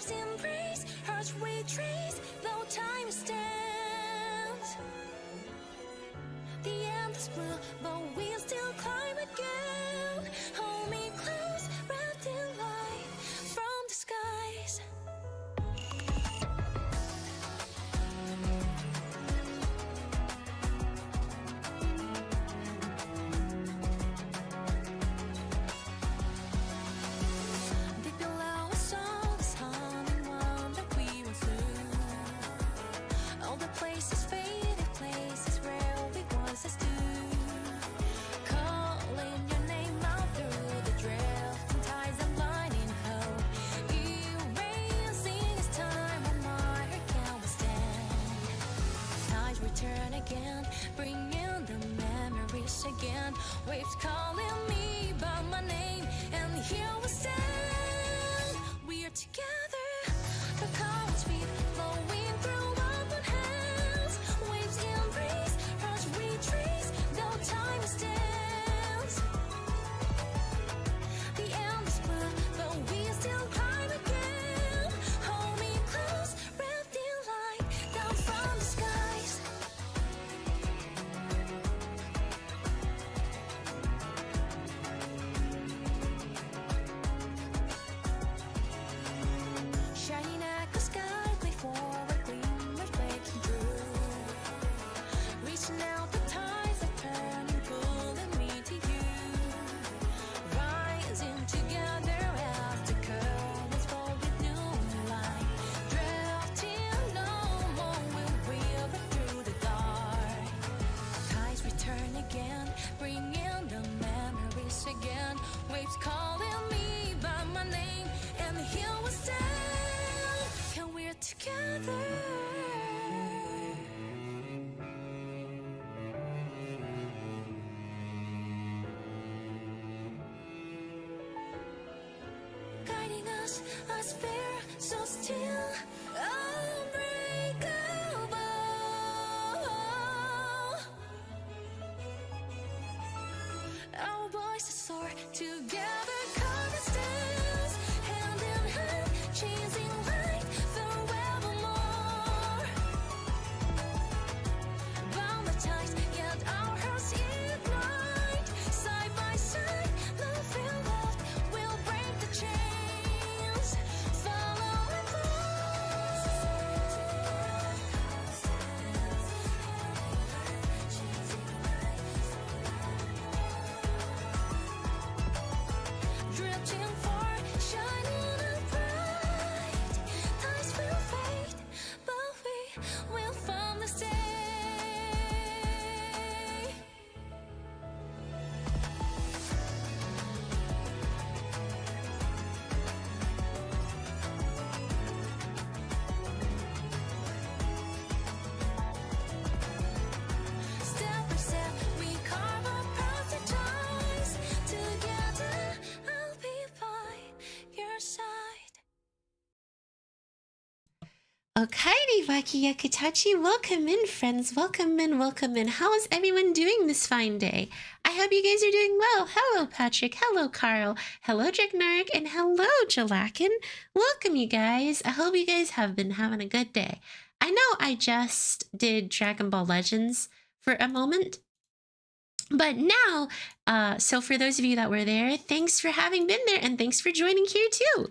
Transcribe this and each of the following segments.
waves embrace, hearts retrace, though time stands. The end is blue, but we'll still climb again. Hold me close, wrapped in light from the skies. Deep below us all this humming one that we once knew. All the places, faded places where we once stood. Calling your name out through the drifting tides and blinding hope. Erasing this time when my heart can't withstand. Tides return again, bringing the memories again. Waves calling me by my name, and here we stand. We are together, the currents beat, flowing through open hands. Waves embrace, hearts retrace, though time stands. The end is blue, but we still climb again. Hold me close, wrapped in light, down from the skies. Shining echo sky, play forward, gleamers breaking through. Reaching out the tides are turning, pulling me to you. Rising together as the currents fold with new light. Drifting no more, we'll waver through the dark. Tides return again, bringing the memories again. Waves calling me by my name, and here we stand, and we're together. Guiding us, a sphere so still, unbreakable. Our voices soar together, currents dance, hand in hand, chasing light forevermore. Bound by ties, yet our hearts ignite. Side by side, love and love will break the chains. Follow me close. Drifting far, shining and bright. Times will fade, but we will finally stay. Step by step, we carve our paths to ties. Together, I'll be by your side. Okairi Waki Yakutachi, welcome in friends, welcome in, welcome in. How is everyone doing this fine day? I hope you guys are doing well. Hello Patrick, hello Carl, hello Dragnark, and hello Jalakin. Welcome you guys. I hope you guys have been having a good day. I know I just did Dragon Ball Legends for a moment, but now, so for those of you that were there, thanks for having been there and thanks for joining here too.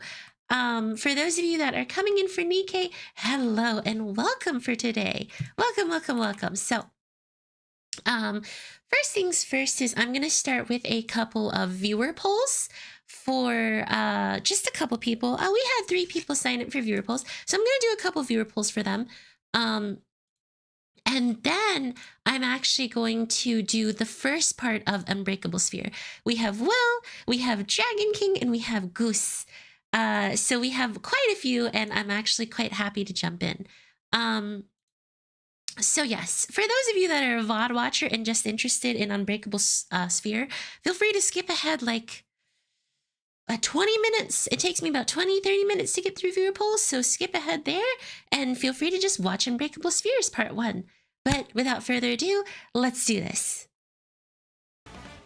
For those of you that are coming in for Nikke, hello and welcome for today. Welcome, welcome, welcome. So, first things first is I'm going to start with a couple of viewer polls for just a couple people. We had 3 people sign up for viewer polls, so I'm going to do a couple viewer polls for them. And then I'm actually going to do the first part of Unbreakable Sphere. We have Will, we have Dragon King, and we have Goose. So we have quite a few, and I'm actually quite happy to jump in. So yes, for those of you that are a VOD watcher and just interested in Unbreakable Sphere, feel free to skip ahead like 20 minutes. It takes me about 20-30 minutes to get through viewer polls, so skip ahead there and feel free to just watch Unbreakable Spheres Part 1. But without further ado, let's do this.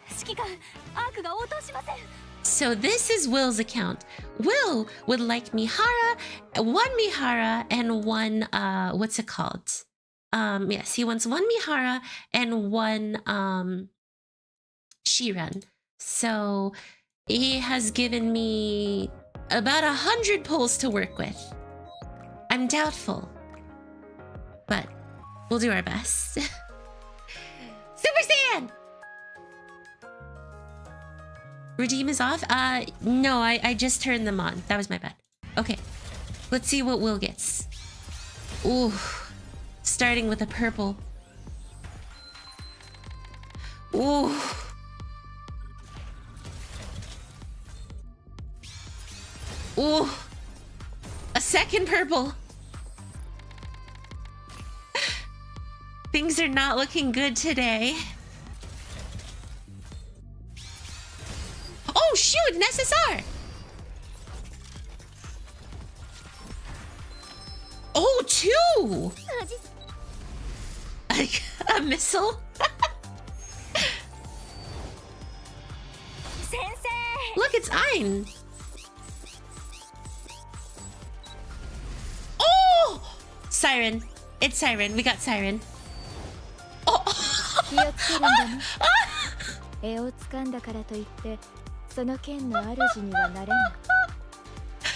指揮官、アークが応答しません。So this is Will's account. Will would like Mihara, one Mihara and one what's it called? Yes, he wants one Mihara and one Shiran. So he has given me about 100 polls to work with. I'm doubtful, but we'll do our best. Super Saiyan! Redeem is off? No, I just turned them on. That was my bad. Okay, let's see what Will gets. Ooh, starting with a purple. Ooh. Ooh, a second purple. Things are not looking good today. Oh shoot, an SSR. Oh, two. A missile. Look, it's Ein. Oh! Siren. It's Siren. We got Siren. Oh!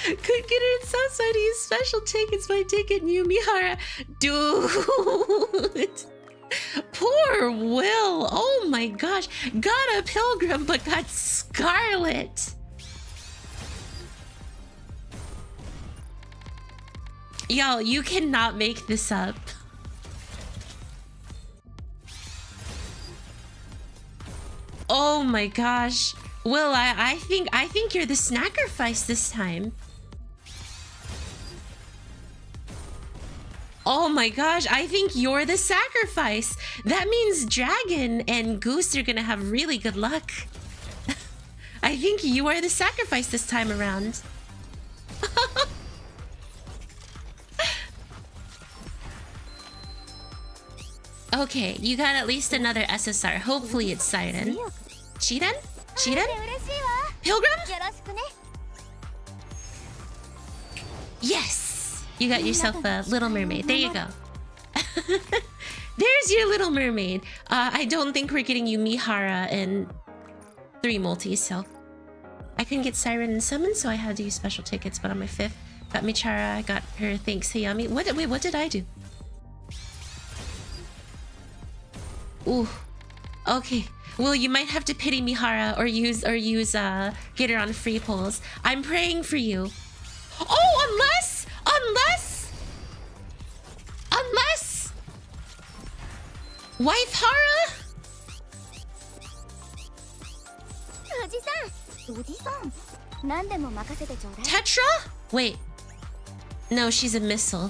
Could get it outside to use special tickets by ticket new Mihara. Dude. Poor Will. Oh my gosh. Got a pilgrim but got Scarlet. Y'all, you cannot make this up. Oh my gosh. Will, I think you're the snackerfice this time. Oh my gosh, I think you're the sacrifice. That means Dragon and Goose are gonna have really good luck. I think you are the sacrifice this time around. Okay, you got at least another SSR. Hopefully it's Siren. Chiren? Chiren? Pilgrim? Yes! You got yourself a Little Mermaid. There you go. There's your Little Mermaid. I don't think we're getting you Mihara and 3 multis, so... I couldn't get Siren and Summon, so I had to use special tickets, but on my 5th, got Michara, I got her thanks Hayami. Wait, what did I do? Ooh. Okay. Well, you might have to pity Mihara or use get her on free polls. I'm praying for you. Oh, unless Wife Hara? Tetra? Wait. No, she's a missile.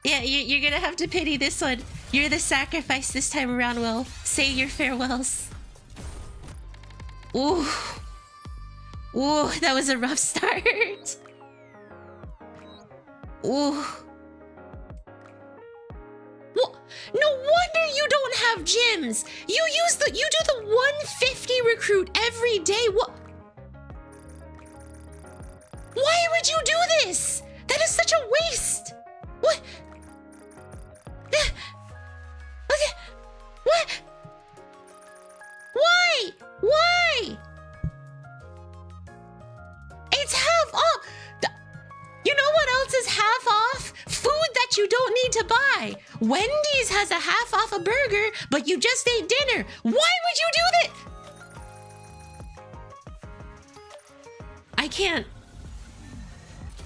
Yeah, you're gonna have to pity this one. You're the sacrifice this time around, Will. Say your farewells. Ooh. Ooh, that was a rough start. Ooh. Well, no wonder you don't have gyms. You do the 150 recruit every day. What? Why would you do this? That is such a waste. What? Okay. What? Why? Why? It's half off. You know what else is half off? Food that you don't need to buy. Wendy's has a half off a burger, but you just ate dinner. Why would you do that? I can't.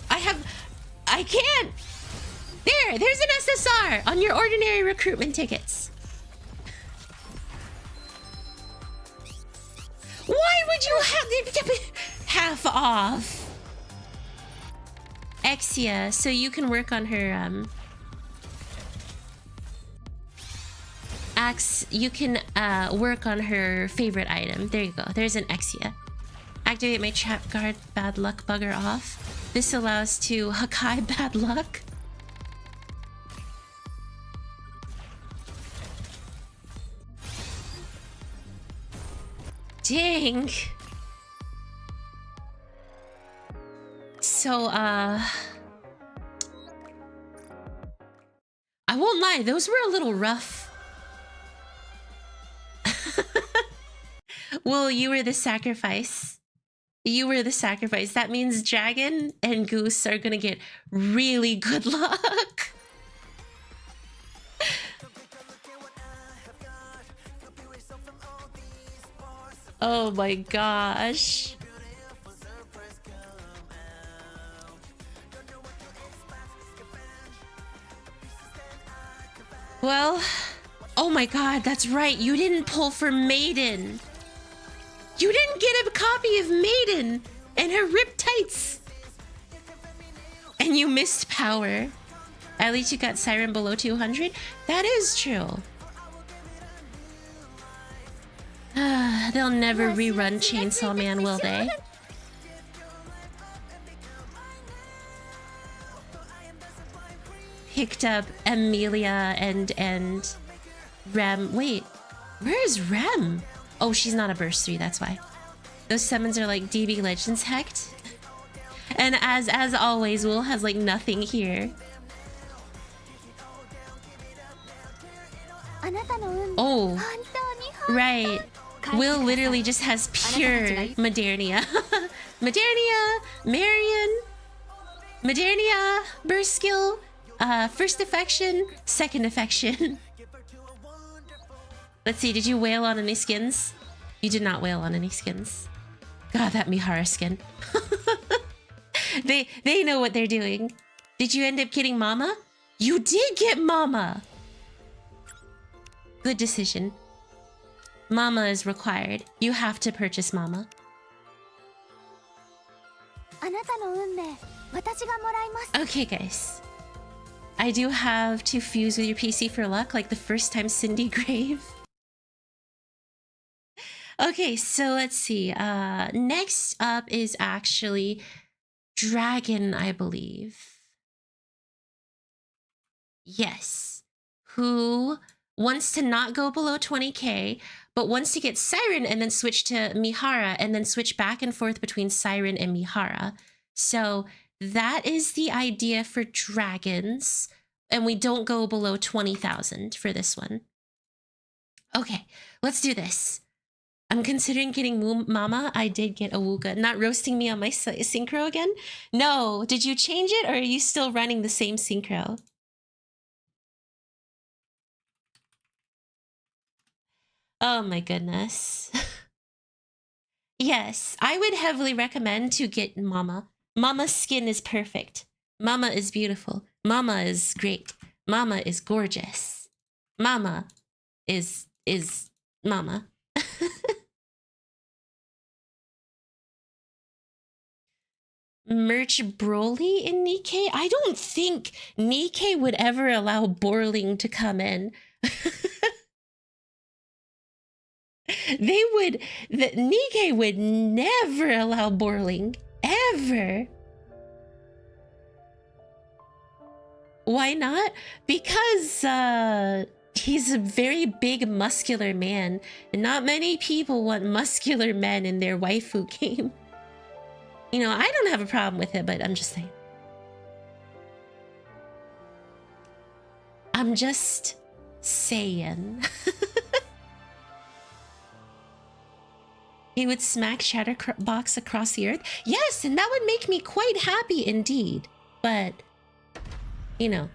I can't. There's an SSR on your ordinary recruitment tickets. Why would you have half off? Exia, so you can work on her you can work on her favorite item. There you go. There's an Exia. Activate my trap guard bad luck bugger off. This allows to Hakai bad luck. Dang. So, I won't lie, those were a little rough. Well, you were the sacrifice. You were the sacrifice. That means Dragon and Goose are gonna get really good luck. Oh my gosh. Well, oh my god, that's right. You didn't pull for Maiden. You didn't get a copy of Maiden and her ripped tights. And you missed Power. At least you got Siren below 200. That is true. They'll never rerun Chainsaw Man, will they? Picked up Amelia and Rem. Wait, where is Rem? Oh, she's not a burst 3, that's why. Those summons are like DB Legends hacked. And as always, Will has like nothing here. Oh, right. Will literally just has pure Modernia. Modernia, Marion, Modernia, burst skill, first affection, second affection. Let's see, did you wail on any skins? You did not wail on any skins. God, that Mihara skin. They know what they're doing. Did you end up getting Mama? You did get Mama! Good decision. Mama is required. You have to purchase Mama. Okay, guys. I do have to fuse with your PC for luck, like the first time Cindy Grave. Okay, so let's see. Next up is actually Dragon, I believe. Yes. Who wants to not go below 20k, but wants to get Siren and then switch to Mihara and then switch back and forth between Siren and Mihara. So that is the idea for Dragons. And we don't go below 20,000 for this one. Okay, let's do this. I'm considering getting Mama. I did get Awuga. Not roasting me on my synchro again? No. Did you change it or are you still running the same synchro? Oh my goodness. Yes, I would heavily recommend to get Mama. Mama's skin is perfect. Mama is beautiful. Mama is great. Mama is gorgeous. Mama is Mama. Merch Broly in Nikke? I don't think Nikke would ever allow Borling to come in. Nikke would never allow Borling. Ever. Why not? Because, he's a very big muscular man. And not many people want muscular men in their waifu game. You know, I don't have a problem with it, but I'm just saying. I'm just saying. He would smack Chatterbox across the earth. Yes, and that would make me quite happy indeed. But, you know,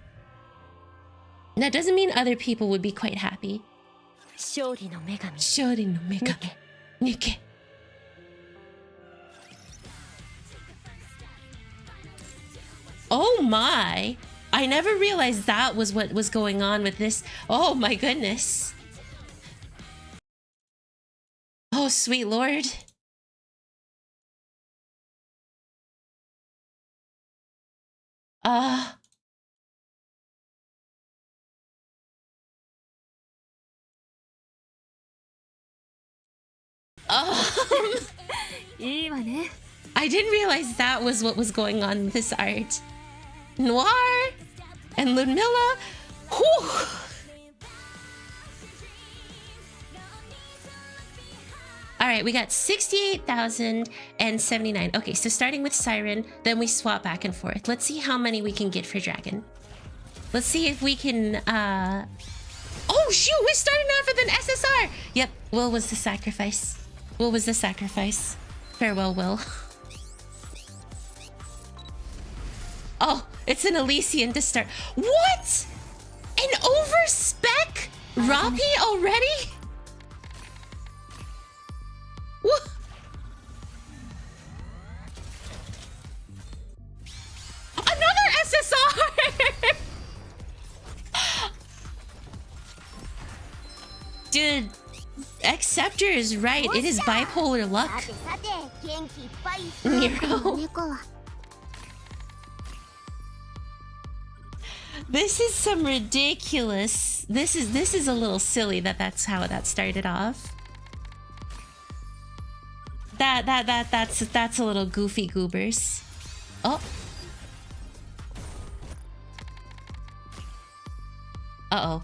that doesn't mean other people would be quite happy. Shori no Megami. Nikke. Oh my! I never realized that was what was going on with this. Oh my goodness. Oh, sweet lord. Oh. I didn't realize that was what was going on with this art. Noir and Ludmilla. Whew. All right, we got 68,079. Okay, so starting with Siren, then we swap back and forth. Let's see how many we can get for Dragon. Let's see if we can, Oh, shoot, we're starting off with an SSR. Yep, Will was the sacrifice. Will was the sacrifice. Farewell, Will. Oh, it's an Elysian to start. What? An over-spec Roppy already? What? Another SSR! Dude, Acceptor is right. It is bipolar luck. Nero. This is some ridiculous. This is a little silly that's how that started off. That's a little goofy goobers. Oh. Uh-oh.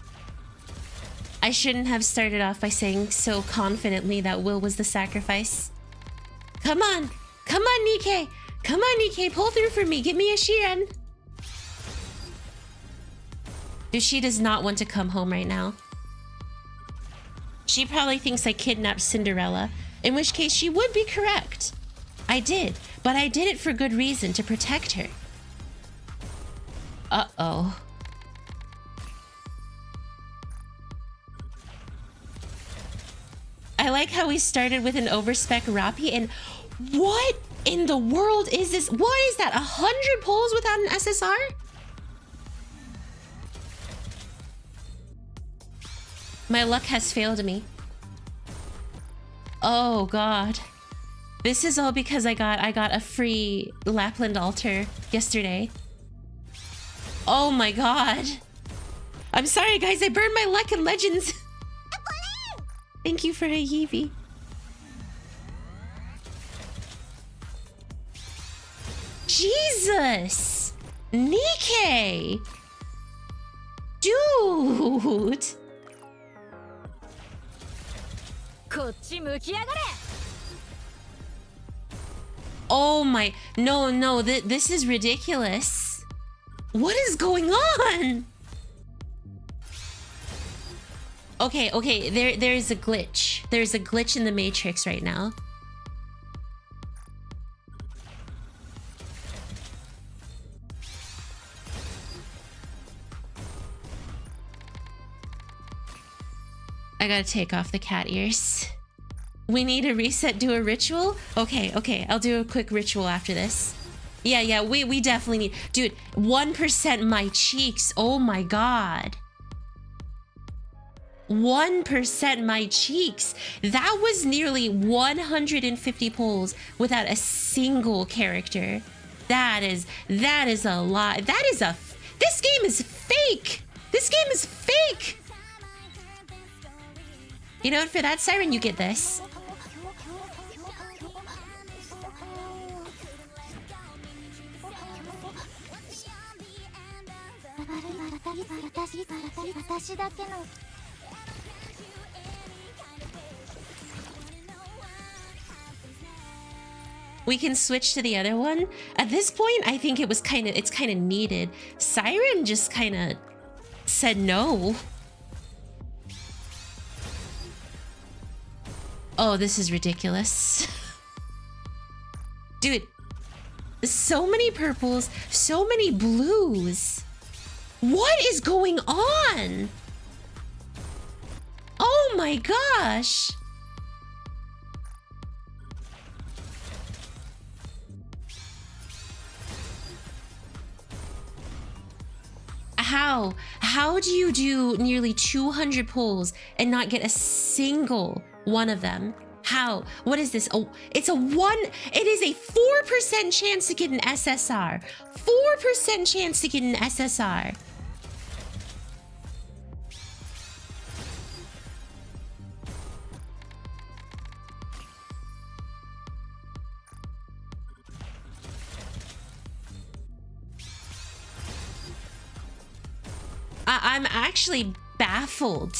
I shouldn't have started off by saying so confidently that Will was the sacrifice. Come on. Come on, Nikke. Come on, Nikke. Pull through for me. Give me a Shiren. Dude, she does not want to come home right now. She probably thinks I kidnapped Cinderella, in which case she would be correct. I did, but I did it for good reason, to protect her. Uh-oh. I like how we started with an overspec Roppy, and what in the world is this? What is that? 100 pulls without an SSR? My luck has failed me. Oh god. This is all because I got a free Lapland altar yesterday. Oh my god. I'm sorry guys, I burned my luck in Legends. Thank you for Hayami. Jesus! Nikke! Dude! Oh my... No, this is ridiculous. What is going on? Okay, there is a glitch. There's a glitch in the Matrix right now. I gotta take off the cat ears. We need a reset, do a ritual? Okay, I'll do a quick ritual after this. Yeah, we definitely need... Dude, 1% my cheeks, oh my god. 1% my cheeks. That was nearly 150 pulls without a single character. That is a lot. This game is fake. This game is fake. You know what? For that Siren, you get this. We can switch to the other one. At this point, I think it's kind of needed. Siren just kind of said no. Oh, this is ridiculous. Dude, so many purples, so many blues. What is going on? Oh my gosh. How do you do nearly 200 pulls and not get a single one of them? How? What is this? Oh, it is a 4% chance to get an SSR. 4% chance to get an SSR. I'm actually baffled.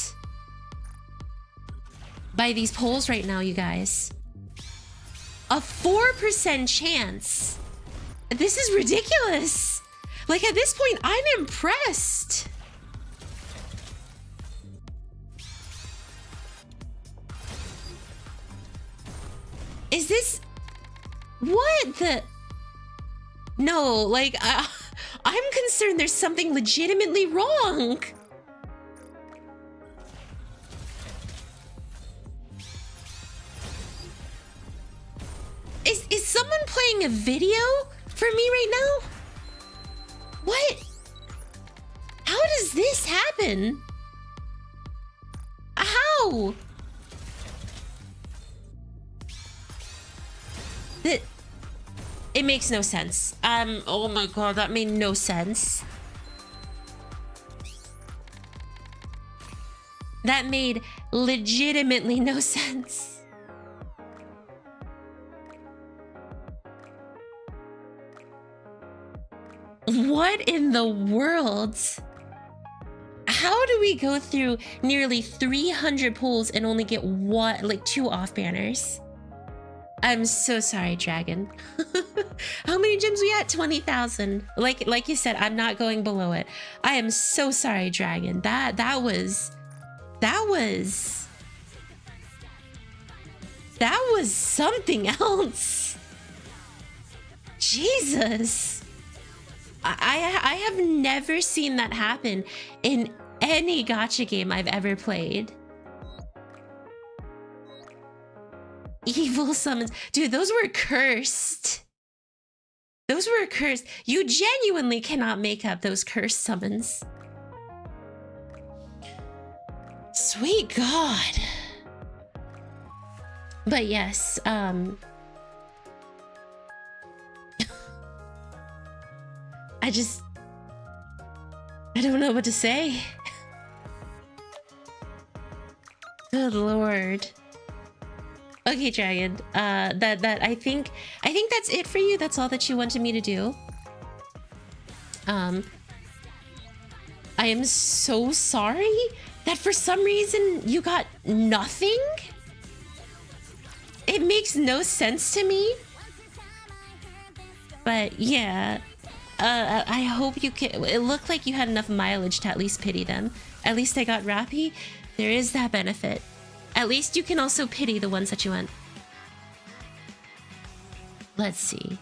by these polls right now, you guys. A 4% chance. This is ridiculous. Like, at this point, I'm impressed. Is this... What the... No, like, I'm concerned there's something legitimately wrong. Is someone playing a video for me right now? What? How does this happen? How? It makes no sense. Oh my god, that made no sense. That made legitimately no sense. What in the world? How do we go through nearly 300 polls and only get one, like 2 off banners? I'm so sorry, Dragon. How many gems we at? 20,000. Like you said, I'm not going below it. I am so sorry, Dragon. That was something else. Jesus. I have never seen that happen in any gacha game I've ever played. Evil summons. Dude, those were cursed. Those were cursed. You genuinely cannot make up those cursed summons. Sweet God. But yes, I don't know what to say. Good Lord. Okay, Dragon. I think that's it for you. That's all that you wanted me to do. I am so sorry that for some reason you got nothing. It makes no sense to me. But yeah, I hope you can. It looked like you had enough mileage to at least pity them. At least I got Rappy. There is that benefit. At least you can also pity the ones that you want. Let's see.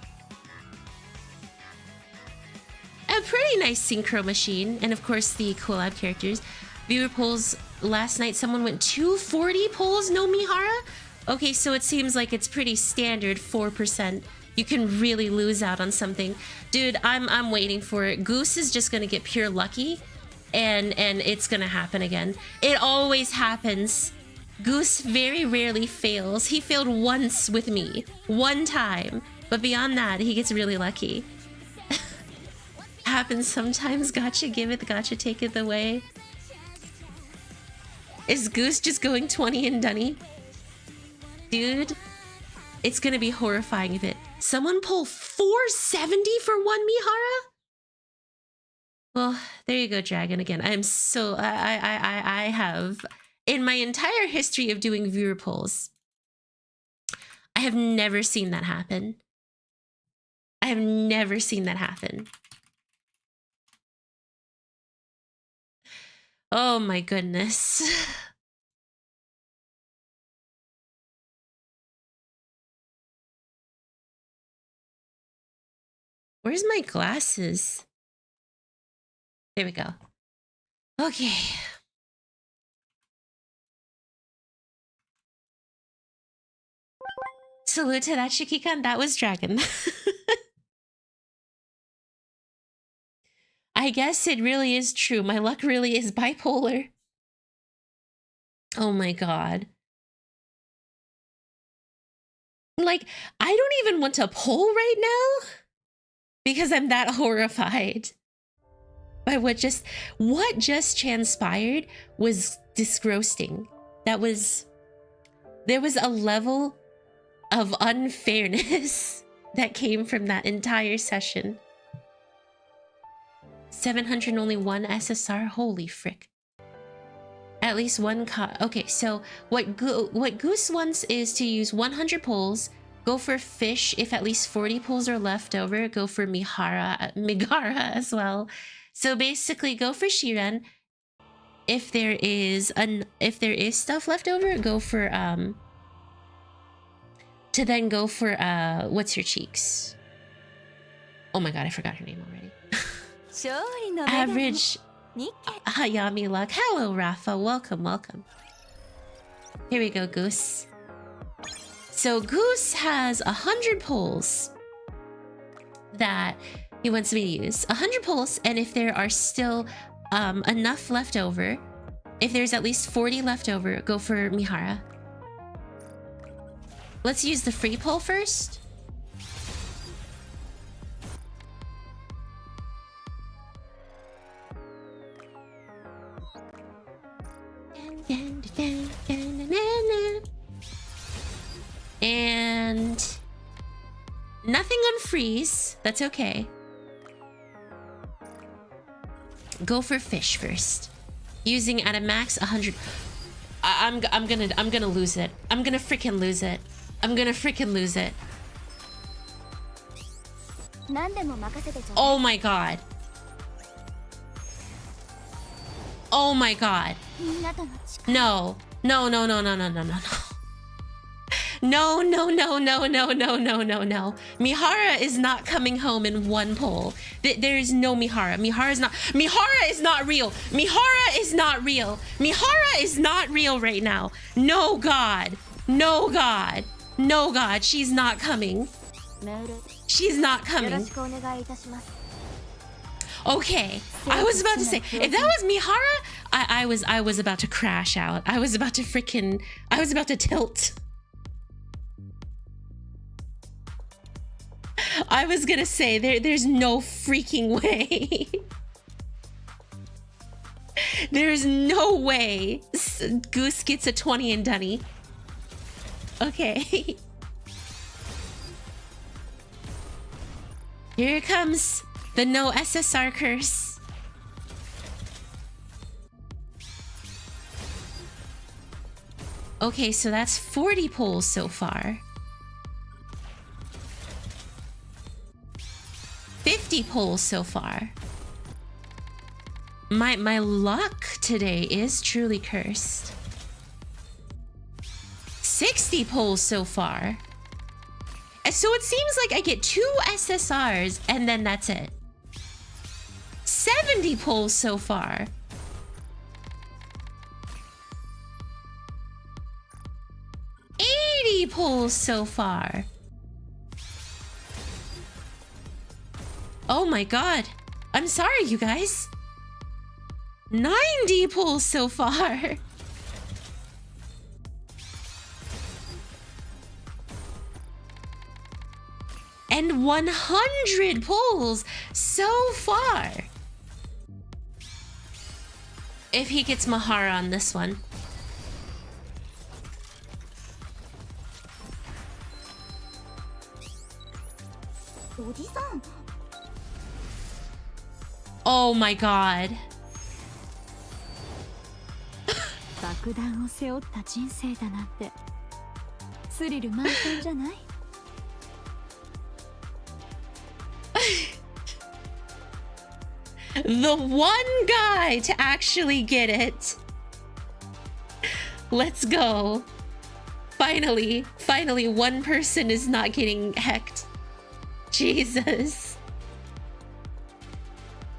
A pretty nice synchro machine. And of course the collab characters. Viewer polls last night. Someone went 240 polls, no Mihara? Okay, so it seems like it's pretty standard 4%. You can really lose out on something. Dude, I'm waiting for it. Goose is just gonna get pure lucky. And it's gonna happen again. It always happens. Goose very rarely fails. He failed once with me. One time. But beyond that, he gets really lucky. Happens sometimes. Gotcha give it, gotcha take it away. Is Goose just going 20 and dunny? Dude, it's gonna be horrifying if it... Someone pull 470 for 1 Mihara? Well, there you go, Dragon. Again, I'm so... I have... In my entire history of doing viewer polls, I have never seen that happen. I have never seen that happen. Oh my goodness. Where's my glasses? There we go. Okay. Salute to that, Shikikan. That was Dragon. I guess it really is true. My luck really is bipolar. Oh my god. Like, I don't even want to poll right now because I'm that horrified by what just transpired was disgrossing. There was a level of unfairness that came from that entire session. 700 only 1 SSR, holy frick. at least one okay, so what Goose wants is to use 100 pulls, go for fish. If at least 40 pulls are left over, go for Migara as well. So basically go for Shiren. If there is stuff left over, go for to then go for what's her cheeks? Oh my god, I forgot her name already. Average Hayami luck. Hello, Rafa. Welcome, welcome. Here we go, Goose. So Goose has 100 pulls that he wants me to use. 100 pulls, and if there are still enough left over, if there's at least 40 left over, go for Mihara. Let's use the free pull first. And nothing on freeze. That's okay. Go for fish first. Using at a max 100. I'm gonna lose it. I'm gonna freaking lose it. I'm gonna freaking lose it. Oh my god. Oh my god. No. No, no, no, no, no, no, no, no. No, no, no, no, no, no, no, no, no. Mihara is not coming home in one pull. There is no Mihara. Mihara is not real. Mihara is not real. Mihara is not real right now. No god. No god. No god. She's not coming. She's not coming. Okay. I was about to say, if that was Mihara, I was about to crash out. I was about to tilt. I was gonna say, there's no freaking way. There's no way Goose gets a 20 and Dunny. Okay. Here comes the no SSR curse. Okay, so that's 40 pulls so far. 50 pulls so far. My luck today is truly cursed. 60 pulls so far. And so it seems like I get 2 SSRs and then that's it. 70 pulls so far. Pulls so far. Oh my god. I'm sorry, you guys. 90 pulls so far. And 100 pulls so far. If he gets Mahara on this one. Oh my god. The one guy to actually get it. Let's go. Finally one person is not getting hecked. Jesus.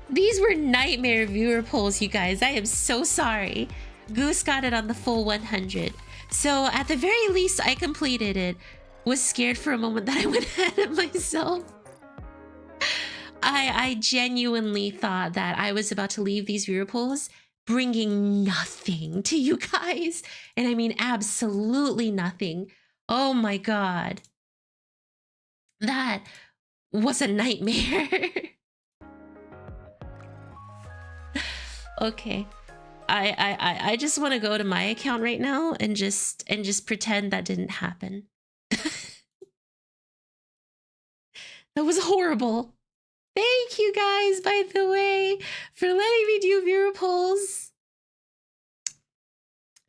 These were nightmare viewer polls, you guys. I am so sorry. Goose got it on the full 100. So at the very least, I completed it. Was scared for a moment that I went ahead of myself. I genuinely thought that I was about to leave these viewer polls bringing nothing to you guys. And I mean absolutely nothing. Oh my god. That was a nightmare. Okay. I just want to go to my account right now and just pretend that didn't happen. That was horrible. Thank you guys, by the way, for letting me do viewer polls.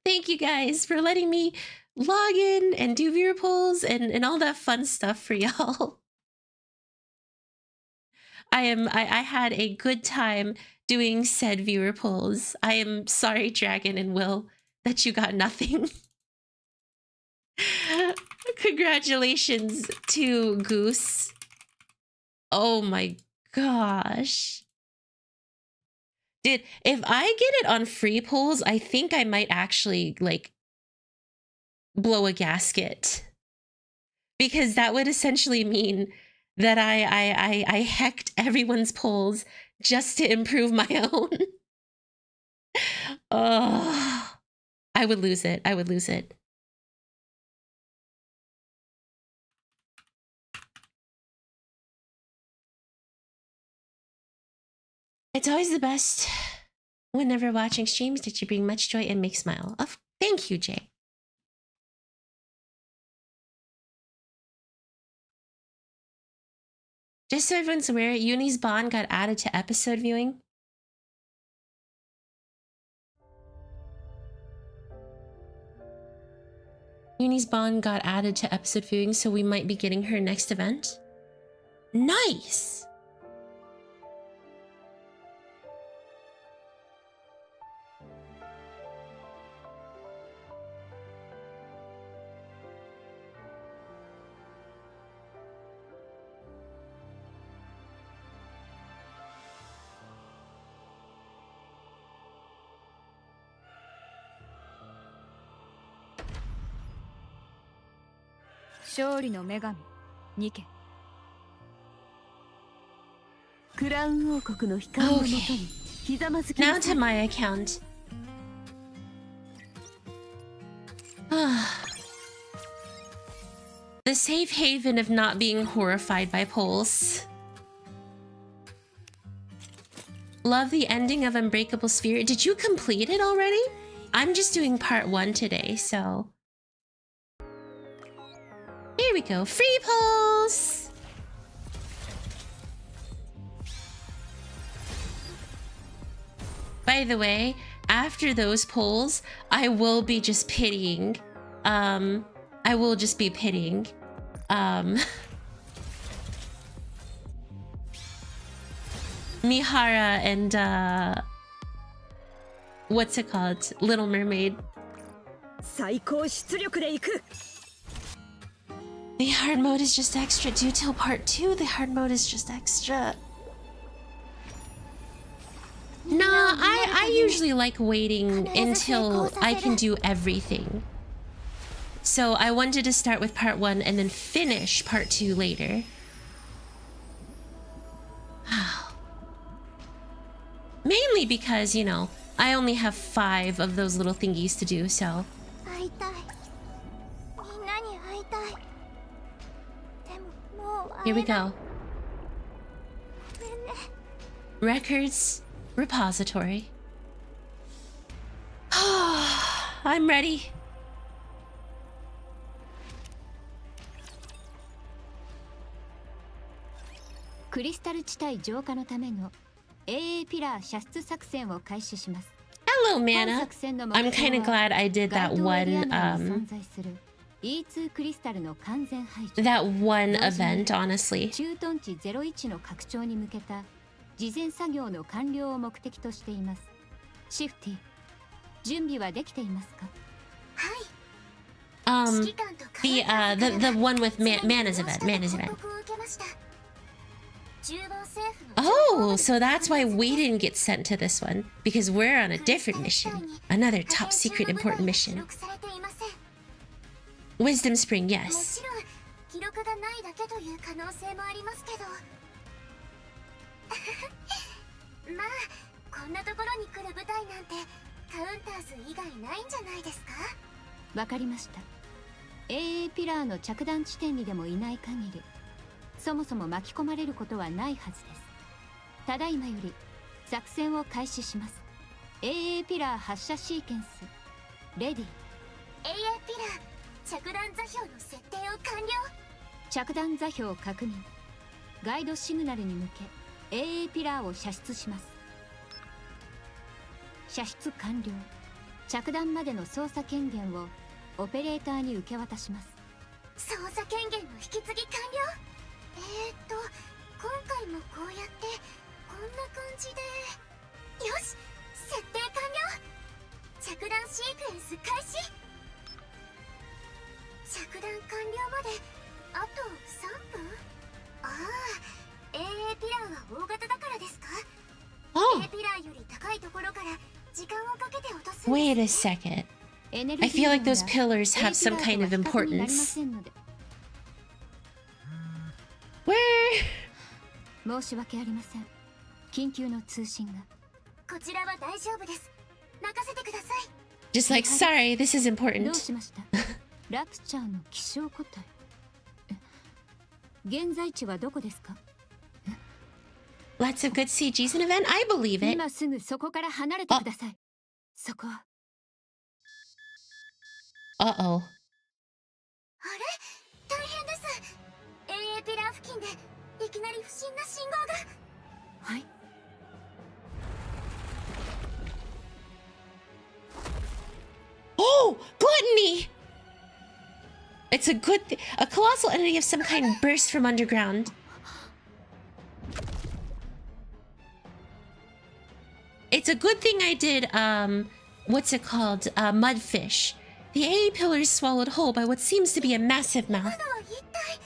Thank you guys for letting me log in and do viewer polls and all that fun stuff for y'all. I had a good time doing said viewer polls. I am sorry, Dragon and Will, that you got nothing. Congratulations to Goose. Oh my gosh. Dude, if I get it on free polls, I think I might actually, like, blow a gasket. Because that would essentially mean that I hecked everyone's polls just to improve my own. Oh, I would lose it. I would lose it. It's always the best whenever watching streams that you bring much joy and make smile. Oh, thank you, Jay. Just so everyone's aware, Uni's Bond got added to episode viewing. Uni's Bond got added to episode viewing, so we might be getting her next event. Nice! Okay. Now to my account. The safe haven of not being horrified by polls. Love the ending of Unbreakable Sphere. Did you complete it already? I'm just doing part 1 today, so... Here we go. Free polls! By the way, after those polls, I will be just pitying. I will just be pitying. Mihara and, what's it called? Little Mermaid. The hard mode is just extra. Do till part 2, the hard mode is just extra. Nah, I usually like waiting until I can do everything. So I wanted to start with part 1 and then finish part 2 later. Mainly because, you know, I only have 5 of those little thingies to do, so... Here we go. Records repository. I'm ready. Hello, Mana. I'm kind of glad I did that one, that one event, honestly. The one with Mana's event. Oh, so that's why we didn't get sent to this one, because we're on a different mission, another top secret important mission. Wisdom Spring, yes. AA ピラーの着弾地点にでもいない限り、そもそも巻き込まれることはないはずです。ただいまより作戦を開始します。AA ピラー発射シーケンス、レディー。AA ピラー着弾座標の設定を完了。着弾座標確認。ガイドシグナルに向け AA ピラーを射出します。射出完了。着弾までの操作権限をオペレーターに受け渡します。操作権限の引き継ぎ完了。今回もこうやってこんな感じで。よし、設定完了。着弾シークエンス開始。着弾完了まであと3分。ああ、AA ピラーは大型だからですか。 Oh, A ピラーより高いところから時間をかけて落とすんですね。 wait a second. I feel like those pillars have some kind of importance. Where? 申し訳ありません。緊急の通信が。こちらは大丈夫です。任せてください。 Just like, sorry, this is どう important. しました？ラプチャーの気象個体。現在地はどこですか？ Lots of good CGs in event. I believe it. 今すぐそこから離れてください。そこは。Uh-oh. あれ、大変です。 AA ピラー付近でいきなり不審な信号が。はい。Oh, gluttony! It's a good a colossal entity of some kind burst from underground. It's a good thing I did, what's it called? Mudfish. The AA pillar is swallowed whole by what seems to be a massive mouth. 一体。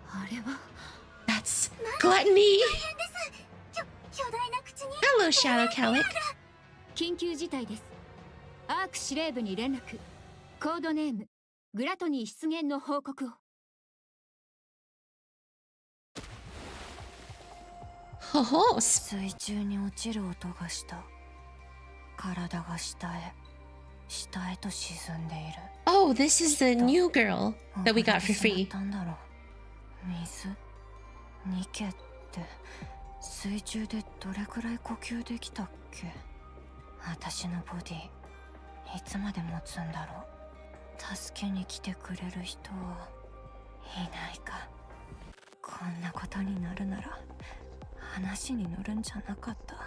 あれは。That's gluttony! 大変です。巨大な口に。 Hello, Shadow Calic. 緊急事態です。アーク司令部に連絡。コードネームグラトニー出現の報告を。ほほ、水中に落ちる音がした。体が下へと沈んでいる。 Oh, this is the new girl that we got for free. なんだろう。水？ニケって水中でどれくらい呼吸できたっけ？私のボディいつまで持つんだろう。助けに来てくれる人はいないか。こんなことになるなら話に乗るんじゃなかった。ど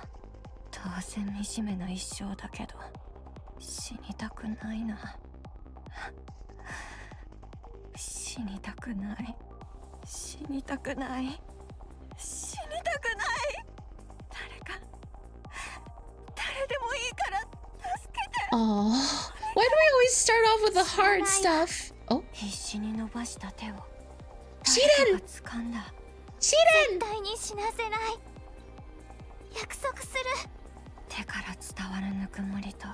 うせ惨めな一生だけど死にたくないな。死にたくない。死にたくない。死にたくない。誰でもいいから助けて。 Oh, why do I always start off with the hard stuff? Oh, 必死に伸ばした手を試練誰かが掴んだ。試練。絶対に死なせない。約束する。手から伝わるぬくもりと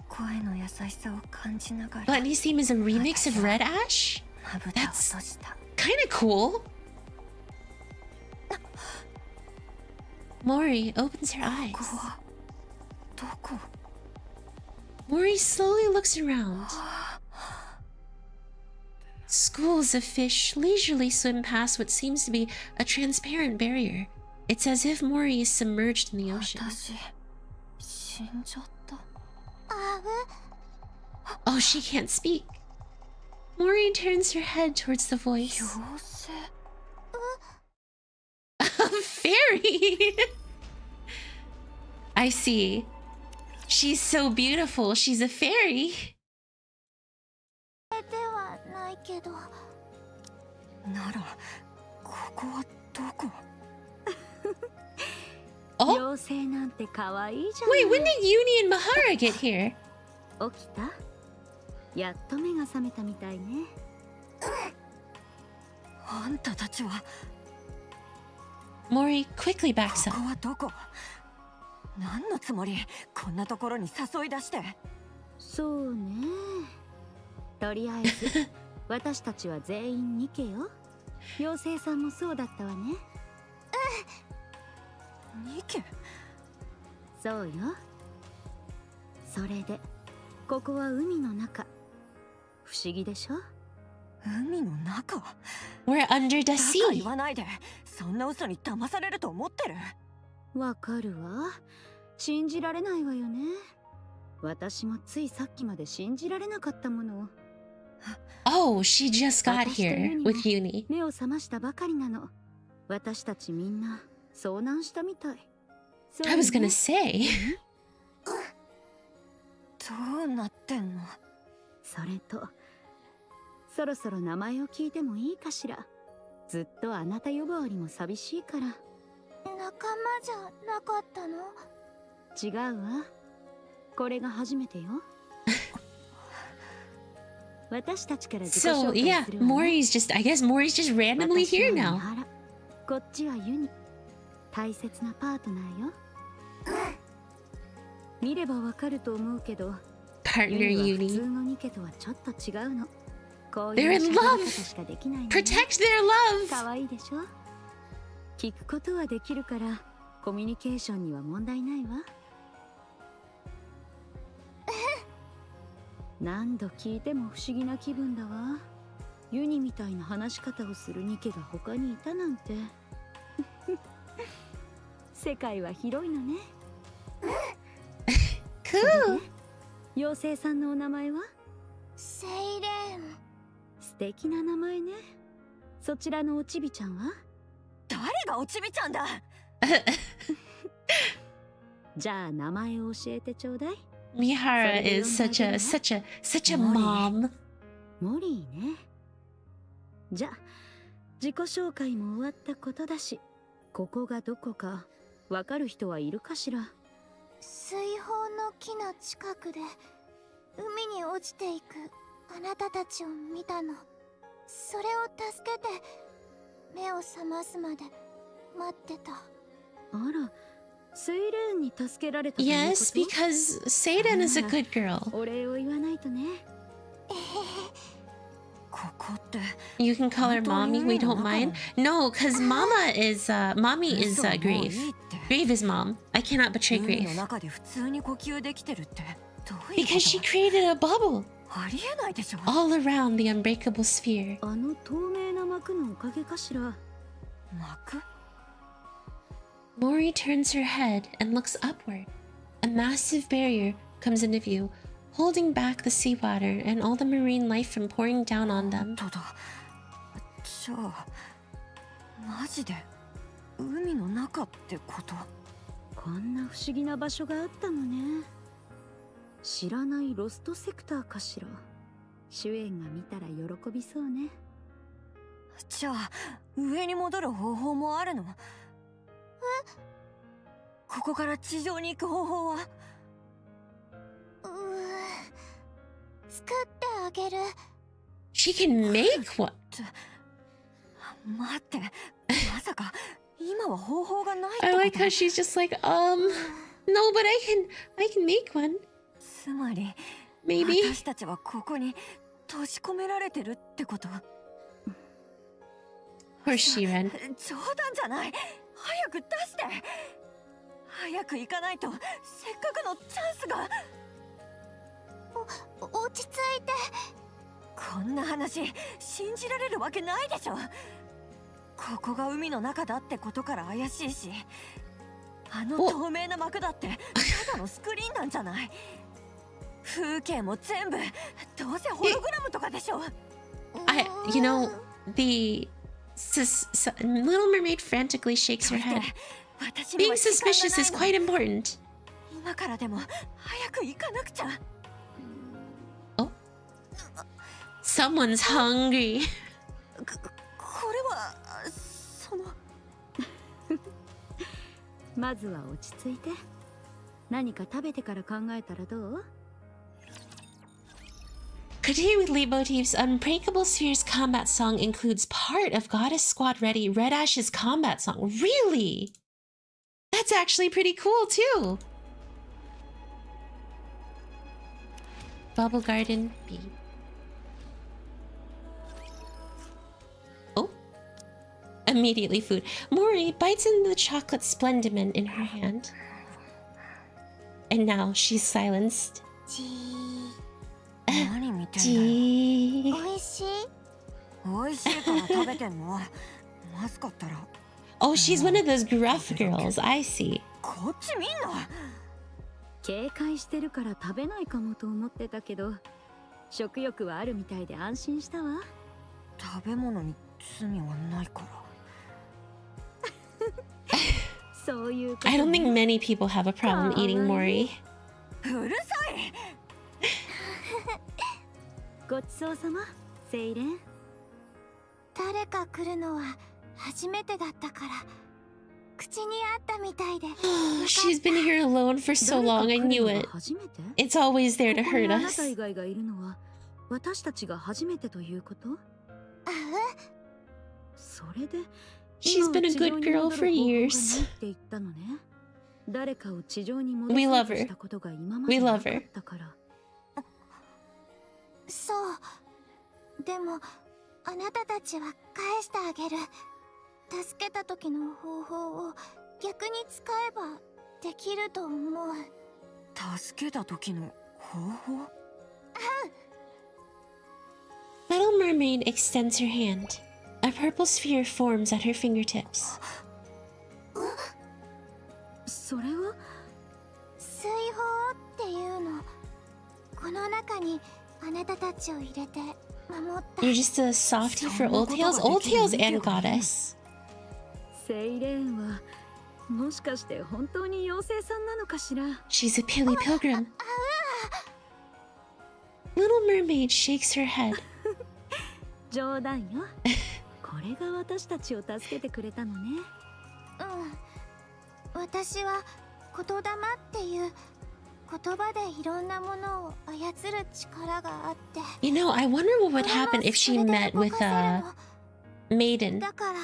声の優しさを感じながら Gluttony's theme is a remix of Red Ash? まぶたを閉じた。 Kinda cool. Mori opens her eyes. ここはどこ？ Mori slowly looks around. Schools of fish leisurely swim past what seems to be a transparent barrier. It's as if Mori is submerged in the ocean. 私死んじゃった。Oh, she can't speak. Mori turns her head towards the voice. 妖精？ A fairy! I see. She's so beautiful. She's a fairy. ではないけど。ならここはどこ？ Oh, 妖精なんて可愛いじゃ wait, ない。 when did Uni and Mahara get here? 起きた？やっと目が覚めたみたいね。あんたたちは Mori quickly backs こ up. こはどこ？何のつもり？こんなところに誘い出して。そうね。とりあえず私たちは全員ニケよ。妖精さんもそうだったわね。ニケ？そうよ。それでここは海の中。不思議でしょ？海の中？ We're under the だか sea. 言わないで。そんな嘘に騙されると思ってる？わかるわ。信じられないわよね。私もついさっきまで信じられなかったもの。 Oh, she just got 私と here ユニ with も Uni. 目を覚ましたばかりなの。私たちみんな遭難したみたい。そう I ね was gonna say. どうなってんの？それとそろそろ名前を聞いてもいいかしら。ずっとあなた呼ばわりも寂しいから。仲間じゃなかったの？違うわ、これが初めてよ。私たちから自己 So 紹介 yeah, するわね。 Mori's just, I guess Mori's just randomly 私 here は now. 三原、こっちはユニ、大切なパートナーよ。見ればわかると思うけど、 Partner ユニは普通 Uni. のニケとはちょっと違うの。こう They're いう in 喋り love. 方しかできないのね。 Protect their love. 可愛いでしょ。聞くことはできるからコミュニケーションには問題ないわ。何度聞いても不思議な気分だわ。ユニみたいな話し方をするニケが他にいたなんて。世界は広いのね。Cool. 妖精さんのお名前は？セイレン。素敵な名前ね。そちらのおちびちゃんは？誰がおちびちゃんだ。じゃあ名前を教えてちょうだい。 Mihara is such a mom. モリーね。じゃあ自己紹介も終わったことだし、ここがどこかわかる人はいるかしら。水泡の木の近くで海に落ちていくあなたたちを見たの。それを助けて目を覚ますまで待ってた。あら、セイレーンに助けられたということ？ Yes, because Seiren is a good girl. お礼を言わないとね。ここって You can call her mommy. We don't mind. No, because Mama is mommy is 嘘もうい Grave. いって。 Grave is mom. I cannot betray 海の Grave 中で普通に呼吸できてるってどういうこ because she と？ created a bubble ありえないでしょ。 all around the Unbreakable Sphere. あの透明な膜のおかげかしら。幕？ Mori turns her head and looks upward. A massive barrier comes into view, holding back the seawater and all the marine life from pouring down on 本 them. 当だ。じゃあマジで海の中ってこと？こんな不思議な場所があったのね。知らないロストセクターかしら。主演が見たら喜びそうね。じゃあ上に戻る方法もあるの？ここから地上に行く方法は？作ってあげる。 She can make one. 待って、まさか今は方法がないって I こと？ like how she's just like, no, but I can make one. つまり Maybe. 私たちはここに閉じ込められてるってこと？ Poor Shiren. 冗談じゃない。早く出して。早く行かないとせっかくのチャンスが。落ち着いて。こんな話信じられるわけないでしょ。ここが海の中だってことから怪しいし、あの透明な幕だってただのスクリーンなんじゃない？風景も全部どうせホログラムとかでしょ。You know, Little Mermaid frantically shakes her head. 私には Being 時間 suspicious が is ない quite の。 important. 今からでも早く行かなくちゃ。Someone's hungry. これはその。まずは落ち着いて。何か食べてから考えたらどう？ Continue with leitmotifs. Unbreakable Sphere's combat song includes part of Goddess Squad Ready Red Ash's combat song. Really? That's actually pretty cool too. Bubble Garden B. Oh. Immediately food. Mori bites into the chocolate splendiment in her hand. And now she's silenced. 何見てんだよ。 Gee. 美味しい。美味しいから食べてんの。まずかったら。 Oh, she's one of those gruff girls. I see. こっち見んな。警戒してるから食べないかもと思ってたけど、食欲はあるみたいで安心したわ。食べ物に罪はないから。そういうこと I ね。 don't think many people have a problem eating Mori. うるさい。ごちそうさま、セイレン。誰か来るのは初めてだったから口にあったみたいで。She's been here alone for so long. I knew it. It's always there to hurt あな us. た以外がいるのは私たちが初めてということ？それで She's been a good girl for years. って言ったのね。誰かを地上に戻 We そう love と her. したことが今ま We でな love か her. ったから。そうでもあなたたちは返してあげる。助けた時の方法を逆に使えばできると思う。助けた時の方法？ Little Mermaid extends her hand. A purple sphere forms at her fingertips. それは水泡っていうの。この中にあなたたちを入れて守った。 You're just a softie for Old Tails? Old Tails and Goddess. セイレーンはもしかして本当に妖精さんなのかしら？ She's a Pilly Pilgrim. Little Mermaid shakes her head. 冗談よ。これが私たちを助けてくれたのね。私は言霊っていう言葉でいろんなものを操る力があって。 You know, I wonder what would happen if she met with a maiden. だから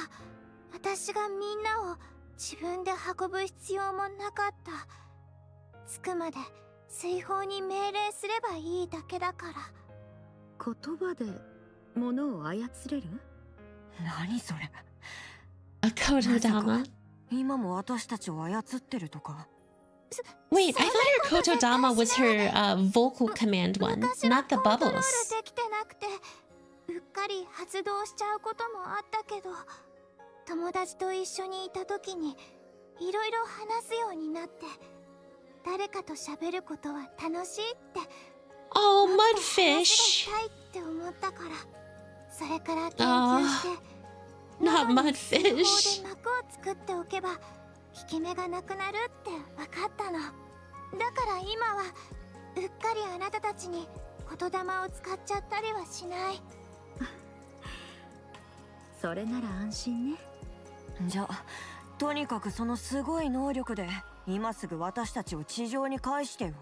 私がみんなを自分で運ぶ必要もなかった。着くまで水泡に命令すればいいだけだから。言葉で物を操れる？何それ？ A Kotodama. 今も私たちを操ってるとか？ Wait, I thought her Kotodama was her vocal command one, not the コントロール bubbles. できてなくてうっかり発動しちゃうこともあったけど、友達と一緒にいた時にいろいろ話すようになって、誰かと喋ることは楽しいって。 Oh, もっと話が mudfish. したいって思ったから、それから研究して Not 脳に水泡 mudfish. で膜を作っておけば効き目がなくなるって分かったの。だから今はうっかりあなたたちに言霊を使っちゃったりはしない。それなら安心ね。じゃあとにかくそのすごい能力で今すぐ私たちを地上に返してよ。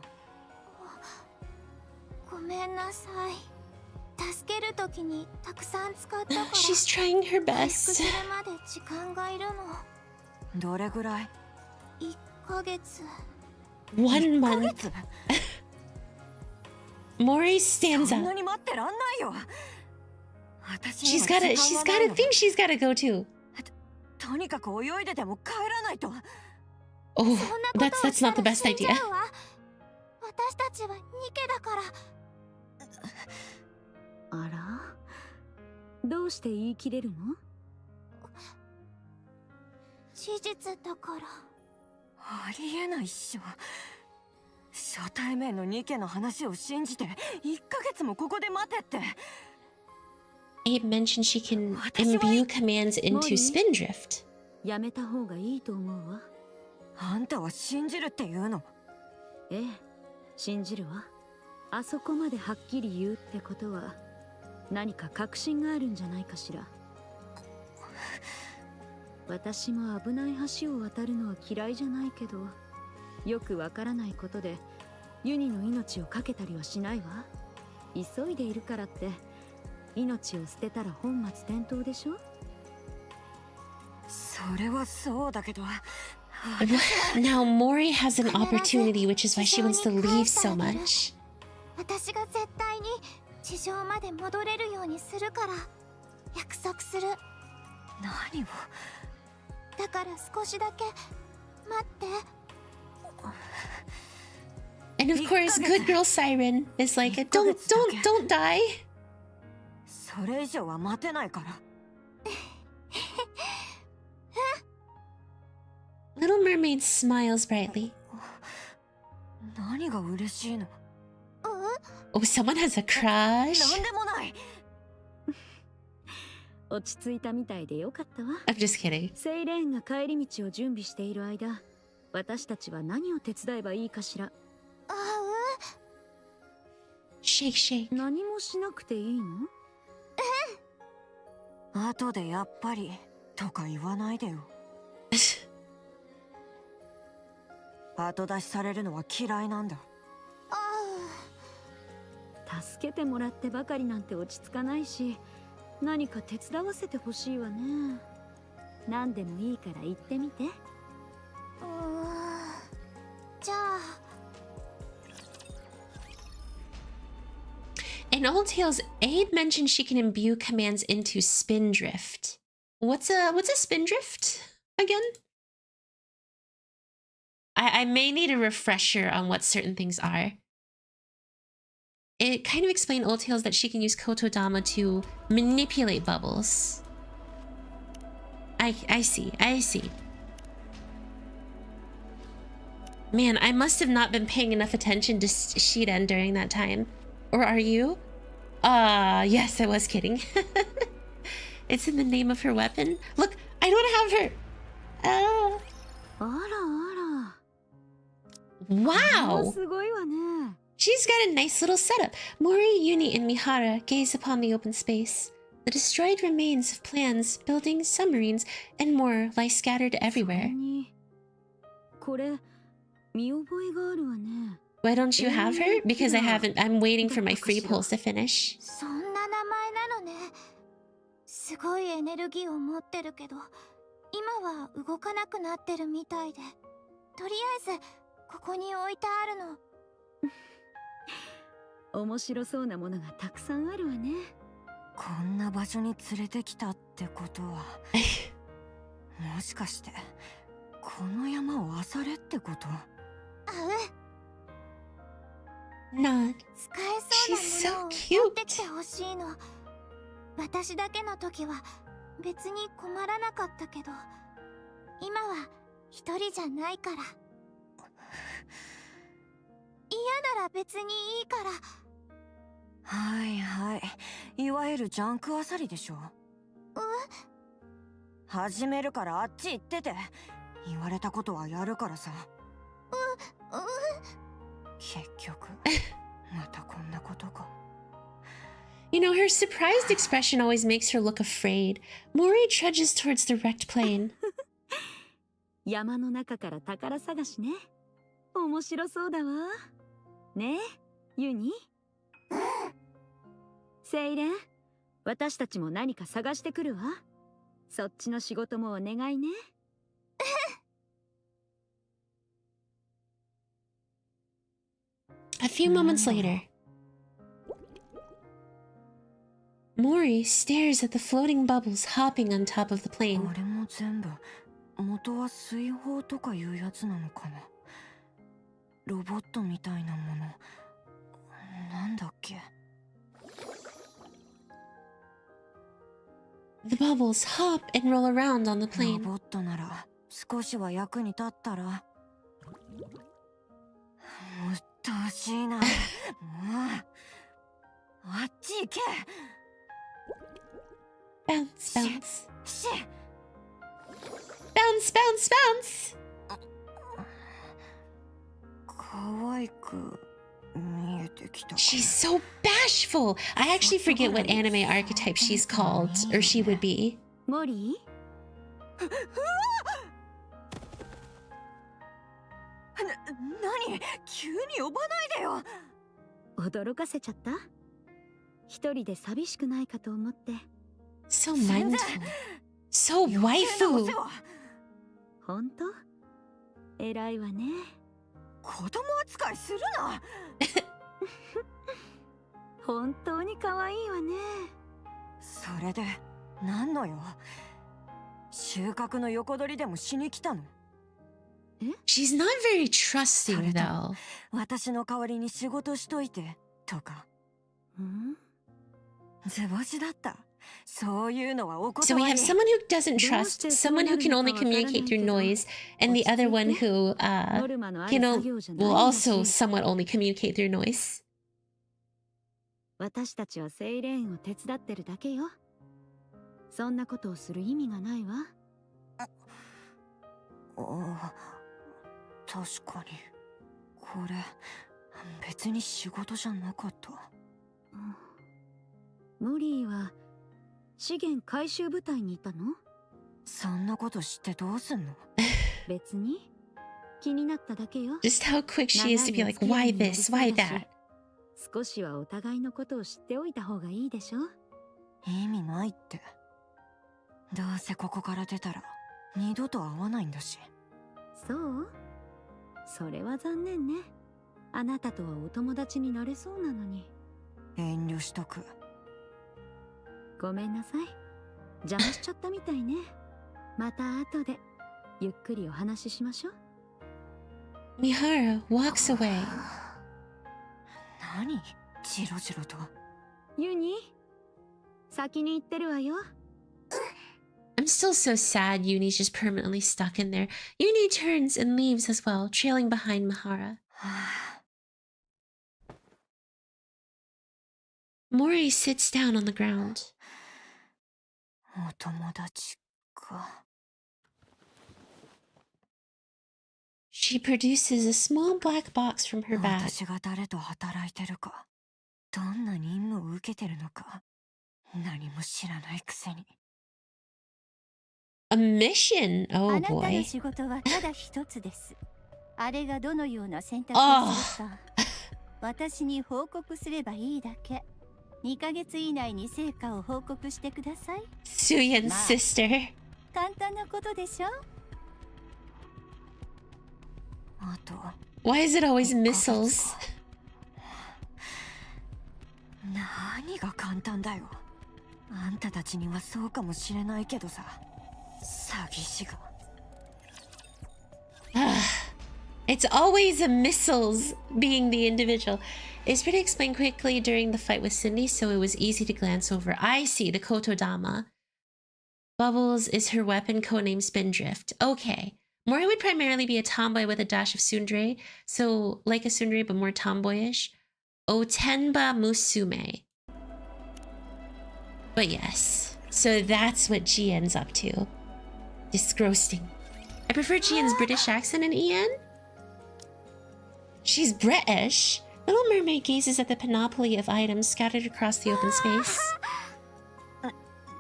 ごめんなさい。助けるときにたくさん使ったから She's trying her 回復す best. るまで時間がいるの。どれぐらい1ヶ月。 1 ?1 ヶ month. 月 Mori そ stands んな up. に待ってらんないよ。私 She's には got 時 a 間がないの。 thing she's gotta go to. とにかく泳いででも帰らないと。 Oh, そんなことを that's した not the ら best 死んじ idea. ゃうわ。私たちはニケだから。あら、どうして言い切れるの？事実だから。ありえないっしょ。初対面のニケの話を信じて1ヶ月もここで待てって。 Abe mentioned she can imbue commands into Spindrift. やめた方がいいと思うわ。あんたは信じるって言うの？ええ、信じるわ。あそこまではっきり言うってことは何か確信があるんじゃないかしら。私も危ない橋を渡るのは嫌いじゃないけど、よくわからないことでユニの命を懸けたりはしないわ。急いでいるからって命を捨てたら本末転倒でしょ。それはそうだけど。 Now Mori has an opportunity, which is why she wants to leave so much. 私が絶対に地上まで戻れるようにするから。約束する。何を？だから少しだけ待って。 And of course, good girl Siren is like, don't die. それ以上は待てないから。 Little Mermaid smiles brightly. 何が嬉しいの？ Oh, someone has a crush? なんでもない。落ち着いたみたいでよかったわ。 I'm just kidding. セイレーンが帰り道を準備している間、私たちは何を手伝えばいいかしら。Shake, shake. 何もしなくていいの？後でやっぱりとか言わないでよ。後出しされるのは嫌いなんだ。助けてもらってばかりなんて落ち着かないし、何か手伝わせてほしいわね。何でもいいから言ってみて。じゃあ In Old Tales, Abe mentioned she can imbue commands into Spindrift. What's a Spindrift again? I may need a refresher on what certain things are. It kind of explained Old Tales that she can use Kotodama to manipulate bubbles. I see. Man, I must have not been paying enough attention to Shiden during that time. Or are you? Yes, I was kidding. It's in the name of her weapon. Look, I don't have her. Wow. She's got a nice little setup. Mori, Uni, and Mihara gaze upon the open space. The destroyed remains of plans, buildings, submarines, and more lie scattered everywhere. Why don't you have her? Because I haven't. I'm waiting for my free pulls to finish. そんな名前なのね。すごいエネルギーを持ってるけど、今は動かなくなってるみたいで。とりあえずここに置いてあるの。面白そうなものがたくさんあるわね。こんな場所に連れてきたってことはもしかしてこの山を漁れってこと？Not. 使えそうなものを持ってきてほしいの。私だけの時は別に困らなかったけど、今は一人じゃないから。嫌なら別にいいから。はいはい、いわゆるジャンクあさりでしょ。始めるからあっち行ってて。言われたことはやるからさ。結局またこんなことか。You know, her surprised expression always makes her look afraid. Mori trudges towards the wrecked plane. 山の中から宝探しね。面白そうだわ。ねえ、ユニ。セイレン、私たちも何か探してくるわ。そっちの仕事もお願いね。A few moments later, Mori stares at the floating bubbles hopping on top of the こ plane. れも全部元は水砲とかいうやつなのかな。ロボットみたいなものなんだっけ。The bubbles hop and roll around on the ロ plane. ボットなら少しは役に立ったら。うっとうしいな。もうあっち行け。 Bounce, bounce. し Bounce, bounce, bounce! 可愛く見えてきた。 She's so bashful! I actually forget what anime archetype she's called, or she would be. モリー、何急に呼ばないでよ。驚かせちゃった？一人で寂しくないかと思って。So mindful. So waifu. ほんと？偉いわね。子供扱いするな。本当に可愛いわね。それで何のよ。収穫の横取りでもしに来たの？ She's not very trusting, though. 私の代わりに仕事しといてとか。ん？図星だった。そういうのはお So we 断り。 have someone who doesn't trust, someone who can only communicate through noise, and the other one who, ノルマのある you 作 know, 業じゃない will んだ also し。 somewhat only communicate through noise. 私たちはセイレーンを手伝ってるだけよ。そんなことをする意味がないわ。ああ、確かに。これ別に仕事じゃなかった。モリーは資源回収部隊にいたの？そんなこと知ってどうすんの？別に気になっただけよ。 Just how quick she is to be like, why this? Why that? 少しはお互いのことを知っておいた方がいいでしょ。意味ないって。どうせここから出たら二度と会わないんだし。そう？それは残念ね。あなたとはお友達になれそうなのに。遠慮しとく。ごめんなさい。邪魔しちゃったみたいね。また後でゆっくりお話ししましょう。Mihara walks away. 何？ジロジロと。ユニ、先に行ってるわよ。I'm still so sad Uni's just permanently stuck in there. Uni turns and leaves as well, trailing behind Mihara. Mori sits down on the ground. お友達か。She produces a small black box from her bag. 私が誰と働いてるか、どんな任務を受けてるのか、何も知らないくせに。A mission? あ Oh なたの boy. 仕事はただ一つです。あれがどのような選択をするか、私に報告すればいいだけ。2ヶ月以内に成果を報告してください。Suyen's sister. 簡単なことでしょ。あと、 Why is it always missiles? 何が簡単だよ。あんたたちにはそうかもしれないけどさ。詐欺師が。It's always the missiles being the individual. It's pretty explained quickly during the fight with Cindy, so it was easy to glance over. I see the Kotodama. Bubbles is her weapon, codenamed Spindrift. Okay. Mori would primarily be a tomboy with a dash of tsundere, so like a tsundere but more tomboyish. Otenba Musume. But yes, so that's what Jien's up to. Disgrossing. I prefer Jien's British accent in En. She's British. Little Mermaid gazes at the panoply of items scattered across the open space.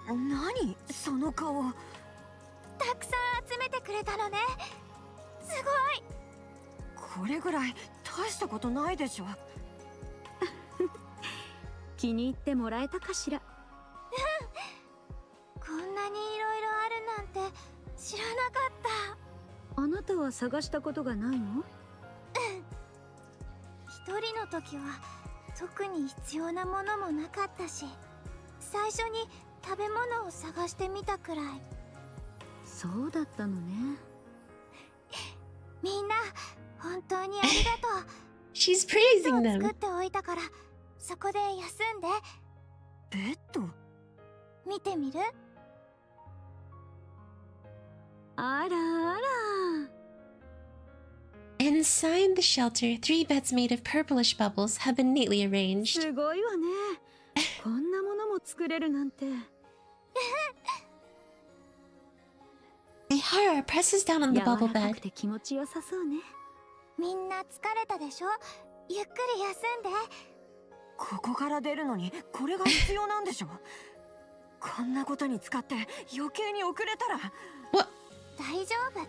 何その顔。たくさん集めてくれたのね。すごい。これぐらい大したことないでしょ。気に入ってもらえたかしら。こんなにいろいろあるなんて知らなかった。あなたは探したことがないの？一人の時は特に必要なものもなかったし、最初に食べ物を探してみたくらい。そうだったのね。みんな本当にありがとう。 She's ベッ praising ドを them. 作っておいたからそこで休んで。ベッド？見てみる？あらあら。Inside the shelter, 3 beds made of purplish bubbles have been neatly arranged. すごいわね。こんなものも作れるなんて。Mihara presses down on the 柔 bubble らか bed. くて気持ちよさそうね。みんな疲れたでしょ。ゆっくり休んで。ここから出るのにこれが必要なんでしょ。こんなことに使って余計に遅れたら。大丈夫。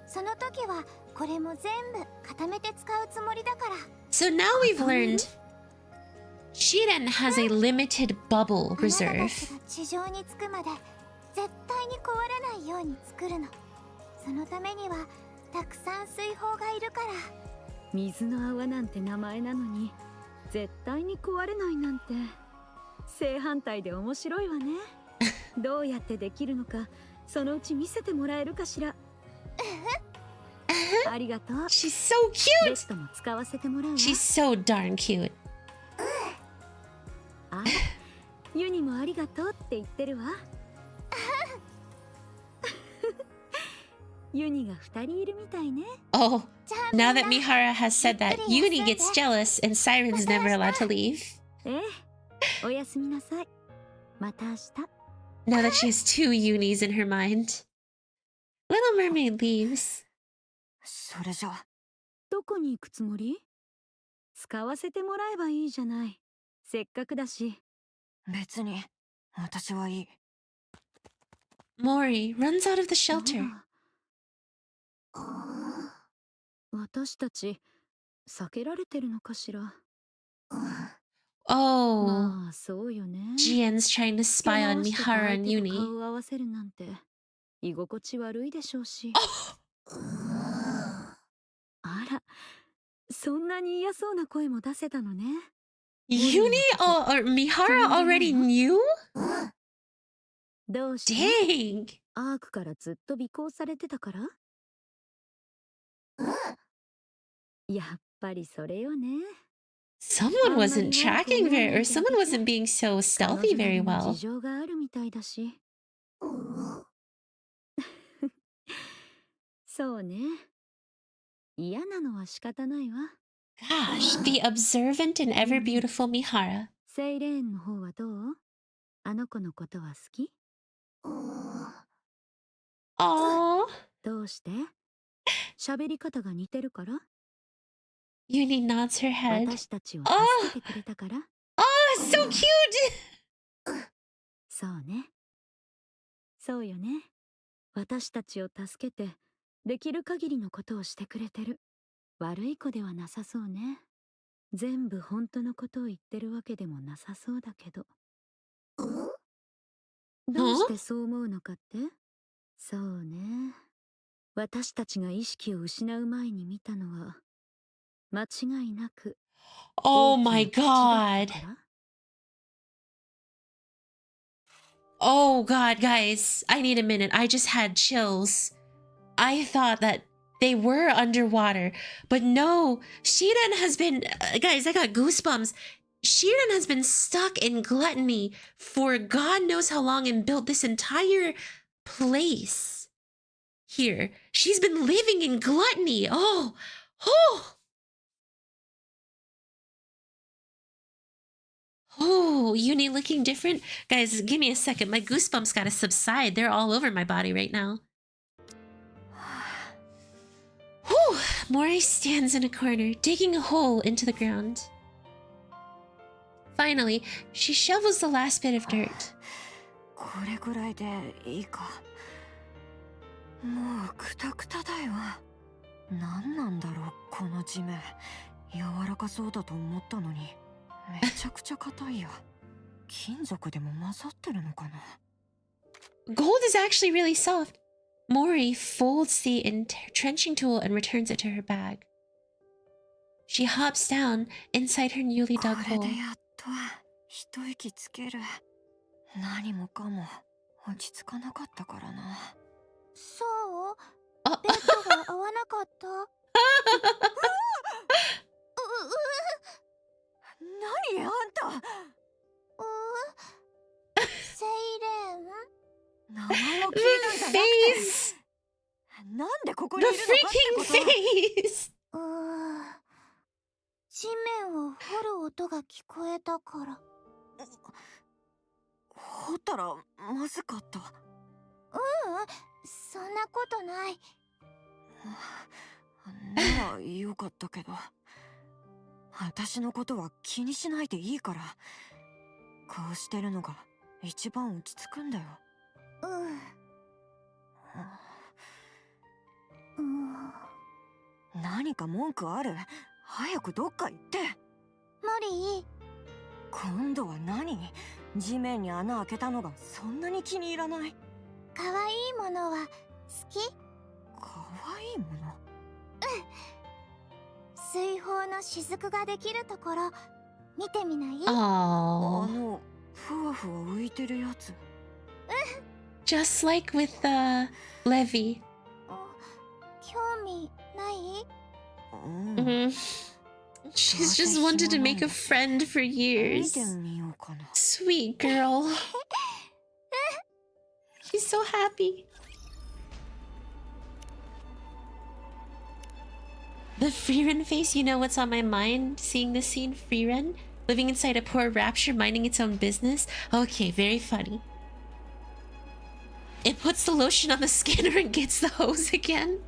その時はこれも全部固めて使うつもりだから。 So now we've learned Shiren has a limited bubble あなたたち reserve. が地上に着くまで絶対に壊れないように作るの。そのためにはたくさん水泡がいるから。水の泡なんて名前なのに絶対に壊れないなんて正反対で面白いわね。どうやってできるのかそのうち見せてもらえるかしら。ありがとう。 She's so ベ cute! ッドも使わせてもらうわ。 She's so darn cute. あ、ユニもありがとうって言ってるわ。ユニが2人いるみたいね。 Oh, じゃあ now み that んな Mihara has said that, Uni gets jealous and Siren's never allowed to leave. ええ、おやすみなさい。また明日。 Now that she has 2 Unis in her mind. Little Mermaid leaves. それじゃ。どこに行くつもり？使わせてもらえばいいじゃない。せっかくだし。別に私はいい。 Mori runs out of the shelter. 私たち避けられてるのかしら。Oh, まあそうよね。 Jian's trying to spy on 手直して Mihara 相 and 手と Uni. 顔を合わせるなんて居心地悪いでしょうし。あら、そんなに嫌そうな声も出せたのね。 Uni or Mihara already knew? どうして？ Dang. アークからずっと尾行されてたから？やっぱりそれよね。 Someone wasn't tracking very, or someone wasn't being so stealthy very 彼女なりの well. 事情があるみたいだし。そうね。嫌なのは仕方ないわ。 Gosh, the observant and ever beautiful Mihara. セイレーンの方はどう？あの子のことは好き？ Aww. どうして？喋り方が似てるから？ Uni nods her head. 私たちを助けてくれたから？ Oh, so cute! そうね。そうよね。私たちを助けて、できる限りのことをしてくれてる。悪い子ではなさそうね。全部本当のことを言ってるわけでもなさそうだけど。どうしてそう思うのかって？そうね。私たちが意識を失う前に見たのは、間違いなく。 Oh my god. Oh god, guys. I need a minute. I just had chills. I thought that they were underwater, but no. Shiren has been... guys, I got goosebumps. Shiren has been stuck in gluttony for God knows how long and built this entire place. Here. She's been living in gluttony. Oh. Oh. Oh, Uni looking different? Guys, give me a second. My goosebumps gotta subside. They're all over my body right now. Whew! Mori stands in a corner, digging a hole into the ground. Finally, she shovels the last bit of dirt. これぐらいでいいか。もうクタクタだよ。何なんだろうこの地面。柔らかそうだと思ったのに。 めちゃくちゃ硬いや。金属でも混ざってるのかな。 Gold is actually really soft. Mori folds the entrenching tool and returns it to her bag. She hops down inside her newly dug これ hole. でやっと一息つける。何もかも落ち着かなかったからな。そう？ Oh. ベッドが合わなかった？何あんた。セイレン？名前を聞い The たんじゃなくて。 face! なんでここにい The るのかってこ freaking と。 face! 地面を掘る音が聞こえたから。掘ったらまずかった。そんなことない。ならよかったけど。私のことは気にしないでいいから。こうしてるのが一番落ち着くんだよ。何か文句ある？早くどっか行って。モリー。今度は何？地面に穴開けたのがそんなに気に入らない。可愛いものは好き？可愛いもの？水泡の雫ができるところ見てみない？ Oh. ふわふわ浮いてるやつ。Just like with the Levy. 興味ない？She's just wanted to make a friend for years. Sweet girl. She's so happy. The Freerun face, you know what's on my mind seeing this scene? Freerun? Living inside a poor rapture, minding its own business? Okay, very funny. It puts the lotion on the scanner and gets the hose again.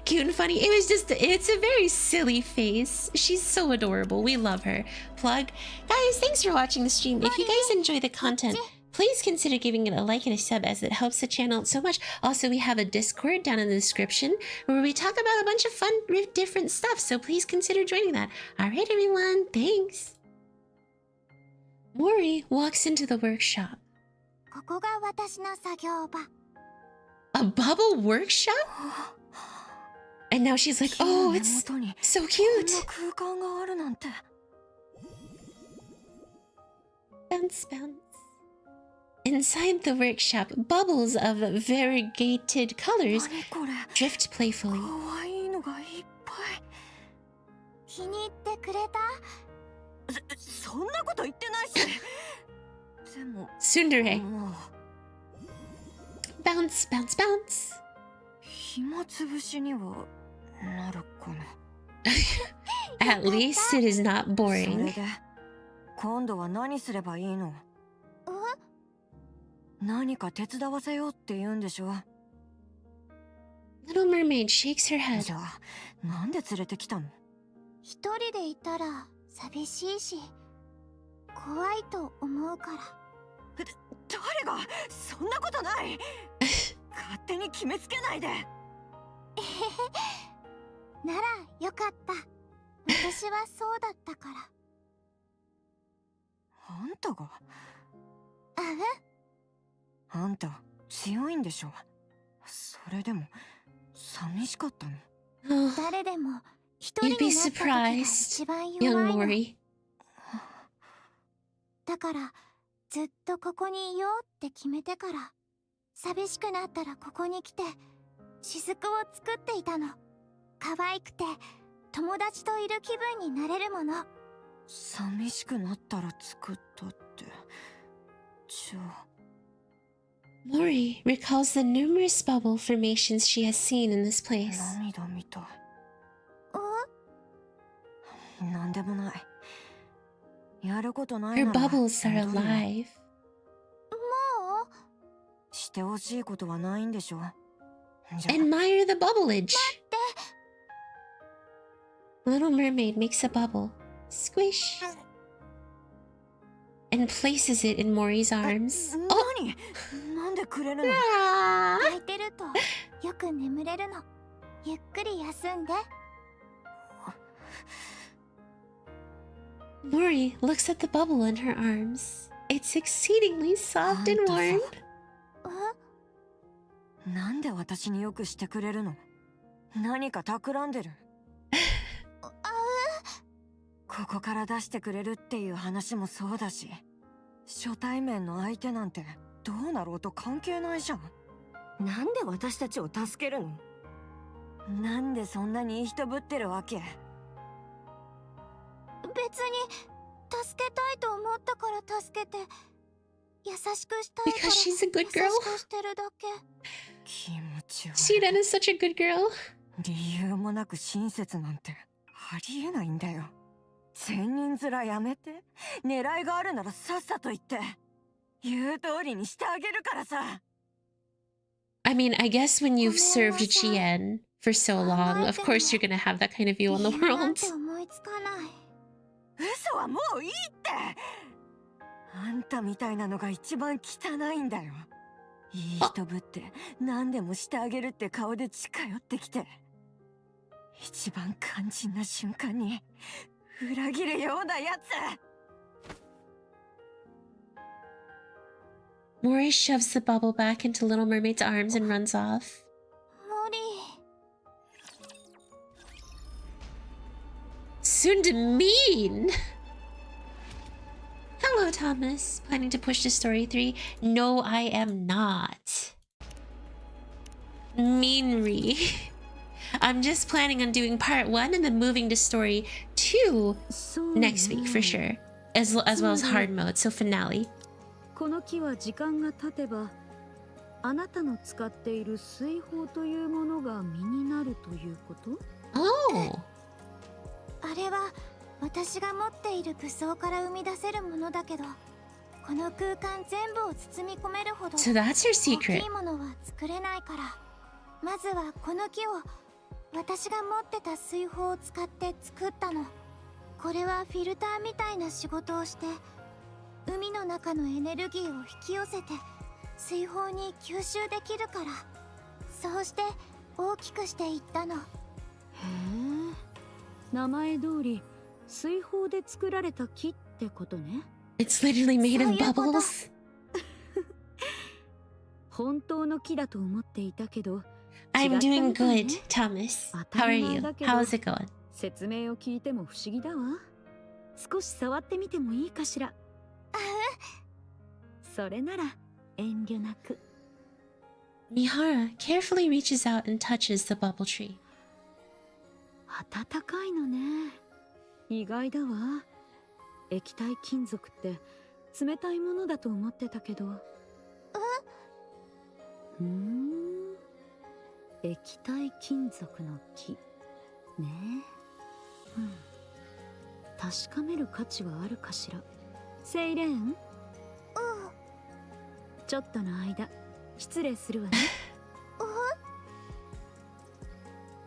cute and funny. It was just, it's a very silly face. She's so adorable. We love her. Plug. Guys, thanks for watching the stream. If you guys enjoy the content, please consider giving it a like and a sub, as it helps the channel so much. Also, we have a Discord down in the description where we talk about a bunch of fun, different stuff. So please consider joining that. All right, everyone. Thanks. Mori walks into the workshop. ここが私の作業場。 A bubble workshop? And now she's like, oh, it's so cute. Bounce, bounce. Inside the workshop, bubbles of variegated colors drift playfully. 気に入ってくれた？そんなこと言ってないし。でも Tsundere. Bounce, bounce, bounce. 暇つぶしにはなるかな。At least it is not それ boring. で今度は何すればいいの？何か手伝わせようって言うんでしょ？ Little Mermaid shakes her head. じゃあなんで連れてきたの？一人でいたら寂しいし、怖いと思うから。誰が？そんなことない。勝手に決めつけないで。ならよかった。私はそうだったから。あんたが？ああんた強いんでしょ？それでも寂しかったの？ Oh, 誰でも一人に you'd な be った時が surprised, 一番 young 弱いの。 Mori. だからずっとここにいようって決めてから、寂しくなったらここに来て雫を作っていたの。可愛くて友達といる気分になれるもの。寂しくなったら作ったって。じゃあ Mori recalls the numerous bubble formations she has seen in this place. 涙みたい。なんでもない。やることない Her なら bubbles are 戻るよ。 alive. もうしてほしいことはないんでしょ？じゃあ Admire the bubbleage. Little Mermaid makes a bubble. Squish. And places it in Mori's arms. 何？なんでくれるの？ Ah! 泣いてるとよく眠れるの。ゆっくり休んで。 Mori looks at the bubble in her arms. It's exceedingly soft and warm. なんで私によくしてくれるの？何か企んでる？ここから出してくれるっていう話もそうだし、初対面の相手なんてどうなろうと関係ないじゃん。なんで私たちを助けるの？なんでそんなにいい人ぶってるわけ？別に助けたいと思ったから助けて、優しくしたいから Because she's a good 優 girl. しくしてるだけ。気持ち悪い。 Siren is such a good girl. 理由もなく親切なんてありえないんだよ。善人面やめて。狙いがあるならさっさと言って。言う通りにしてあげるからさ。 I mean, I guess when you've served Chien for so long, of course you're gonna have that kind of view on the 理由なん world. て思いつかない。嘘はもういいって。あんたみたいなのが一番汚いんだよ。いい人ぶって何でもしてあげるって顔で近寄ってきて、一番肝心な瞬間に裏切るようなやつ。 Mori shoves the bubble back into Little Mermaid's arms and runs off. 森、 Soon to mean! Hello, Thomas. Planning to push to story 3? No, I am not. Meanry. I'm just planning on doing part 1 and then moving to story 2 next week for sure. As well as hard mode, so finale. この木は時間が経てばあなたの使っている水泡というものが実になるということ？ Oh. あれは私が持っている武装から生み出せるものだけど、この空間全部を包み込めるほど So that's your 大き secret. いものは作れないから、まずはこの木を私が持ってた水泡を使って作ったの。これはフィルターみたいな仕事をして、海の中のエネルギーを引き寄せて水泡に吸収できるから、そうして大きくしていったの。へえ、名前通り水泡で作られた木ってことね。 It's literally made of bubbles. 本当の木だと思っていたけど。 I'm doing good, Thomas. How are you? How's it going? 説明を聞いても不思議だわ。少し触ってみてもいいかしら。それなら遠慮なく。 Mihara carefully reaches out and touches the bubble tree. 暖かいのね。意外だわ。液体金属って冷たいものだと思ってたけど。液体金属の木ね。確かめる価値はあるかしら。セイレーン。ちょっとの間失礼するわね。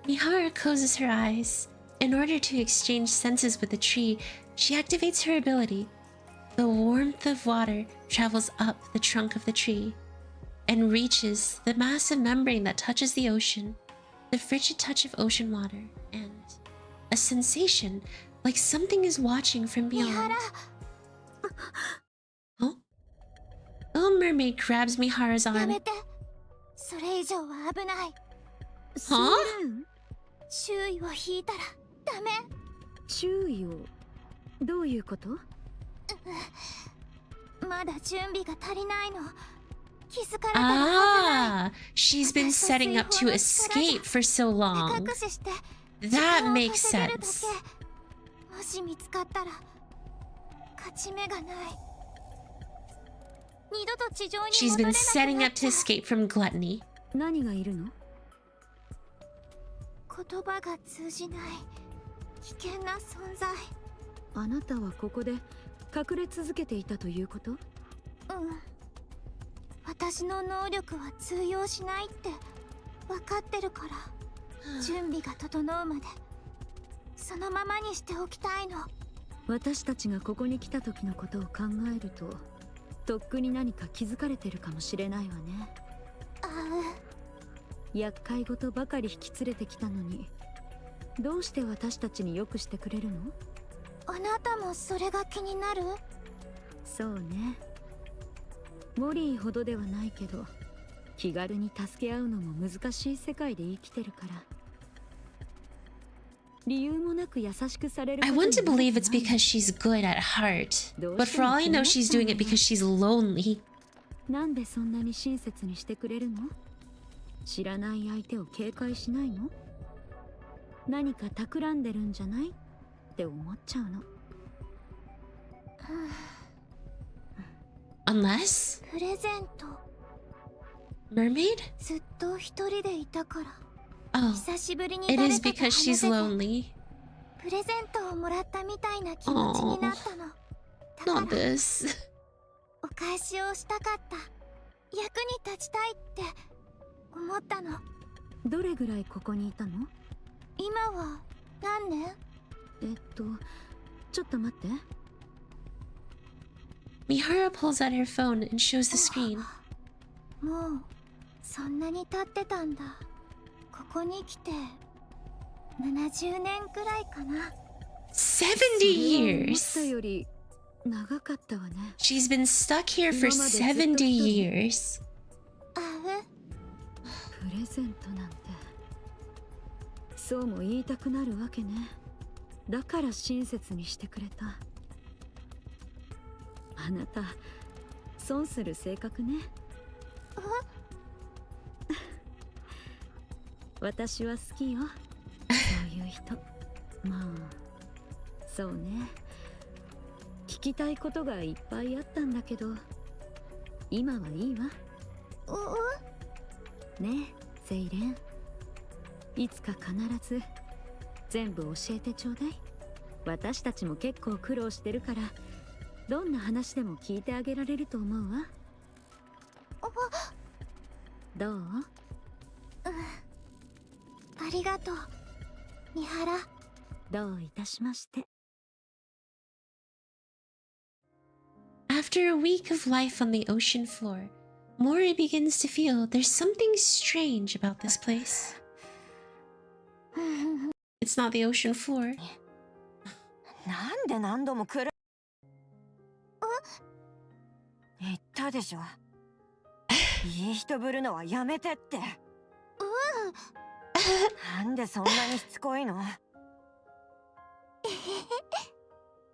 Mihara closes her eyes. In order to exchange senses with the tree, she activates her ability. The warmth of water travels up the trunk of the tree and reaches the massive membrane that touches the ocean, the frigid touch of ocean water, and a sensation like something is watching from beyond. Oh? Little Mermaid grabs Mihara's や arm. めて。それ以上は危ない。Huh? 注意を引いたらダメ。注意を。どういうこと？まだ準備が足りないの。気づかれたら危ない。 She's been setting up to escape for so long. 隠しして That makes 時間を稼げるだ sense. け。もし見つかったら勝ち目がない。二度と地上に She's 戻れ been なく setting なっ up ちゃ to う。 escape from gluttony. 何がいるの？言葉が通じない危険な存在。あなたはここで隠れ続けていたということ？私の能力は通用しないって分かってるから、準備が整うまでそのままにしておきたいの。私たちがここに来た時のことを考えると、とっくに何か気づかれてるかもしれないわね。厄介事ばかり引き連れてきたのに、どうして私たちによくしてくれるの？あなたもそれが気になる？そうね。モリーほどではないけど、気軽に助け合うのも難しい世界で生きてるから。理由もなく優しくされる。 I want to believe it's because she's good at heart, but for all I know, she's doing it because she's lonely. なんでそんなに親切にしてくれるの？知らない相手を警戒しないの？何か企んでるんじゃないって思っちゃうの。Unless プレゼント。 Mermaid? ずっと一人でいたから。 Oh, 久しぶりに it 誰 is かと because 話 she's せて、 lonely. プレゼントをもらったみたいな気持ちになったの。だ Not から this. お返しをしたかった。役に立ちたいって思ったの。どれぐらいここにいたの？今は何年？ちょっと待って。Mihara pulls out her phone and shows the screen. もうそんなに経ってたんだ。ここに来て70年くらいかな。70思った years! より長かったわね。 She's been stuck here for 70 years. あプレゼントなんて、そうも言いたくなるわけね。だから親切にしてくれた。あなた損する性格ね。私は好きよ、そういう人。まあそうね。聞きたいことがいっぱいあったんだけど、今はいいわ。ねえセイレン、いつか必ず全部教えてちょうだい。私たちも結構苦労してるから、どんな話でも聞いてあげられると思うわ。どう？ありがとう、三原。どういたしまして。 After a week of life on the ocean floor, Mori begins to feel there's something strange about this place. It's not the ocean floor. なんで何度も来る？言ったでしょ。いい人ぶるのはやめてって。なんでそんなにしつこいの？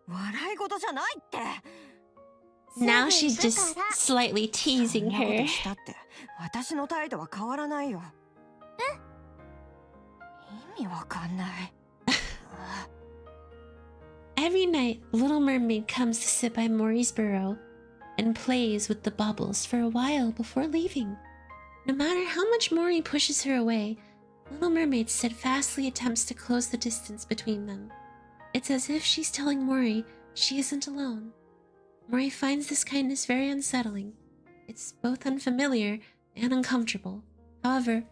笑い事じゃないって。Now she's just slightly teasing そんなこと her. したって私の態度は変わらないよ。意味わかんない。Every night, Little Mermaid comes to sit by Mori's burrow and plays with the bubbles for a while before leaving. No matter how much Mori pushes her away, Little Mermaid steadfastly attempts to close the distance between them. It's as if she's telling Mori she isn't alone. Mori finds this kindness very unsettling. It's both unfamiliar and uncomfortable. However,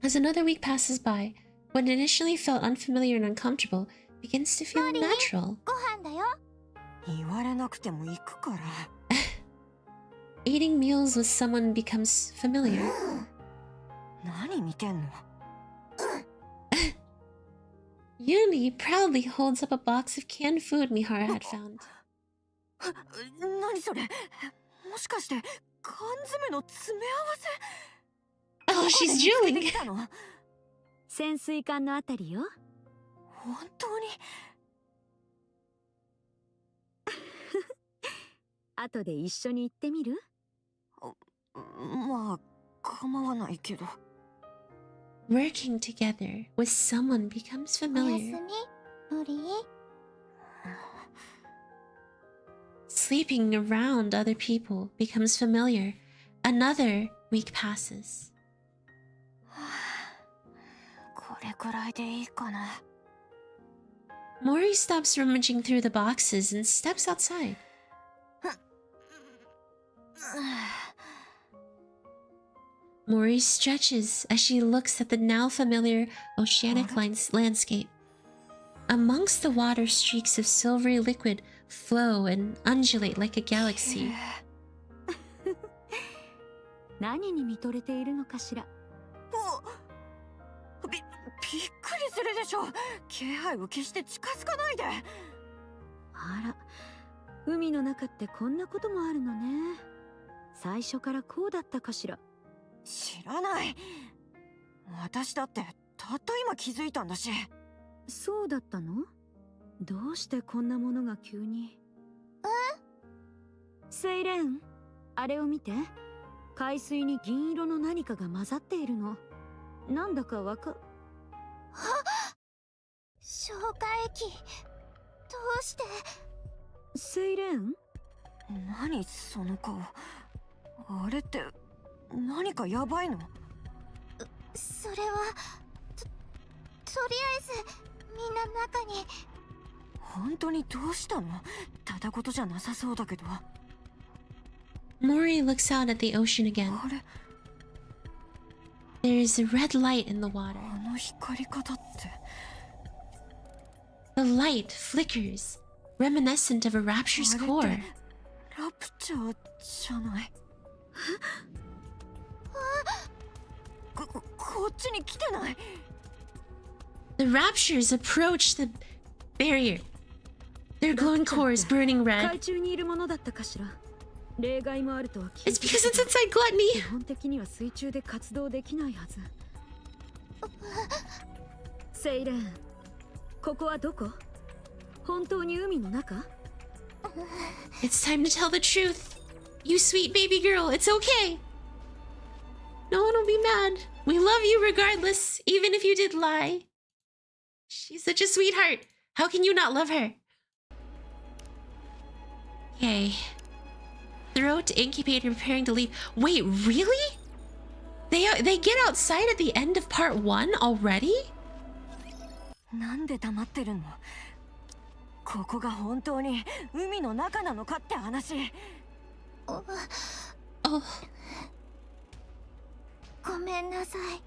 as another week passes by, what initially felt unfamiliar and uncomfortable begins to feel natural. ご飯だよ。言われなくても行くから。Eating meals with someone becomes familiar. 何見てんの？ Yuni proudly holds up a box of canned food Mihara had found. 何それ？もしかして缶詰の詰め合わ Oh, せ？ she's どこで見つけて drooling. きたの？潜水艦のあたりよ。本当に？後で一緒に行ってみる？まあ構わないけど。Working together with someone becomes おやす familiar. み、ノリ。Sleeping around other people becomes familiar. Another week passes. これくらいでいいかな。Mori stops rummaging through the boxes and steps outside. Mori stretches as she looks at the now familiar oceanic landscape. Amongst the water, streaks of silvery liquid flow and undulate like a galaxy. 何に見とれているのかしら。びっくりするでしょ。気配を消して近づかないで。あら、海の中ってこんなこともあるのね。最初からこうだったかしら。知らない。私だってたった今気づいたんだし。そうだったの？どうしてこんなものが急に。セイレン、あれを見て。海水に銀色の何かが混ざっているの。なんだか消化液。どうして？セイレン？何その顔。あれって何かやばいの？それはとりあえずみんな中に。本当にどうしたの？ただ事じゃなさそうだけど。Mori looks out at the ocean again. あれ、 There is a red light in the water. あの光り方って。The light flickers, reminiscent of a rapture's あれ core. ってラプチャーじゃない？こっちに来てない？ The raptures approach the barrier. Their glowing cores burning 海 red. 中にいるものだったかしら。例外もあるとは聞い It's て because た it's inside 基 gluttony. 本的には水中で活動できないはず。セイレン、ここはどこ？本当に海の中？ It's time to tell the truth. You sweet baby girl, it's okay. No one will be mad. We love you regardless, even if you did lie. She's such a sweetheart. How can you not love her? Okay. Throat incubator preparing to leave. Wait, really? They get outside at the end of part 1 already? なんで黙ってるの？ここが本当に海の中なのかって話。Oh. ごめんなさい。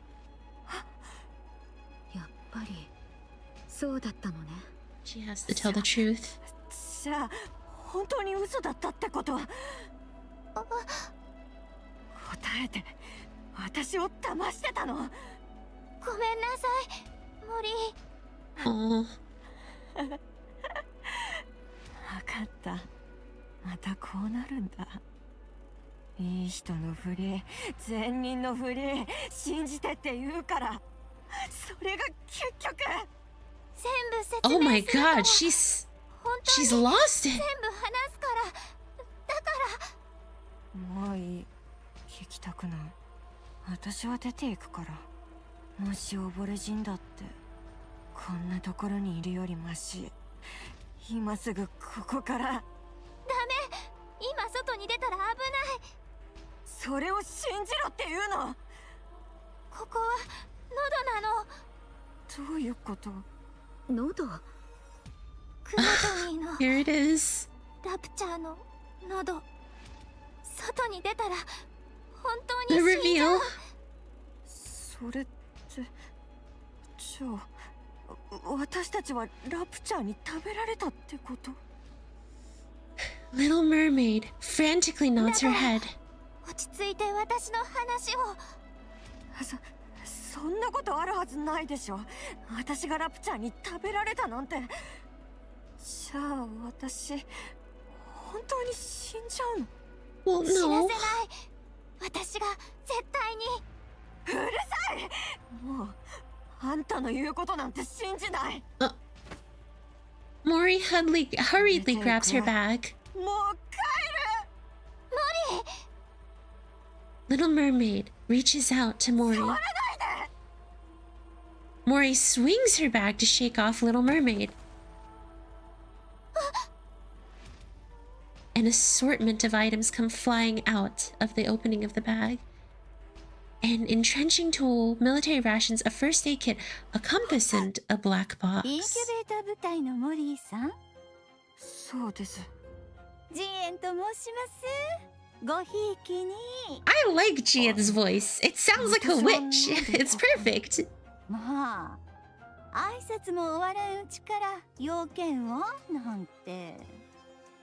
ぱりそうだったのね。 She has to tell the truth. じゃあ本当に嘘だったってことは。答えて私を騙してたの。ごめんなさい森。 Oh, 分かった。またこうなるんだ。いい人のふり、善人のふり、信じてって言うから、それが結局。全部説 oh 明 my するから god, she's 本当に she's lost 全 it. 部話すからだからもういい。聞きたくない。私は出ていくから。もし溺れ死んだって、こんなところにいるよりマシ。今すぐここから。ダメ。今外に出たら危ない。それを信じろって言うの。ここは喉なの。どういうこと？喉。クロトニーの Here it is. ラプチャーの喉。外に出たら本当 The に死んじゃ reveal. う。それってじゃあ私たちはラプチャーに食べられたってこと？ Little Mermaid frantically nods her head. 落ち着いて私の話を。そんなことあるはずないでしょ。私がラプチャーに食べられたなんて。じゃあ私本当に死んじゃうの？ Well, 死な no. せない。私が絶対に。うるさい。もうあんたの言うことなんて信じない。Mori hurriedly grabs her bag. もう帰る。 Little Mermaid reaches out to Mori. Mori swings her bag to shake off Little Mermaid. An assortment of items come flying out of the opening of the bag. An entrenching tool, military rations, a first aid kit, a compass, and a black そ box. うです。ジエンと申します。ごひいきに。 I like Jian's voice. It sounds like a witch. It's perfect. まあ挨拶も終わらんうちから要件をなんて。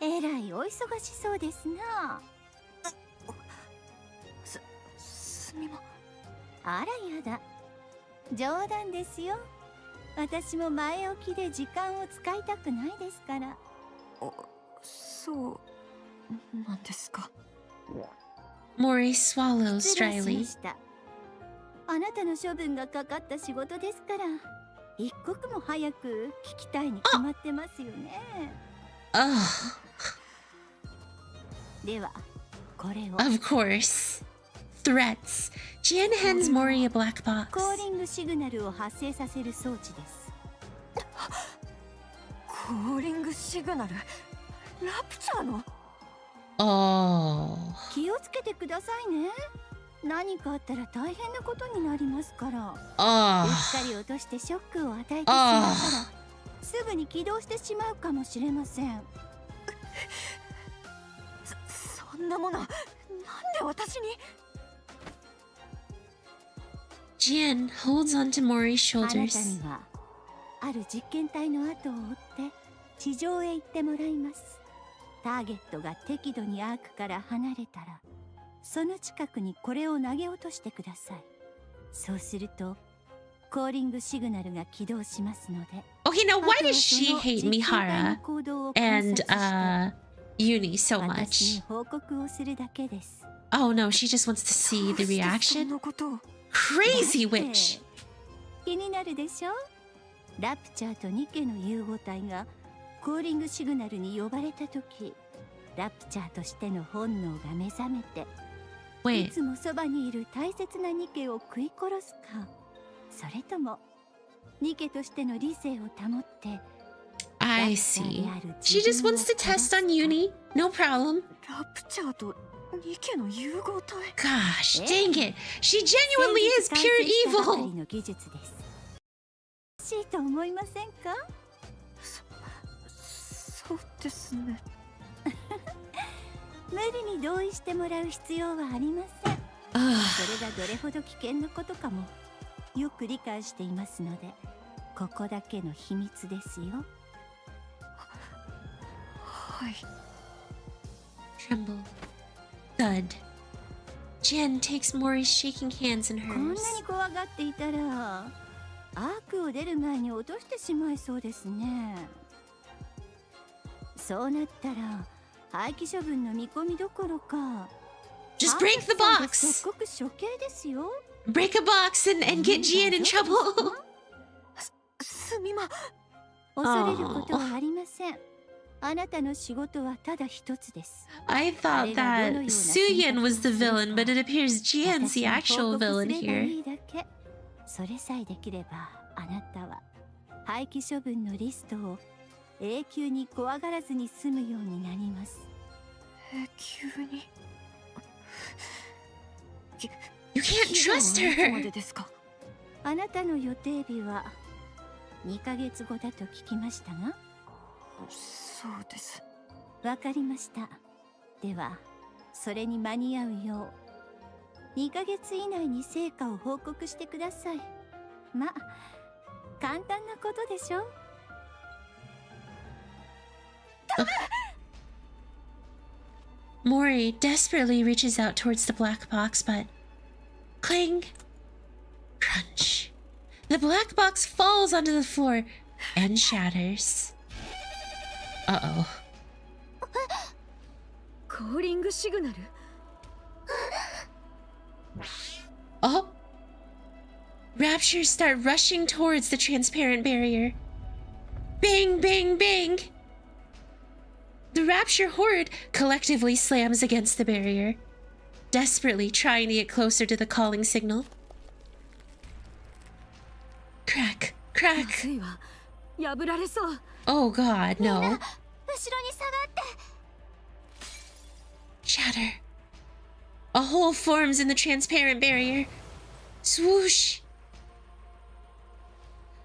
えらいお忙しそうですな。すみま。あらやだ。冗談ですよ。私も前置きで時間を使いたくないですから。そうなんですか。 Mori swallows 失礼しま dryly. した。あなたの処分がかかった仕事ですから、一刻も早く聞きたいに決まってますよね。 Oh, ではこれを。 of course. Threats. Jian hands Mori a black コー box. リングシグナルを発生させる装置です。コーリングシグナル？ラプチャーの？ Oh. 気をつけてくださいね。何かあったら大変なことになりますから。うっ Oh. かり落としてショックを与えてしまったら、すぐに起動してしまうかもしれません。そんなもの、なんで私に？ Jian holds onto Mori's あなた shoulders. にはある実験体の後を追って地上へ行ってもらいます。ターゲットが適度にアークから離れたら、その近くにこれを投げ落としてください。そうするとコーリングシグナルが起動しますので。 Okay, now why does she hate 実験体の Mihara 行動を観 and 察して Uni so 私 much? に報告をするだけです。 Oh no, she just wants to see the reaction. Crazy witch. 気になるでしょ。ラプチャーとニケの融合体がコーリングシグナルに呼ばれた時、ラプチャーとしての本能が目覚めて、い Wait, つもそばにいる大切なニケを食い殺すか、それともニケとしての理性を保って I see. She just wants to test on Uni. No problem. ラプチャーとニケの融合体。 Gosh, dang it. She genuinely is pure ばかり evil. の技術です。しいと思いませんか？そうですね。無理に同意してもらう必要はありません。 Ugh. それがどれほど危険なことかもよく理解していますので、ここだけの秘密ですよ。はい。 Tremble. Thud. Jen takes Mori's shaking hands in こんな hers. に怖がっていたらアークを出る前に落としてしまいそうですね。そうなったら廃棄処分の見込みどころか Just break the box! 即刻処刑ですよ。 Break a box and get Jen in trouble! すみま。恐れることはありません。あなたの仕事はただ一つです。 I thought that Suyin was the villain, but it appears Jian's the actual villain 私に報告すれば here. いいだけ。それさえできればあなたは廃棄処分のリストを永久に怖がらずに済むようになります。急に。You can't trust いつま her! でですか？あなたの予定日は2ヶ月後だと聞きましたが。そうです。わかりました。ではそれに間に合うよう2ヶ月以内に成果を報告してください。まあ簡単なことでしょ。Mori desperately reaches out towards the black box, but clang! Crunch. The black box falls onto the floor and shatters. Uh-oh. コーリングシグナル。 Oh! Raptures start rushing towards the transparent barrier. Bang, bang, bang! The Rapture horde collectively slams against the barrier, desperately trying to get closer to the calling signal. Crack, ま crack. ずいわ。破られそう。 Oh god, no. 後ろに下がって Shatter. A hole forms in the transparent barrier. Swoosh!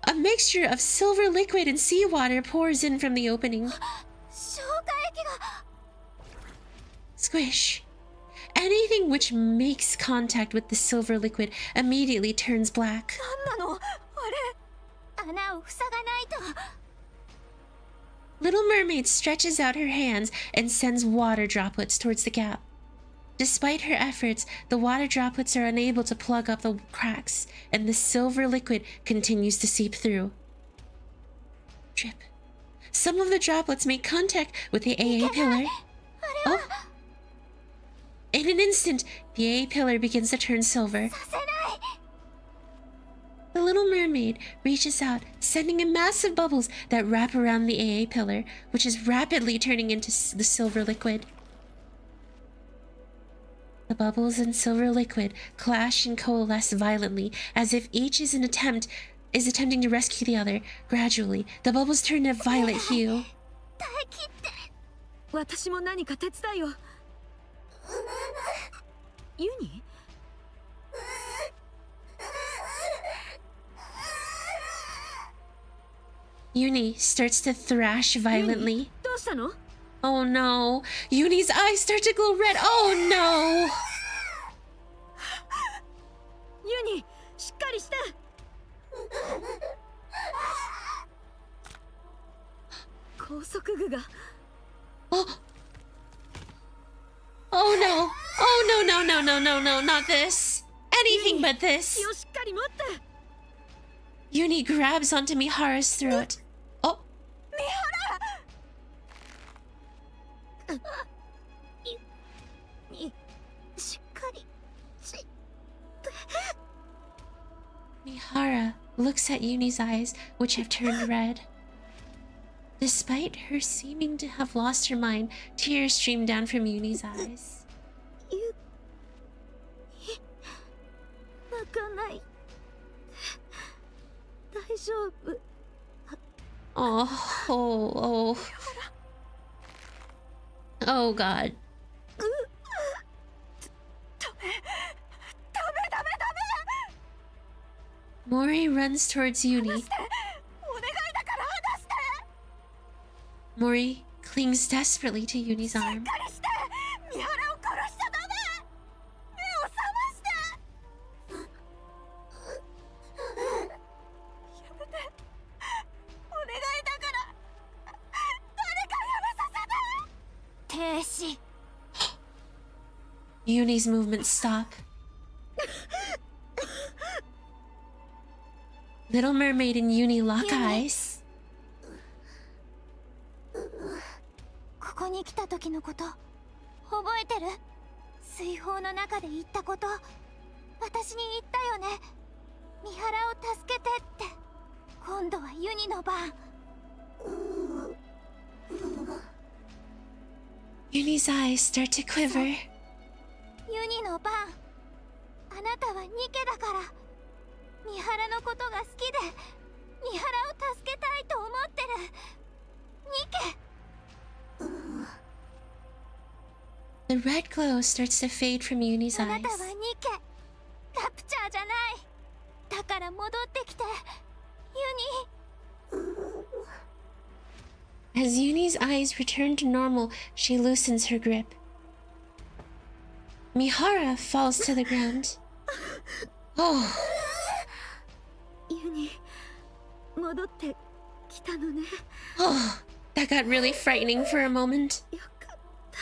A mixture of silver liquid and seawater pours in from the opening. 消化液が Squish. Anything which makes contact with the silver liquid immediately turns black. 何なの？あれ。穴を塞がないと Little Mermaid stretches out her hands and sends water droplets towards the gap. Despite her efforts, the water droplets are unable to plug up the cracks, and the silver liquid continues to seep through. Drip. Some of the droplets make contact with the AA pillar. Oh! In an instant, the AA pillar begins to turn silver. させない The little mermaid reaches out, sending in massive bubbles that wrap around the AA pillar, which is rapidly turning into the silver liquid. The bubbles and silver liquid clash and coalesce violently, as if each is attempting to rescue the other. Gradually, the bubbles turn a violet hue. 耐え切って 私も何か手伝いを。ユニ？ Uni starts to thrash violently. どうしたの？ Oh no. Uni's eyes start to glow red. Oh no. ユニ、しっかりして。高速具が。 Oh. Oh no. Oh no, no, no, no, no, no, not this. Anything but this. 気をしっかり持って。 Uni grabs onto Mihara's throat. Oh. しっかりし Mihara looks at Uni's eyes, which have turned red. Despite her seeming to have lost her mind, tears stream down from Uni's eyes. 泣かない大丈夫 Oh, oh, oh. Oh god. Mori runs towards Uni. お願いだから離して Mori clings desperately to Uni's arm. しっかりして三原を殺しちゃダメ目を覚ましてやめて Yuni's movements stop. Little Mermaid and Uni lock eyes. ここに来た時のこと覚えてる？水泡の中で言ったこと、私に言ったよね。三原を助けてって。今度はユニの番。Yuni's eyes start to quiver. ユニの番。あなたはニケだから。三原のことが好きで三原を助けたいと思ってる。ニケ。The red glow starts to fade from Yuni's あな eyes. たはニケ。ラプチャーじゃない。だから戻ってきて、ユニ。 As Yuni's eyes return to normal, she loosens her grip. Mihara falls to the ground. Oh. ユニ、戻ってきたのね。Oh, that got really frightening for a moment. よかった。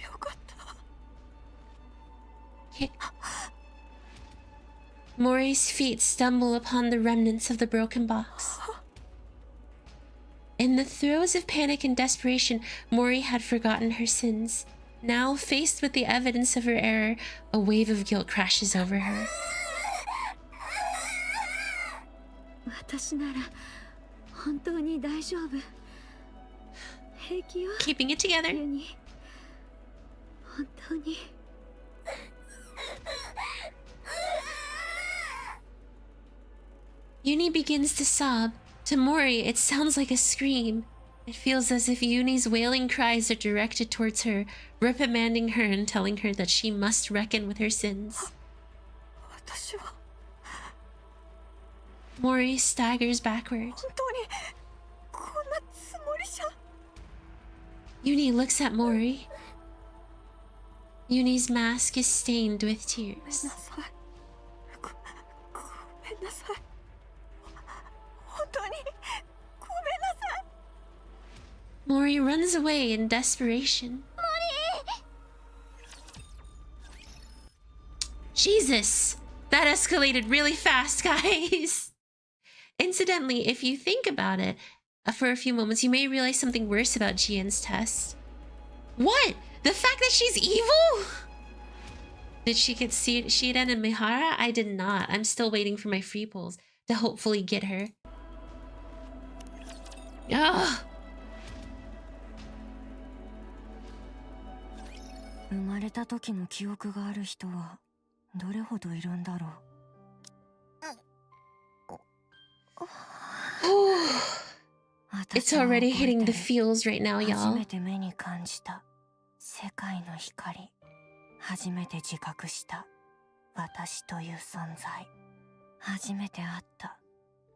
よかった。Mori's feet stumble upon the remnants of the broken box. In the throes of panic and desperation, Mori had forgotten her sins. Now, faced with the evidence of her error, a wave of guilt crashes over her. 私なら本当に大丈夫。平気よ。Keeping it together. ユニ、本当に。Uni begins to sob. To Mori, it sounds like a scream. It feels as if Yuni's wailing cries are directed towards her, reprimanding her and telling her that she must reckon with her sins. 私は Mori staggers backward. 本当にこんなつもりじゃ。 Uni looks at Mori. Yuni's mask is stained with tears. ごめんなさい。本当にごめんなさい。 Mori runs away in desperation. Jesus! That escalated really fast, guys! Incidentally, if you think about it for a few moments, you may realize something worse about Jien's test. What? The fact that she's evil? Did she get Shiren and Mihara? I did not. I'm still waiting for my free pulls to hopefully get her. Ugh! 生まれた時の記憶がある人はどれほどいるんだろう。It's already hitting the feels right now, 初 y'all. めて目に感じた世界の光、初めて自覚した私という存在、初めて会った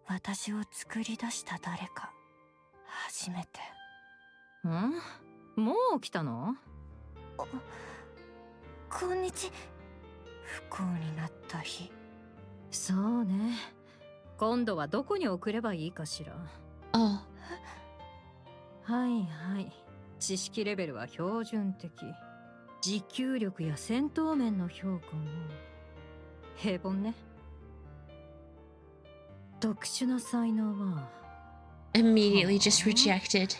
私を作り出した誰か、初めて。ん？もう起きたの？こんにち。不幸になった日。そうね。今度はどこに送ればいいかしら。Oh. はいはい。知識レベルは標準的。持久力や戦闘面の評価も平凡ね。特殊な才能は Immediately just rejected.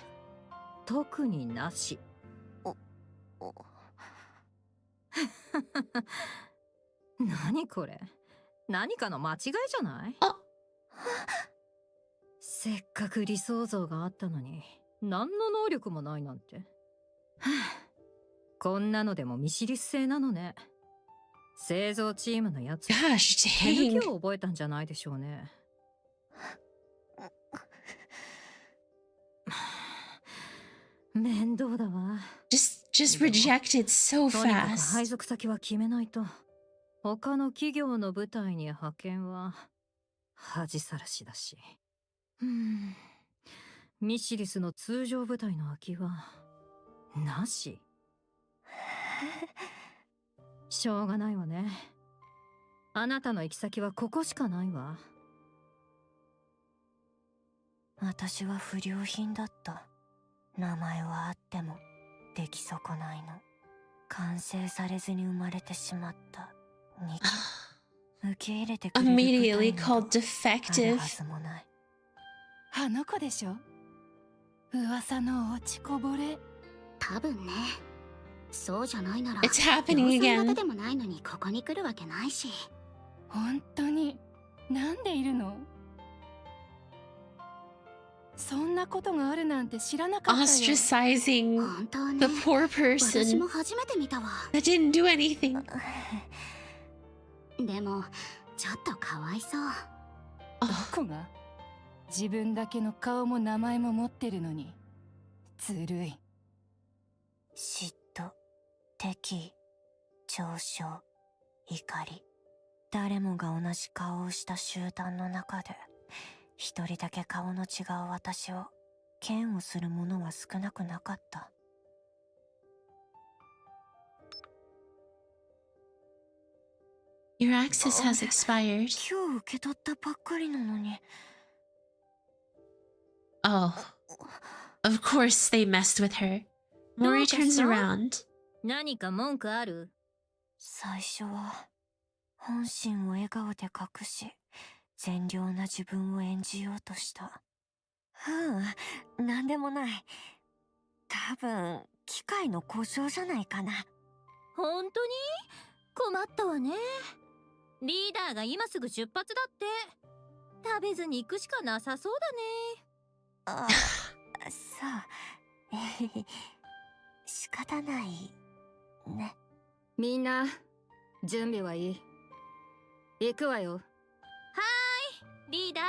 特になし。何これ？何かの間違いじゃない？あ、せっかく理想像があったのに何の能力もないなんて。こんなのでもミシリス製なのね。製造チームのやつ Gosh, 手抜き dang. を覚えたんじゃないでしょうね。面倒だわ。Just rejected so とにかく fast. 配属先は決めないと。他の企業の部隊に派遣は恥さらしだし。ミシリスの通常部隊の空きはなし。しょうがないわね。あなたの行き先はここしかないわ。私は不良品だった。名前はあっても出来損ないの。完成されずに生まれてしまったニケ。受け入れてくれる舞 Immediately 台など called ある defective. はずもない。あの子でしょ、噂の落ちこぼれ。多分ね。そうじゃないなら It's happening 量産 again. 型でもないのにここに来るわけないし。本当になんでいるの？そんなことがあるなんて知らなかったよ。 Ostracizing 本当ね。 the poor 私 person も初めて見たわ。 that didn't do anything. でもちょっとかわいそう。どこが？自分だけの顔も名前も持ってるのに。ずるい。嫉妬、敵意、嘲笑、怒り。誰もが同じ顔をした集団の中で、一人だけ顔の違う私を嫌悪する者は少なくなかった。Your access has expired. 今日受け取ったばっかりなのに。Oh. Of course they messed with her. Mori turns around. 何か文句ある？最初は本心を笑顔で隠し、善良な自分を演じようとした。なんでもない。多分機械の故障じゃないかな。本当に？困ったわね。リーダーが今すぐ出発だって。食べずに行くしかなさそうだね。あ、そう。仕方ないね。みんな準備はいい？行くわよ。はーい、リーダ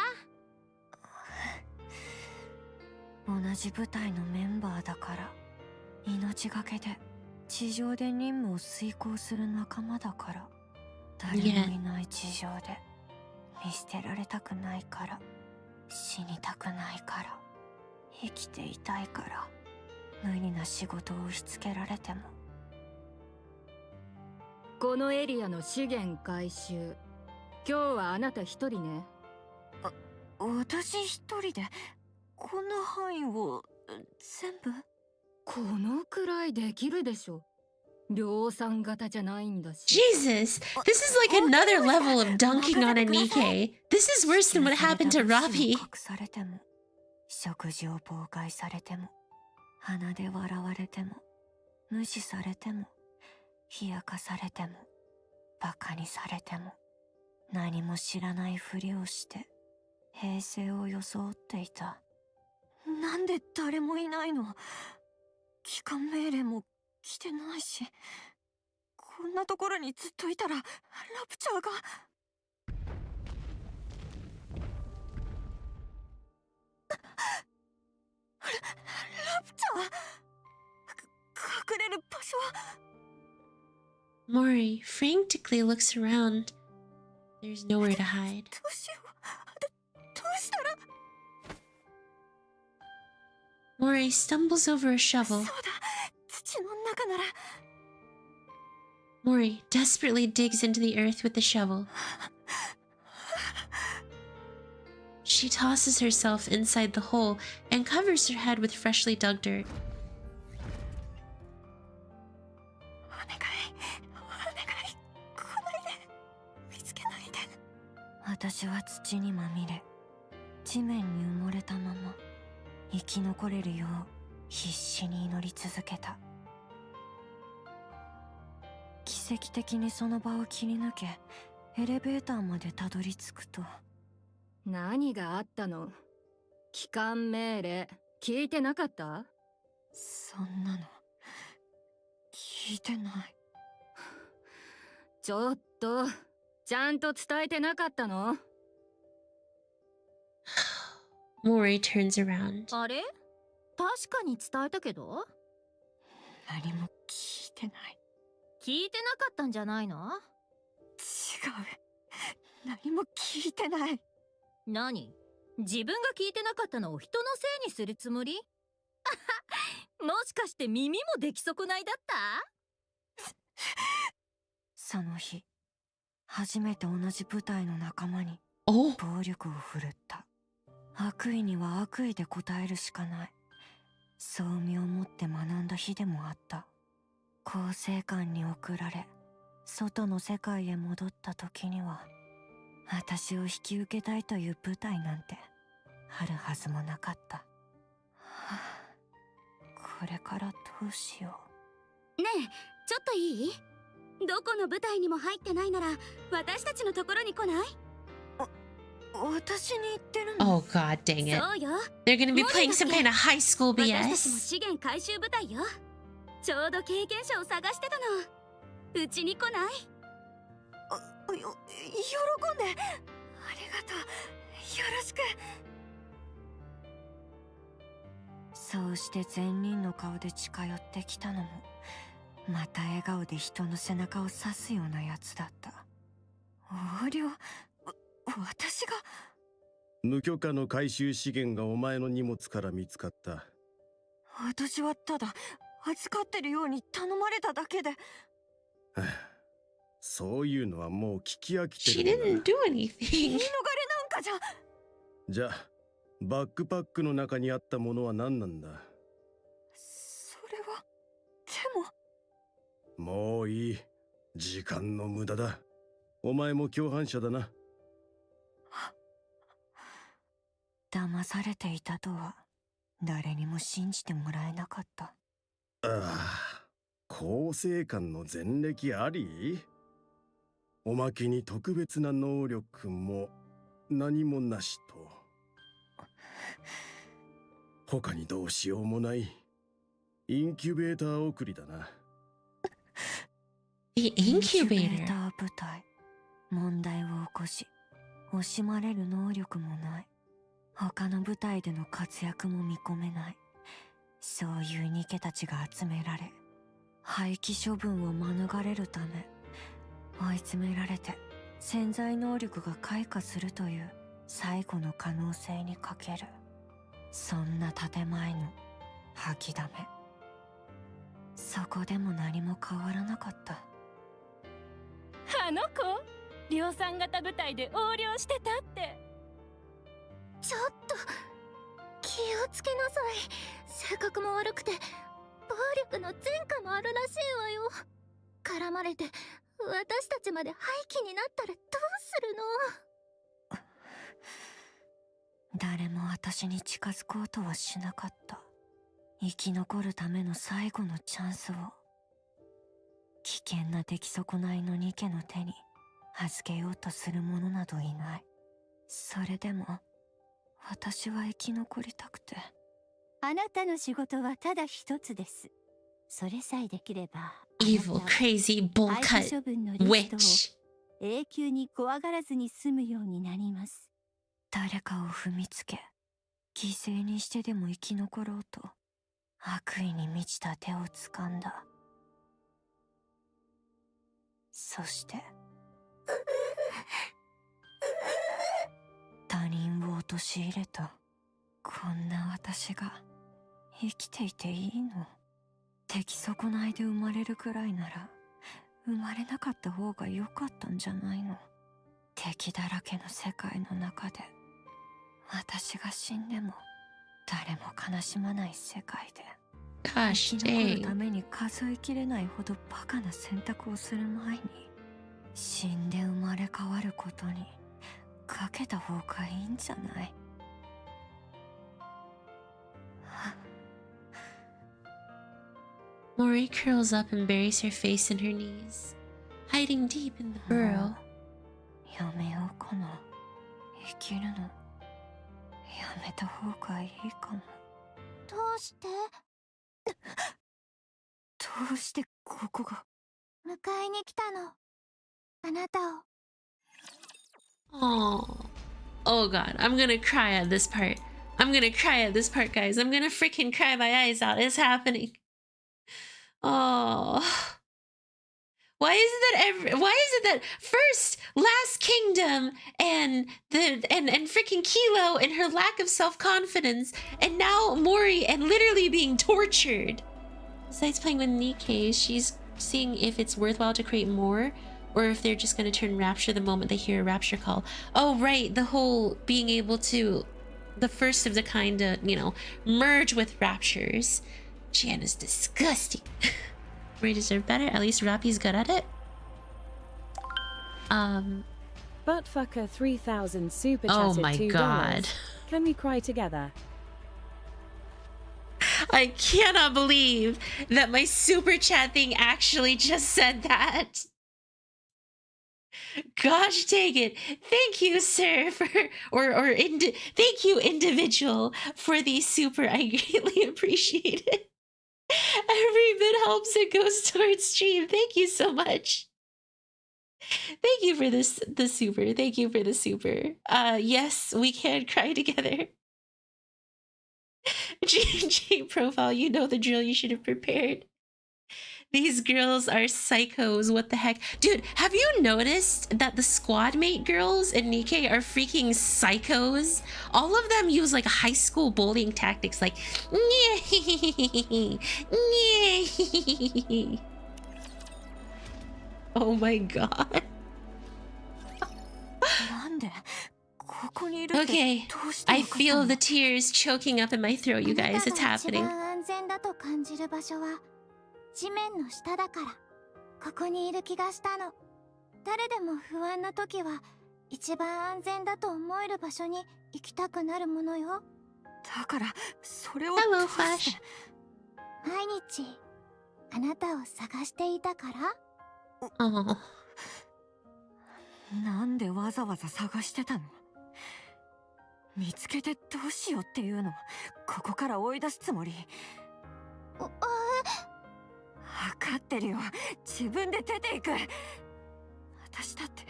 ー。同じ部隊のメンバーだから、命がけで地上で任務を遂行する仲間だから、誰もいない地上で見捨てられたくないから、死にたくないから、生きていたいから、無理な仕事を押し付けられても。このエリアの資源回収、今日はあなた一人ね。私一人でこんな範囲を全部？このくらいできるでしょ。量産型じゃないんだし。 Jesus, this is like another level of dunking on a Nikke. This is worse than what happened to Robbie. 隠されても、食事を妨害されても、鼻で笑われても、無視されても、冷やかされても、バカにされても、何も知らないふりをして平静を装っていた。なんで誰もいないの？帰還命令も来てないし、こんなところにずっといたらラプチャーが。ラプチャー、隠れる場所は。 Mori frantically looks around. There's nowhere to hide. どうしよう。どうしたら。 Mori stumbles over a shovel. そうだ、土の中なら。 Mori desperately digs into the earth with the shovel. She tosses herself inside the hole and covers her head with freshly dug dirt. お願い、来ないで、見つけないで。私は土にまみれ、地面に埋もれたまま、生き残れるよう必死に祈り続けた。奇跡的にその場を切り抜け、エレベーターまでたどり着くと。何があったの？帰還命令聞いてなかった？そんなの聞いてない。ちょっとちゃんと伝えてなかったの？ Mori turns around. あれ？確かに伝えたけど？何も聞いてない。聞いてなかったんじゃないの？違う、何も聞いてない。何？自分が聞いてなかったのを人のせいにするつもり？もしかして耳も出来損ないだった？その日、初めて同じ部隊の仲間に Oh, 暴力を振るった。悪意には悪意で応えるしかない。そう身をもって学んだ日でもあった。構成館に送られ、外の世界へ戻った時には、私を引き受けたいという舞台なんてあるはずもなかった。はあ、これからどうしよねえ、ちょっといい？どこの舞台にも入ってないなら私たちのところに来ない？私に言ってるの？ Oh god dang it. そうよ。 They're gonna be playing some kind of high school 私たちも BS. 資源回収部隊よ。ちょうど経験者を探してたの。うちに来ない？喜んで。ありがとう。よろしく。そうして善人の顔で近寄ってきたのも、また笑顔で人の背中を刺すようなやつだった。横領？私が？無許可の回収資源がお前の荷物から見つかった。私はただ預かってるように頼まれただけで。そういうのはもう聞き飽きて She るんだ。 didn't do anything. 言い逃れなんかじゃ。じゃあバックパックの中にあったものは何なんだ？それはでも。もういい。時間の無駄だ。お前も共犯者だな。騙されていたとは誰にも信じてもらえなかった。ああ、構成官の前歴あり？おまけに特別な能力も何もなしと。他にどうしようもないインキュベーター送りだな。The インキュベ incubator. ーター部隊。問題を起こし惜しまれる能力もない。他の部隊での活躍も見込めない。そういうニケたちが集められ、廃棄処分を免れるため追い詰められて潜在能力が開花するという最後の可能性にかける。そんな建前の吐きだめ。そこでも何も変わらなかった。あの子、量産型部隊で横領してたって。ちょっと気をつけなさい。性格も悪くて暴力の前科もあるらしいわよ。絡まれて私たちまで廃棄になったらどうするの？誰も私に近づこうとはしなかった。生き残るための最後のチャンスを危険な出来損ないのニケの手に預けようとする者などいない。それでも私は生き残りたくて。あなたの仕事はただ一つです。それさえできれば Evil, crazy, bowl 廃 cut 棄処分のリストを witch. 永久に怖がらずに済むようになります。誰かを踏みつけ犠牲にしてでも生き残ろうと悪意に満ちた手を掴んだ。そして他人を陥れたこんな私が生きていていいの？出来損ないで生まれるくらいなら生まれなかった方が良かったんじゃないの？敵だらけの世界の中で私が死んでも誰も悲しまない世界で Gosh 生き残るた dang. めに数えきれないほどバカな選択をする前に死んで生まれ変わることにかけた方がいいんじゃない？ Mori curls up and buries her face in her knees, hiding deep in the burrow. やめようかな。生きるのやめた方がいいかも。どうして？どうしてここが？迎えに来たの。あなたを。 Oh, oh god, I'm gonna cry at this part. I'm gonna cry at this part, guys. I'm gonna freaking cry my eyes out. It's happening. Oh, why is it that first Last Kingdom and freaking Kilo and her lack of self-confidence, and now Mori and literally being tortured. Besides playing with Nikke, she's seeing if it's worthwhile to create more, or if they're just going to turn Rapture the moment they hear a Rapture call. Oh right, the whole being able to the first of the kind to, you know, merge with Rapture's. Jan is disgusting. We deserve better. At least Rappy's good at it. Buttfucker 3000 super chatted Oh my $2. god. Can we cry together? I cannot believe that my super chat thing actually just said that. Gosh dang it. Thank you, sir, for thank you, individual, for the super. I greatly appreciate it. Every bit helps it goes towards stream. Thank you so much. Thank you for this the super. Thank you for the super. Yes, we can cry together. G profile, you know the drill. You should have prepared. These girls are psychos. What the heck? Dude, have you noticed that the squad mate girls in Nikke are freaking psychos? All of them use like high school bullying tactics like oh my god. Okay, I feel the tears choking up in my throat, you guys. It's happening. 地面の下だからここにいる気がしたの。誰でも不安な時は一番安全だと思える場所に行きたくなるものよ。だからそれを Hello, Flash. 毎日あなたを探していたから。Oh. なんでわざわざ探してたの？見つけてどうしようっていうの？ここから追い出すつもり？分かってるよ。自分で出ていく。私だって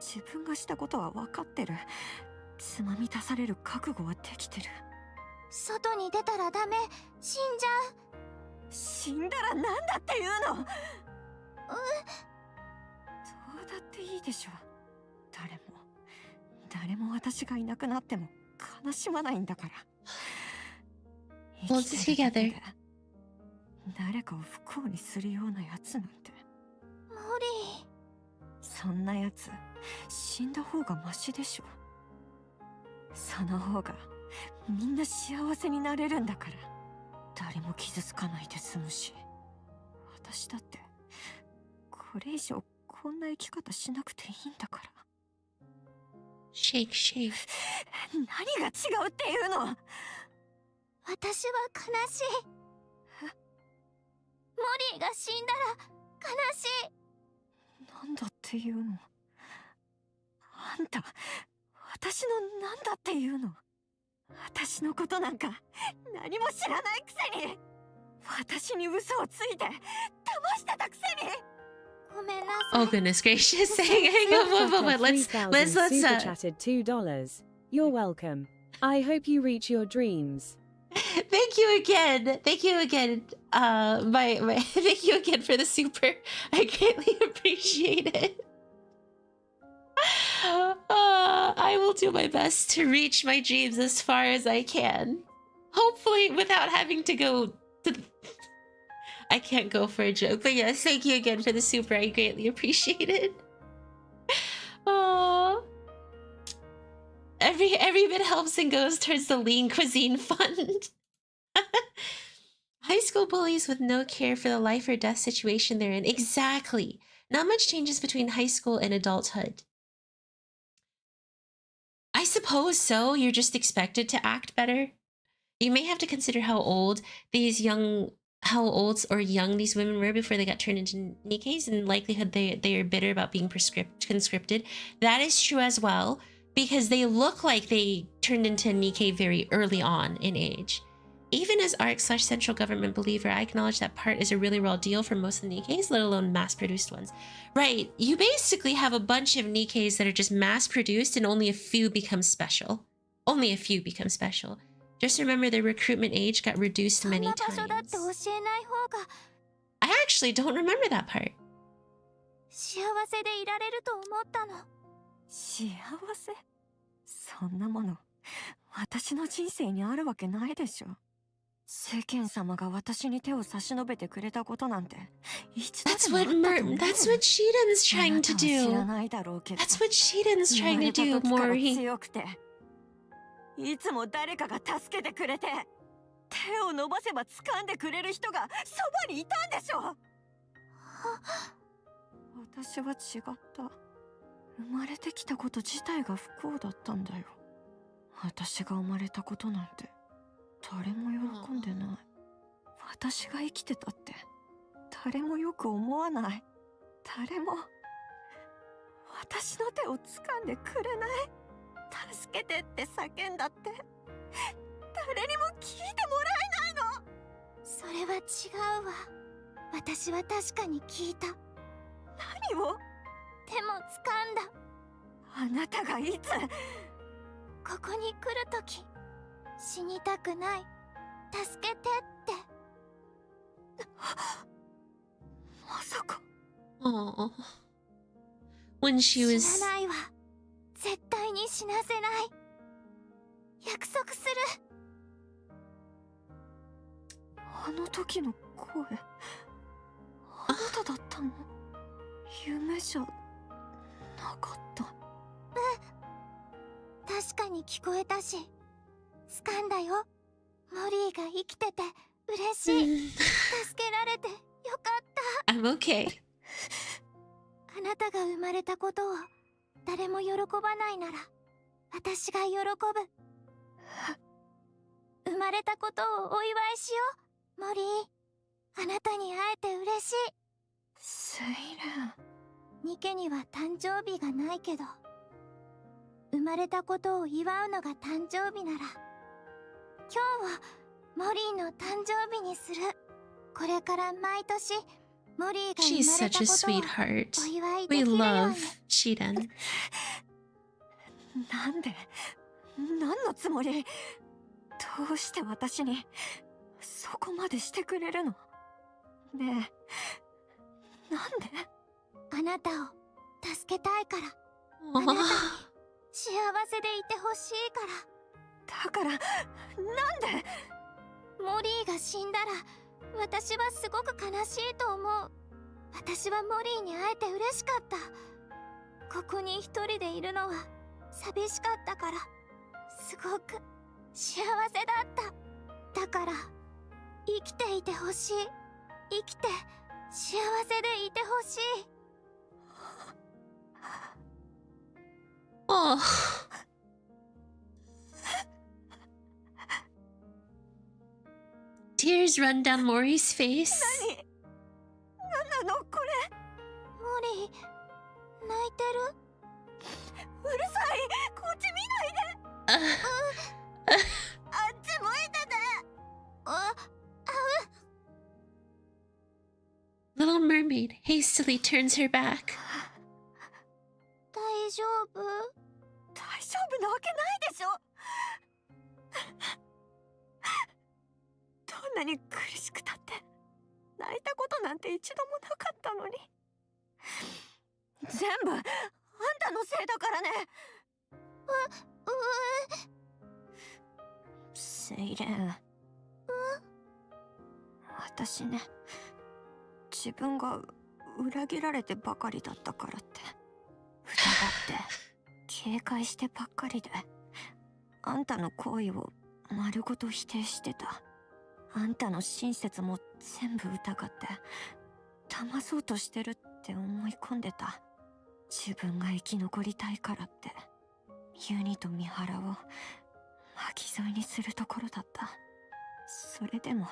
自分がしたことは分かってる。つまみ出される覚悟はできてる。外に出たらダメ。死んじゃう。死んだらなんだっていうの？どうだっていいでしょ。誰も私がいなくなっても悲しまないんだから。We'll just together. 誰かを不幸にするようなやつなんて。モリー。そんなやつ死んだ方がマシでしょ。その方がみんな幸せになれるんだから。誰も傷つかないで済むし。私だってこれ以上こんな生き方しなくていいんだから。Shake, shake. 何が違うっていうの？私は悲しい。モリーが死んだら悲しい。なんだっていうの？あんた、私のなんだっていうの？私のことなんか何も知らないくせに、私に嘘をついて騙してたくせに。Oh goodness gracious! Let's super chatted $2. You're welcome. I hope you reach your dreams. Thank you again. Thank you again. Thank you again for the super. I greatly appreciate it. I will do my best to reach my dreams as far as I can. Hopefully without having to go to I can't go for a joke, but yes, thank you again for the super. I greatly appreciate it. Oh, every bit helps and goes towards the Lean Cuisine Fund. High school bullies with no care for the life or death situation they're in. Exactly. Not much changes between high school and adulthood. I suppose so. You're just expected to act better. You may have to consider how old these young women were before they got turned into Nikkes, and likelihood they are bitter about being conscripted. That is true as well, because they look like they turned into Nikke very early on in age. Even as ARC/central government believer, I acknowledge that part is a really raw deal for most of the Nikkes, let alone mass-produced ones. Right, you basically have a bunch of Nikkes that are just mass-produced and only a few become special. Only a few become special. Just remember the recruitment age got reduced many times. I actually don't remember that part. 幸せでいられると思ったの。幸せ？そんなもの、私の人生にあるわけないでしょ。世間様が私に手を差し伸べてくれたことなんて一度でもあったと思う。That's what Shiden's trying to do. 知らないだろうけど。That's what Shiden's trying to do, Mori. 強くて。いつも誰かが助けてくれて、手を伸ばせば掴んでくれる人がそばにいたんでしょ。私は違った。生まれてきたこと自体が不幸だったんだよ。私が生まれたことなんて誰も喜んでない。私が生きてたって誰もよく思わない。誰も私の手を掴んでくれない。助けてって叫んだって誰にも聞いてもらえないの。それは違うわ。私は確かに聞いた。何を？手も掴んだ。あなたがいつ？ここに来るとき、死にたくない、助けてって。まさか。Oh. When she was 死なないわ。絶対に死なせない。約束する。あの時の声、あなただったの？夢じゃなかった。確かに聞こえたし、掴んだよ。モリーが生きてて嬉しい。助けられてよかった。I'm okay. あなたが生まれたことを誰も喜ばないなら、私が喜ぶ。生まれたことをお祝いしよう、モリー。あなたに会えて嬉しい。セイレン。ニケには誕生日がないけど、生まれたことを祝うのが誕生日なら、今日はモリーの誕生日にする。これから毎年モリーが She's 生まれ such た a ことを sweetheart. お祝いで We きるよう love に。Shiren. なんで？何のつもり？どうして私にそこまでしてくれるの？ねえ、なんで？あなたを助けたいから。あなたに幸せでいてほしいから。だから、なんで？モリーが死んだら、私はすごく悲しいと思う。私はモリーに会えて嬉しかった。ここに一人でいるのは寂しかったから、すごく幸せだった。だから生きていてほしい。生きて幸せでいてほしい。Oh. Tears run down Mori's face. 何なのこれ？モリー、泣いてる？うるさい！こっち見ないで！あっち向いてて！Little Mermaid hastily turns her back. 大丈夫？大丈夫なわけないでしょ。どんなに苦しくたって泣いたことなんて一度もなかったのに。全部あんたのせいだからね。セイレン。私ね、自分が裏切られてばかりだったからって疑って警戒してばっかりで、あんたの行為を丸ごと否定してた。あんたの親切も全部疑って騙そうとしてるって思い込んでた。自分が生き残りたいからってユニと三原を巻き添えにするところだった。それでも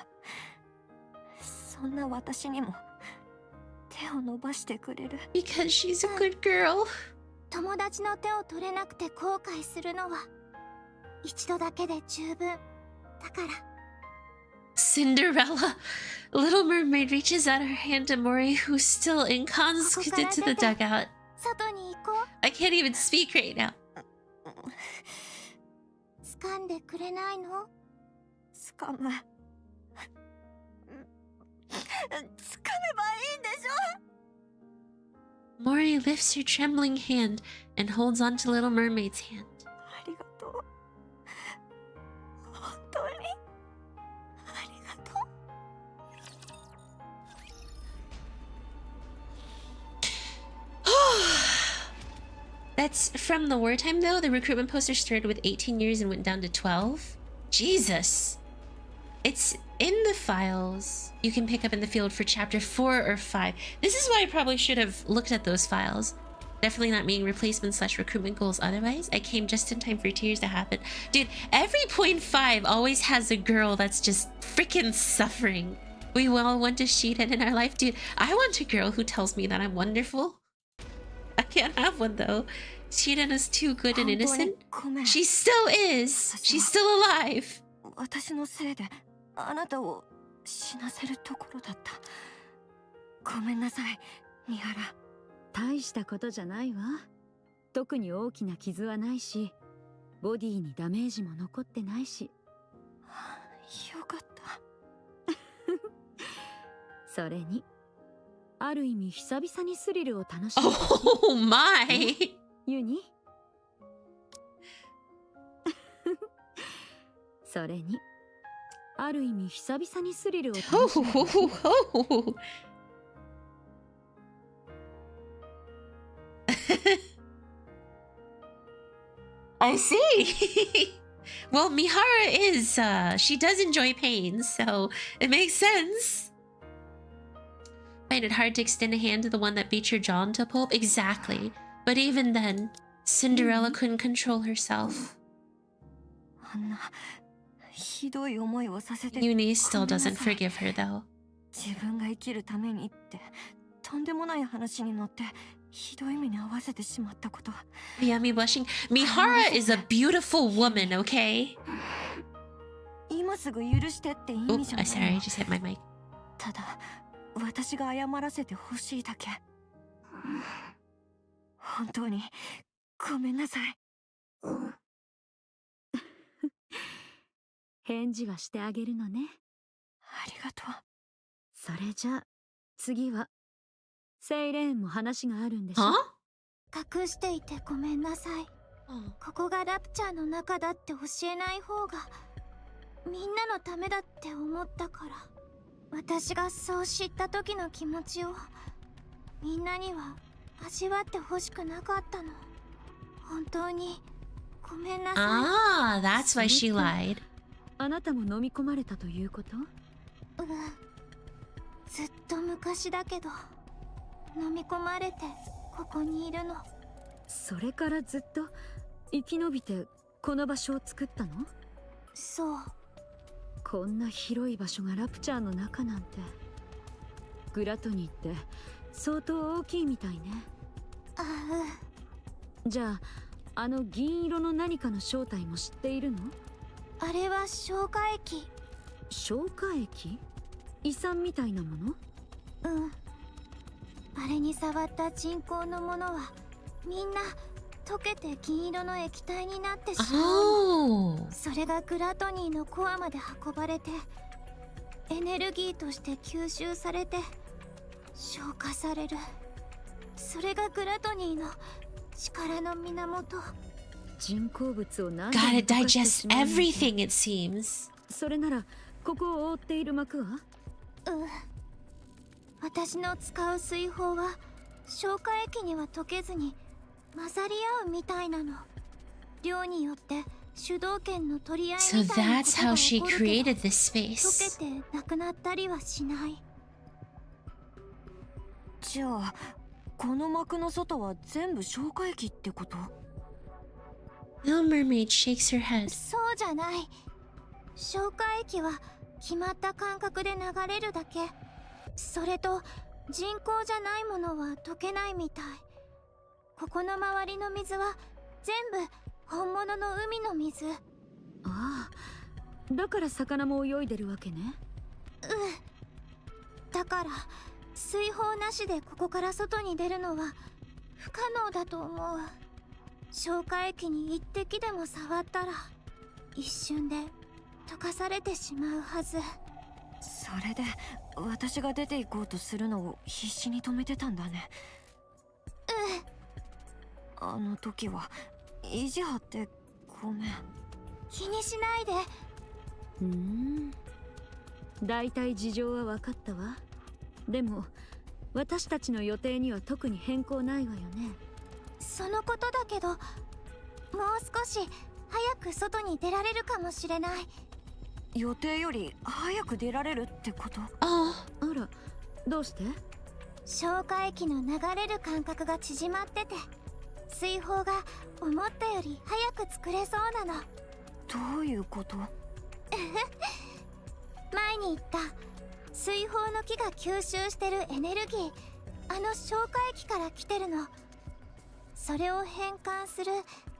そんな私にも手を伸ばしてくれる。 Because she's a good girl. 友達の手を取れなくて後悔するのは一度だけで十分だから。 Cinderella. Little Mermaid reaches out her hand to Mori, who's still ensconced to the dugout. 外に行こう。 I can't even speak right now. 掴んでくれないの？掴む。掴めばいいんでしょ。 Mori lifts her trembling hand and holds onto Little Mermaid's hand. ありがとう。本当にありがとう。That's from the wartime, though. The recruitment poster started with 18 years and went down to 12. Jesus. It's in the files you can pick up in the field for chapter 4 or 5. This is why I probably should have looked at those files. Definitely not meeting replacement/recruitment goals otherwise. I came just in time for tears to happen. Dude, every .5 always has a girl that's just freaking suffering. We all want a Shiden in our life. Dude, I want a girl who tells me that I'm wonderful. I can't have one though. Shiden is too good and innocent. She still is. She's still alive. 私のせいであなたを死なせるところだった。ごめんなさい、三原。大したことじゃないわ。特に大きな傷はないし、ボディにダメージも残ってないし。よかった。それに、ある意味久々にスリルを楽しむ。Oh my! ユニ？それに、ある意味久々にスリルを楽しむ。I see. Well, Mihara is, she does enjoy pain, so it makes sense. Find it hard to extend a hand to the one that beat your jaw into pulp? Exactly. But even then, Cinderella couldn't control herself. Uni still doesn't forgive her, though. 自分が生きるためにってとんでもない話に乗ってひどい目に遭わせてしまったこと。Hayami blushing. Mihara is a beautiful woman, okay? 今すぐ許してって意味じゃない。Oops, sorry, I just hit my mic. ただ私が謝らせてほしいだけ。本当にごめんなさい。返事はしてあげるのね。ありがとう。それじゃあ次はセイレーンも話があるんでしょ。隠していてごめんなさい。ここがラプチャーの中だって教えない方がみんなのためだって思ったから。私がそう知った時の気持ちをみんなには味わってほしくなかったの。本当にごめんなさい。Ah, that's why she lied. あなたも飲み込まれたということ？ずっと昔だけど飲み込まれてここにいるの。それからずっと生き延びてこの場所を作ったの？そう。こんな広い場所がラプチャーの中なんて。グラトニーって相当大きいみたいね。じゃああの銀色の何かの正体も知っているの？あれは消化液。消化液？胃酸みたいなもの？あれに触った人工のものはみんな溶けて銀色の液体になってしまう。それがグラトニーのコアまで運ばれてエネルギーとして吸収されて消化される。それがグラトニーの力の源。人工物を何度も Gotta digest everything, it seems. それならここを覆っている膜は？私の使う水泡は消化液には溶けずに混ざり合うみたいなの。量によって主導権の取り合いみたいなことが起こるけど、溶けてなくなったりはしない。じゃあこの膜の外は全部消化液ってこと？ No, Mermaid shakes her head. そうじゃない。消化液は決まった間隔で流れるだけ。それと人工じゃないものは溶けないみたい。ここの周りの水は全部本物の海の水。ああ、だから魚も泳いでるわけね。だから水泡なしでここから外に出るのは不可能だと思う。消化液に一滴でも触ったら一瞬で溶かされてしまうはず。それで私が出て行こうとするのを必死に止めてたんだね。あの時は意地張ってごめん。気にしないで。だいたい事情は分かったわ。でも私たちの予定には特に変更ないわよね。そのことだけど、もう少し早く外に出られるかもしれない。予定より早く出られるってこと？あら、どうして？消化液の流れる間隔が縮まってて、水泡が思ったより早く作れそうなの。どういうこと？前に言った水泡の木が吸収してるエネルギー、あの消化液から来てるの。それを変換する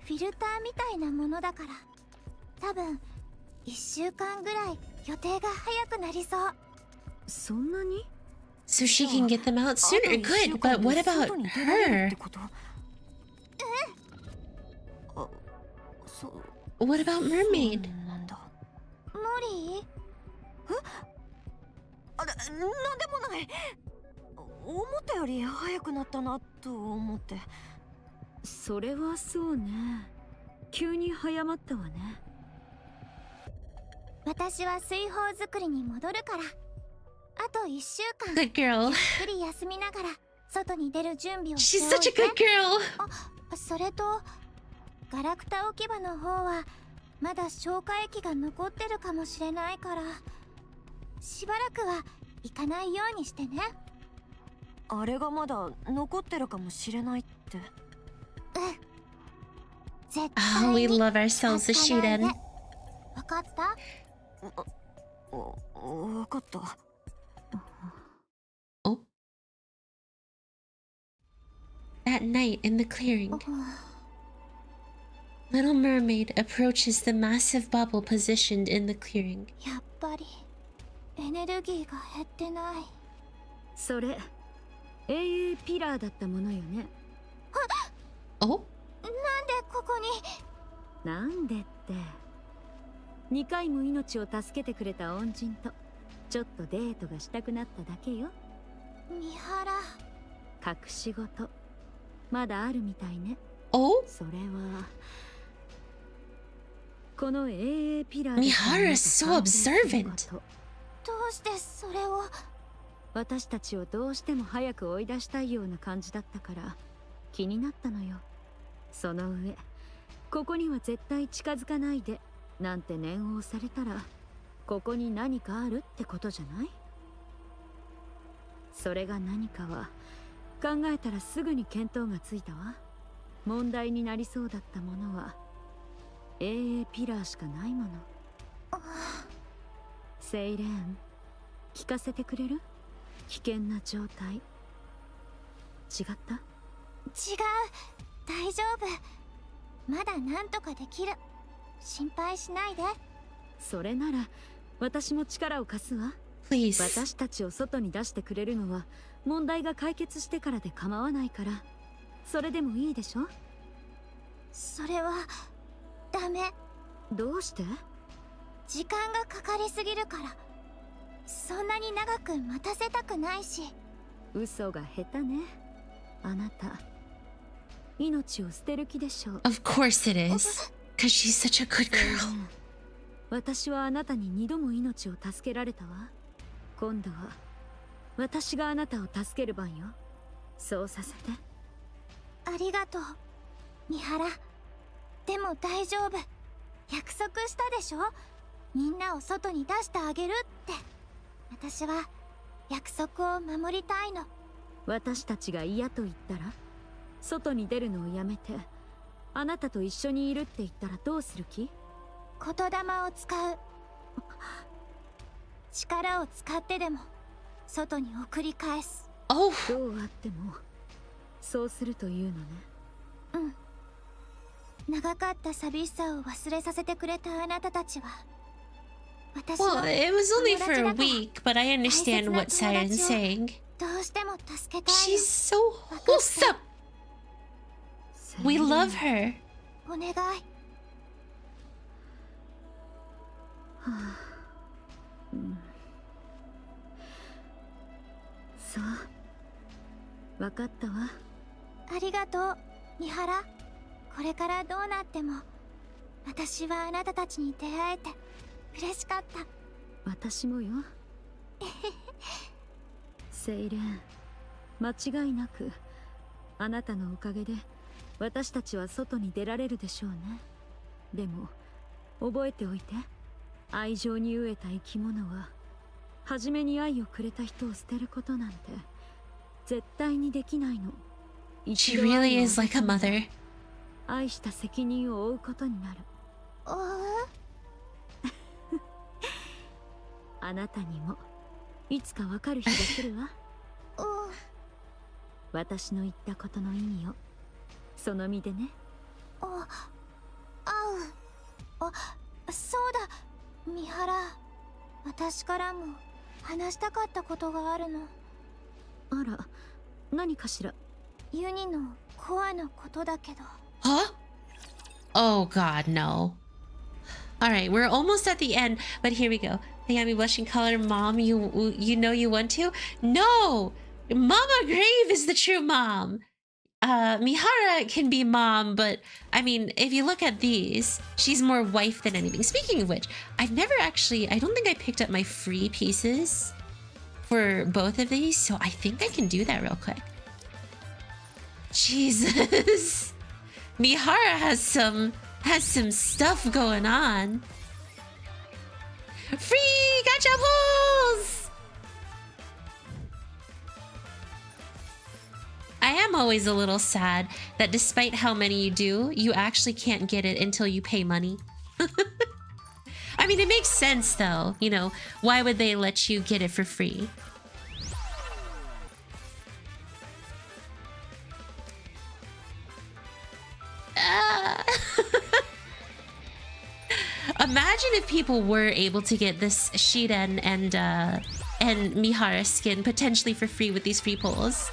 フィルターみたいなものだから、多分1週間ぐらい予定が早くなりそう。そんなに？ So she can get them out sooner. Good, but what about her? What about Mermaid? モリー？あれ、なんでもない。思ったより早くなったなと思って。それはそうね。急に早まったわね。私は水泡作りに戻るから、あと1週間 Good girl. ゆっくり休みながら外に出る準備を She's しておい such a て。 good girl. あ、それとガラクタ置き場の方はまだ消化液が残ってるかもしれないから、しばらくは行かないようにしてね。あれがまだ残ってるかもしれないって。絶 Oh, 対 we に love ourselves a 行かないで。 shootin'. わかった？わかった。Oh. That night in the clearing, Little Mermaid approaches the massive bubble positioned in the clearing. やっぱりエネルギーが減ってない。それ AA ピラーだったものよね。Oh? なんでここに？なんでって、2回も命を助けてくれた恩人とちょっとデートがしたくなっただけよ。三原。隠し事まだあるみたいね。Oh? それはこの AA ピラー Mihara is so observant. どうしてそれを？私たちをどうしても早く追い出したいような感じだったから気になったのよ。その上ここには絶対近づかないでなんて念を押されたら、ここに何かあるってことじゃない？それが何かは考えたらすぐに見当がついたわ。問題になりそうだったものは AA ピラーしかないもの。セイレーン、聞かせてくれる？危険な状態。違った？違う、大丈夫。まだなんとかできる。心配しないで。それなら私も力を貸すわ。 Please. 私たちを外に出してくれるのは問題が解決してからで構わないから、それでもいいでしょ？それはダメ。どうして？時間がかかりすぎるから。そんなに長く待たせたくないし。嘘が下手ね。あなた命を捨てる気でしょう。 Of course it is. Because she's such a good girl. 私はあなたに2度も命を助けられたわ。今度は私があなたを助ける番よ。そうさせて。ありがとう、三原。でも大丈夫。約束したでしょ？みんなを外に出してあげるって。私は約束を守りたいの。私たちが嫌と言ったら、外に出るのをやめてあなたと一緒にいるって言ったらどうする気？言霊を使う。力を使ってでも外に送り返す。Oh. どうあってもそうするというのね。うん。長かった寂しさを忘れさせてくれたあなたたちは、私は Well, it was only for a week, but I understand what Siren's saying. どうしても助けたいの。 She's so wholesome. We love her. お願い。そう、分かったわ。ありがとう、三原。これからどうなっても私はあなたたちに出会えて嬉しかった。私もよ。セイレーン、間違いなくあなたのおかげで私たちは外に出られるでしょうね。でも覚えておいて、愛情に飢えた生き物は初めに愛をくれた人を捨てることなんて絶対にできないの。 She really is like a mother. 愛した責任を負うことになる。あなたにもいつかわかる日が来るわ。私の言ったことの意味をその身でね。そうだ、三原。私からも話したかったことがあるの。あら、何かしら。ユニのコアのことだけど。Huh? Oh god, no. Alright, we're almost at the end, but here we go. Hayami blushing color, mom, you know you want to? No! Mama Grave is the true mom. Mihara can be mom, but I mean, if you look at these, she's more wife than anything. Speaking of which, I've never actually, I don't think I picked up my free pieces for both of these, so I think I can do that real quick. Jesus. Mihara has some stuff going on. Free gacha pulls! I am always a little sad that despite how many you do, you actually can't get it until you pay money. I mean, it makes sense though, you know, why would they let you get it for free? Imagine if people were able to get this Shiren and Mihara skin potentially for free with these free pulls.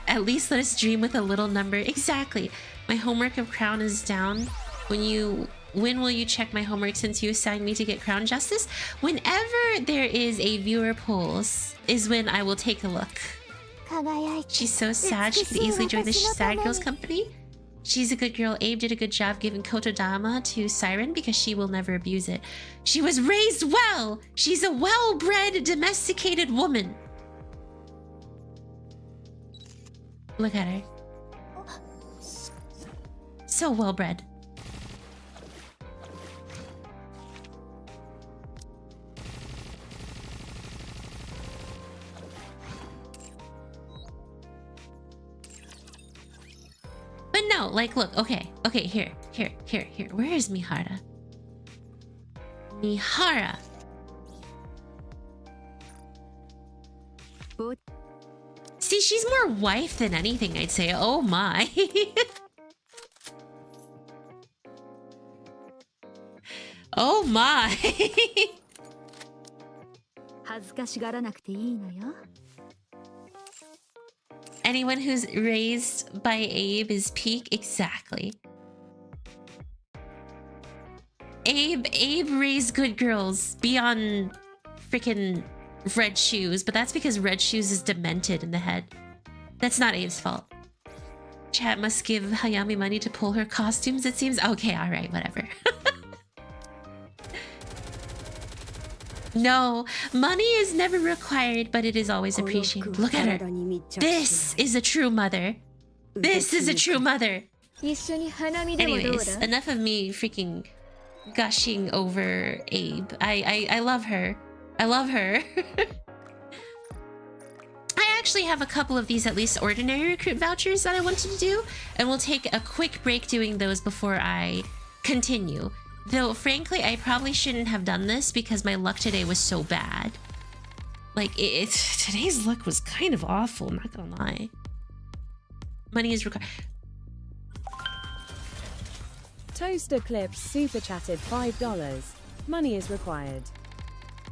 At least let us dream with a little number. Exactly. My homework of crown is down. When will you check my homework since you assigned me to get crown justice? Whenever there is a viewer polls is when I will take a look. She's so sad she could easily join the sad girls company. She's a good girl. Abe did a good job giving Kotodama to Siren because she will never abuse it. She was raised well. She's a well-bred, domesticated woman. Look at her. So well-bred. But no, like, look, okay, here. Where is Mihara? Mihara. See, she's more wife than anything, I'd say. Oh my. Oh my. Anyone who's raised by Abe is peak. Exactly. Abe raised good girls beyond freaking Red Shoes, but that's because Red Shoes is demented in the head. That's not Abe's fault. Chat must give Hayami money to pull her costumes, it seems. Okay, alright, whatever. No, money is never required, but it is always appreciated. Look at her. This is a true mother. This is a true mother. Anyways, enough of me freaking gushing over Abe. I love her. I love her. I actually have a couple of these at least ordinary recruit vouchers that I wanted to do, and we'll take a quick break doing those before I continue. Though, frankly, I probably shouldn't have done this because my luck today was so bad. Like, today's luck was kind of awful, I'm not gonna lie. Money is required. Toaster Clips super chatted $5. Money is required.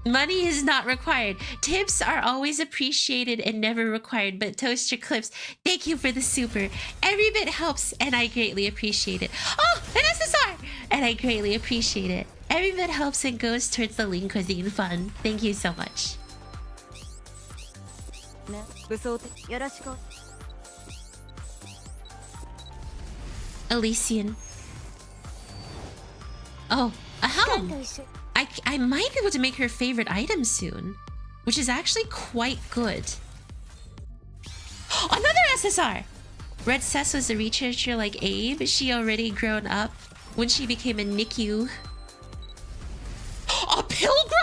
Money is not required. Tips are always appreciated and never required, but Toaster Clips, thank you for the super. Every bit helps, and I greatly appreciate it. Oh, an SSR! And I greatly appreciate it. Every bit helps and goes towards the lean cuisine fund. Thank you so much. Elysian. Oh, a helm! I might be able to make her favorite item soon, which is actually quite good. Another SSR! Red Cess was a researcher like Abe. She already grown up when she became a Nikke. A pilgrim?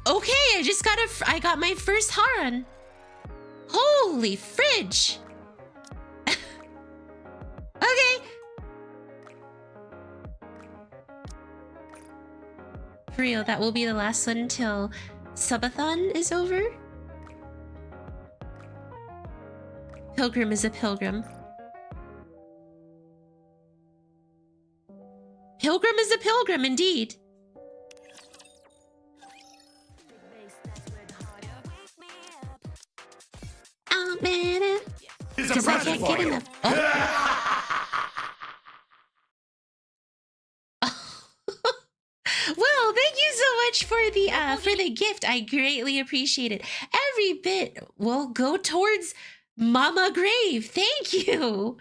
Okay, I got my first Haran. Holy fridge. Okay. For real, that will be the last one until subathon is over. Pilgrim is a pilgrim. Pilgrim is a pilgrim, indeed. Oh, man. Because I can't get enough. Well, thank you so much for the gift. I greatly appreciate it. Every bit will go towards Mama Grave. Thank you.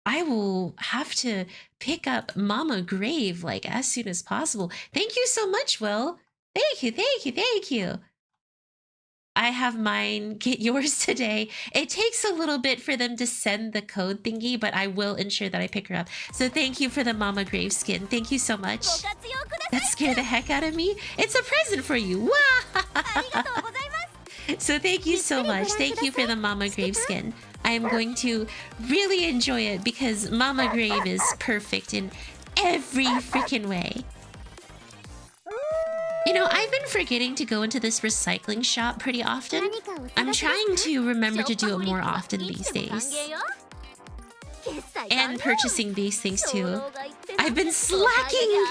I will have to pick up Mama Grave like as soon as possible. Thank you so much, Will. Thank you, thank you, thank you. I have mine. Get yours today. It takes a little bit for them to send the code thingy, but I will ensure that I pick her up. So thank you for the Mama Grave skin. Thank you so much. That scared the heck out of me. It's a present for you. Wow. So thank you so much. Thank you for the Mama Grave skin. I am going to really enjoy it because Mama Grave is perfect in every freaking way. You know, I've been forgetting to go into this recycling shop pretty often. I'm trying to remember to do it more often these days. And purchasing these things too. I've been slacking!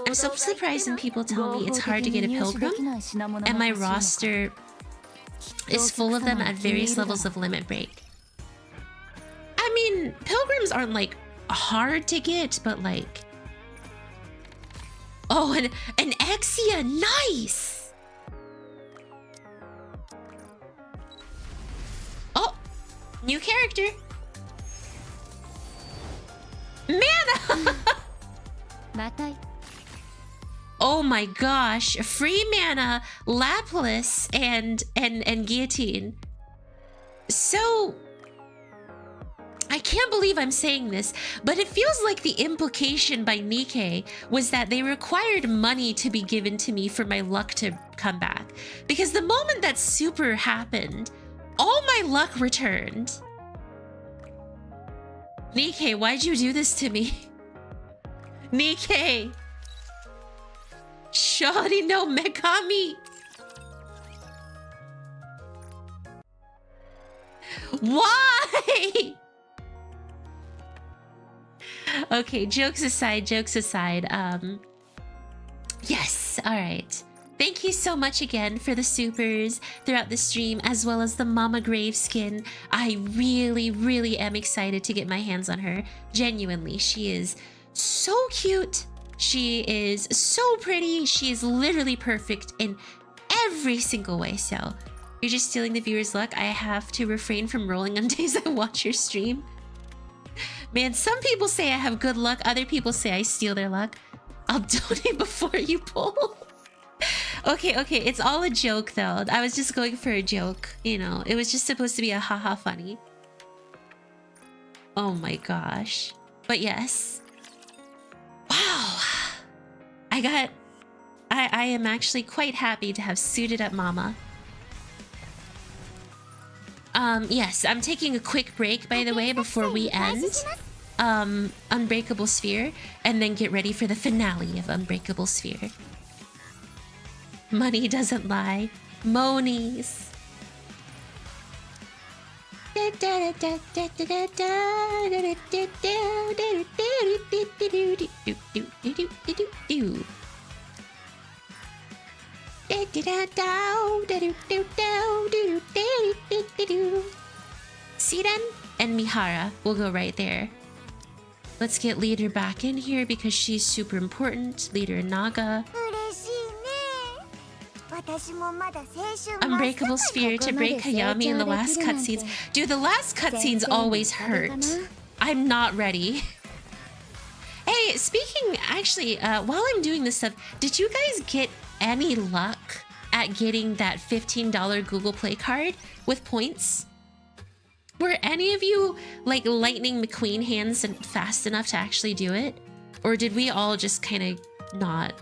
I'm so surprised when people tell me it's hard to get a pilgrim, and my roster is full of them at various levels of limit break. I mean, pilgrims aren't like hard to get, but like... Oh, an Exia, nice! Oh, new character. Mana! Oh my gosh, free mana, Lapis, and Guillotine. So... I can't believe I'm saying this, but it feels like the implication by Nikke was that they required money to be given to me for my luck to come back. Because the moment that super happened, all my luck returned. Nikke, why'd you do this to me? Nikke! Shawty no Megami! Why? Okay, jokes aside, yes, all right. Thank you so much again for the supers throughout the stream, as well as the Mama Grave skin. I really am excited to get my hands on her. Genuinely, she is so cute. She is so pretty. She is literally perfect in every single way. So you're just stealing the viewer's luck. I have to refrain from rolling on days I watch your stream. Man, some people say I have good luck. Other people say I steal their luck. I'll donate before you pull. Okay, it's all a joke though. I was just going for a joke, you know. It was just supposed to be a haha funny. Oh my gosh. But yes. Wow. I am actually quite happy to have suited up Mama. Yes, I'm taking a quick break, by the way, before we end Unbreakable Sphere, and then get ready for the finale of Unbreakable Sphere. Money doesn't lie. Monies. Siren and Mihara will go right there. Let's get Leader back in here because she's super important. Leader Naga. Unbreakable Sphere to break Hayami in the last cutscenes. Dude, the last cutscenes always hurt. I'm not ready. Hey, speaking, actually, while I'm doing this stuff, did you guys get any luck at getting that $15 Google Play card with points? Were any of you like Lightning McQueen hands and fast enough to actually do it? Or did we all just kind of not?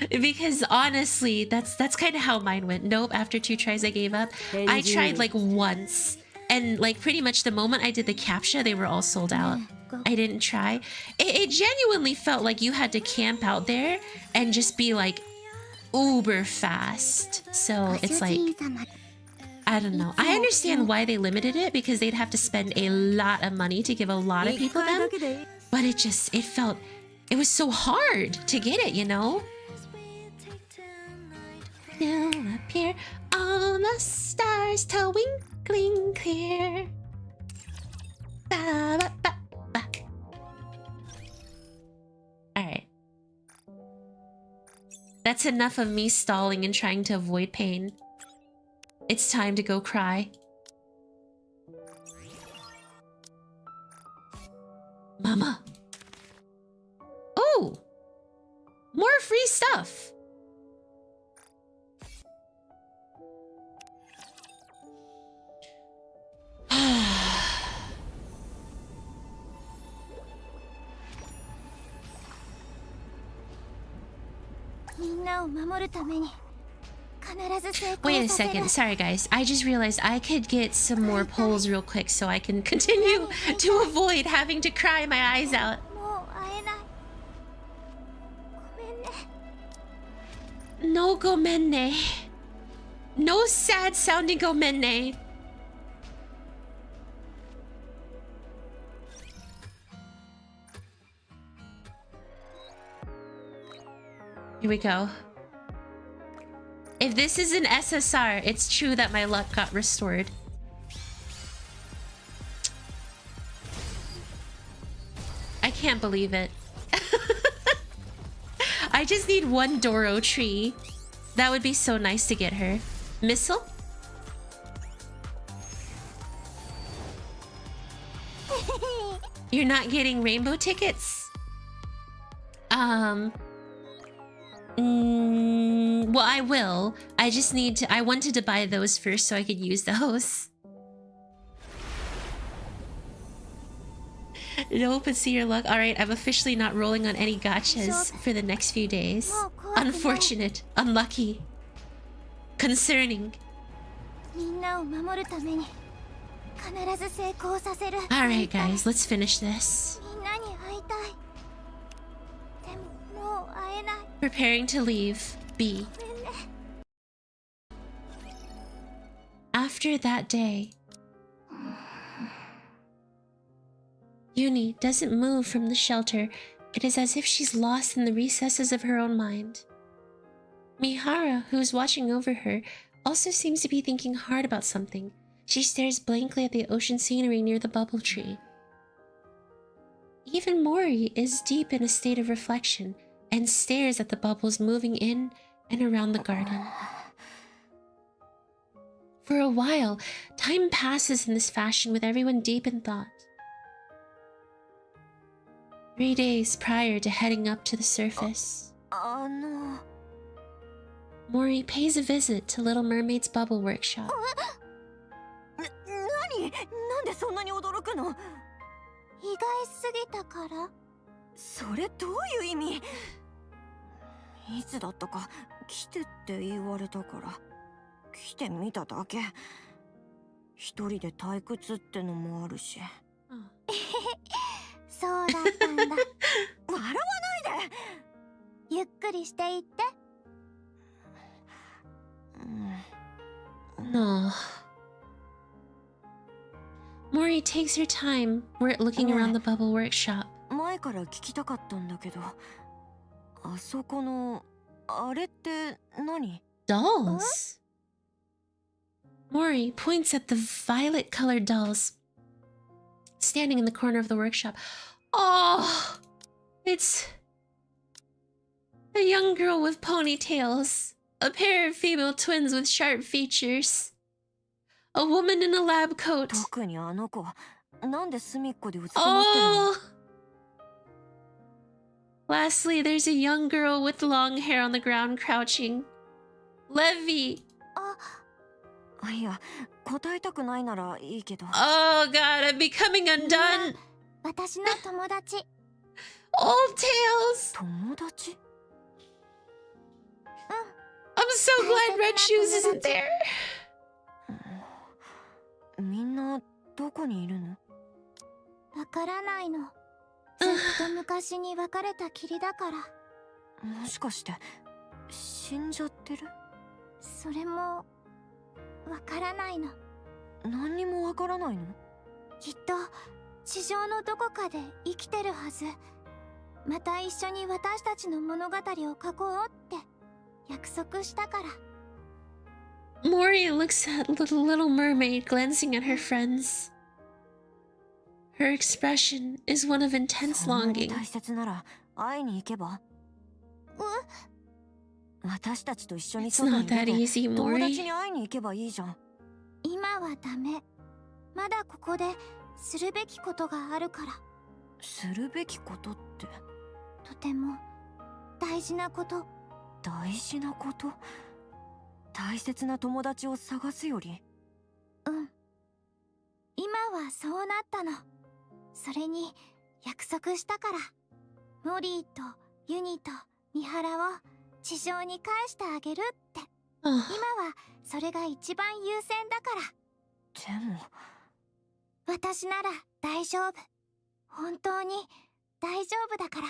Because honestly, that's kind of how mine went. Nope, after 2 tries I gave up. I tried like once, and like pretty much the moment I did the captcha, they were all sold out. I didn't try. It genuinely felt like you had to camp out there and just be like uber fast. So it's like, I don't know. I understand why they limited it, because they'd have to spend a lot of money to give a lot of people them. But it was so hard to get it, you know? Now appear all the stars twinkling clear. Ba, ba, ba, ba. All right. That's enough of me stalling and trying to avoid pain. It's time to go cry. Mama. Oh! More free stuff! Wait a second, sorry guys. I just realized I could get some more polls real quick so I can continue to avoid having to cry my eyes out. No gomenne. No sad sounding gomenne. Here we go. If this is an SSR, it's true that my luck got restored. I can't believe it. I just need one Doro tree. That would be so nice to get her. Missile? You're not getting rainbow tickets? Well, I will. I just need to... I wanted to buy those first so I could use those. Nope, and see your luck. Alright, I'm officially not rolling on any gachas for the next few days. Unfortunate. Unlucky. Concerning. Alright guys, let's finish this. Preparing to leave. B. After that day, Uni doesn't move from the shelter. It is as if she's lost in the recesses of her own mind. Mihara, who is watching over her, also seems to be thinking hard about something. She stares blankly at the ocean scenery near the bubble tree. Even Mori is deep in a state of reflection and stares at the bubbles moving in and around the garden. For a while, time passes in this fashion with everyone deep in thought. 3 days prior to heading up to the surface, Mori pays a visit to Little Mermaid's bubble workshop. No. Mori takes her time looking around the bubble workshop. Dolls? Mori points at the violet-colored dolls standing in the corner of the workshop. Oh, it's a young girl with ponytails, a pair of female twins with sharp features, a woman in a lab coat. Oh, Lastly, there's a young girl with long hair on the ground crouching. Levy. いや、答えたくないならいいけど。Oh god, I'm becoming undone. 私の友達。Old tales. 友達？ I'm so glad Red Shoes isn't there. みんなどこにいるの？わからないの。ずっと昔に別れたきりだから。もしかして死んじゃってる？それもわからないの。何にもわからないの？きっと地上のどこかで生きてるはず。また一緒に私たちの物語を書こうって約束したから。Mori looks at little mermaid glancing at her friends. Her expression is one of intense そんなに longing. 大切なら会いに行けば？私たちと一緒に It's 外に not 出 that て easy, 友 Mori. 達に会いに行けばいいじゃん。今はダメ。まだここでするべきことがあるから。するべきことって？とても大事なこと。大事なこと？大切な友達を探すより？うん。今はそうなったの。それに約束したから。モリーとユニと三原を地上に返してあげるって。今はそれが一番優先だから。でも私なら大丈夫。本当に大丈夫だから。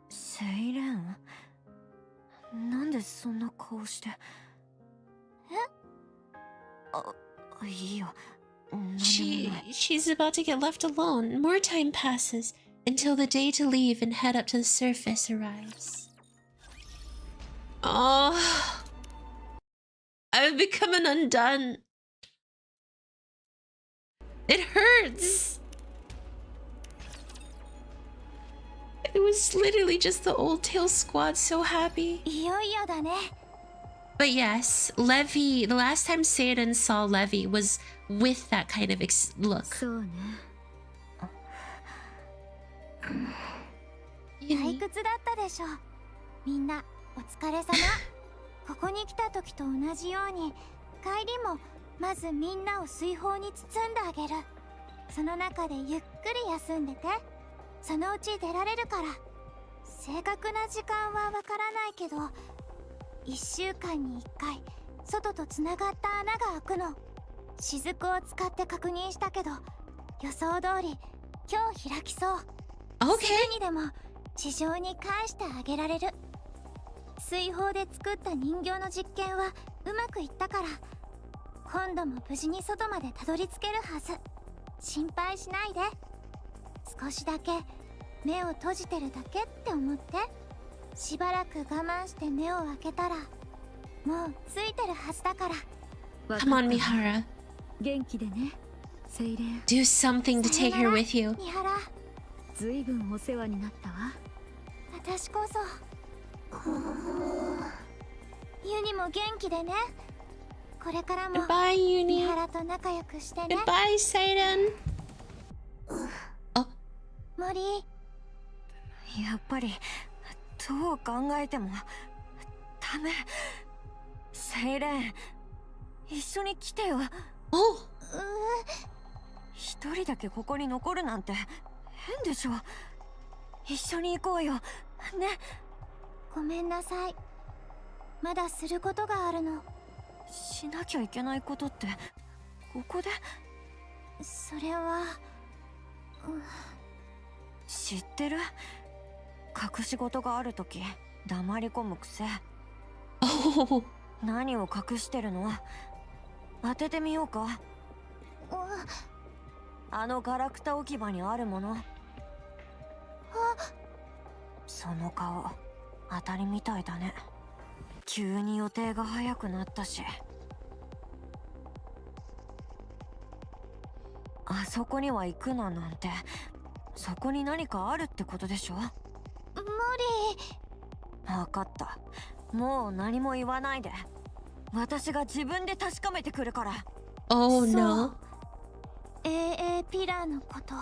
セイレン？なんでそんな顔して？いいよ。She's about to get left alone. More time passes until the day to leave and head up to the surface arrives. Oh, I've become an undone. It hurts. It was literally just the Old Tail squad so happy. いよいよだね。 But yes, Levy, the last time Seidan saw Levy was with that kind of look. そうね。退屈だったでしょ。みんなお疲れ様。ここに来た時と同じように帰りもまずみんなを水泡に包んであげる。その中でゆっくり休んでて。そのうち出られるから。正確な時間はわからないけど1週間に1回外とつながった穴が開くの。雫を使って確認したけど予想通り今日開きそう。Okay. すぐにでも地上に返してあげられる。水泡で作った人形の実験はうまくいったから今度も無事に外までたどり着けるはず。心配しないで。少しだけ目を閉じてるだけって思って。しばらく我慢して目を開けたらもうついてるはずだから。 Come on, Mihara. 元気でね、セイレン。 Do something to take her with you. 三原、ずいぶんお世話になったわ。私こそ。ユニも元気でね。これからも Goodbye, 三 Uni. 原と仲良くしてね。 Goodbye, Seidan. 森。やっぱりどう考えてもダメ。セイレン、一緒に来てよ。一人だけここに残るなんて変でしょ。一緒に行こうよね。ごめんなさい。まだすることがあるの。しなきゃいけないことってここで？それは、知ってる？隠し事があるとき黙り込む癖。何を隠してるの？当ててみようか。あのガラクタ置き場にあるもの。その顔当たりみたいだね。急に予定が早くなったし。あそこには行くななんて、そこに何かあるってことでしょ。無理。分かった。もう何も言わないで。私が自分で確かめてくるから。Oh no. AA ピラーのこと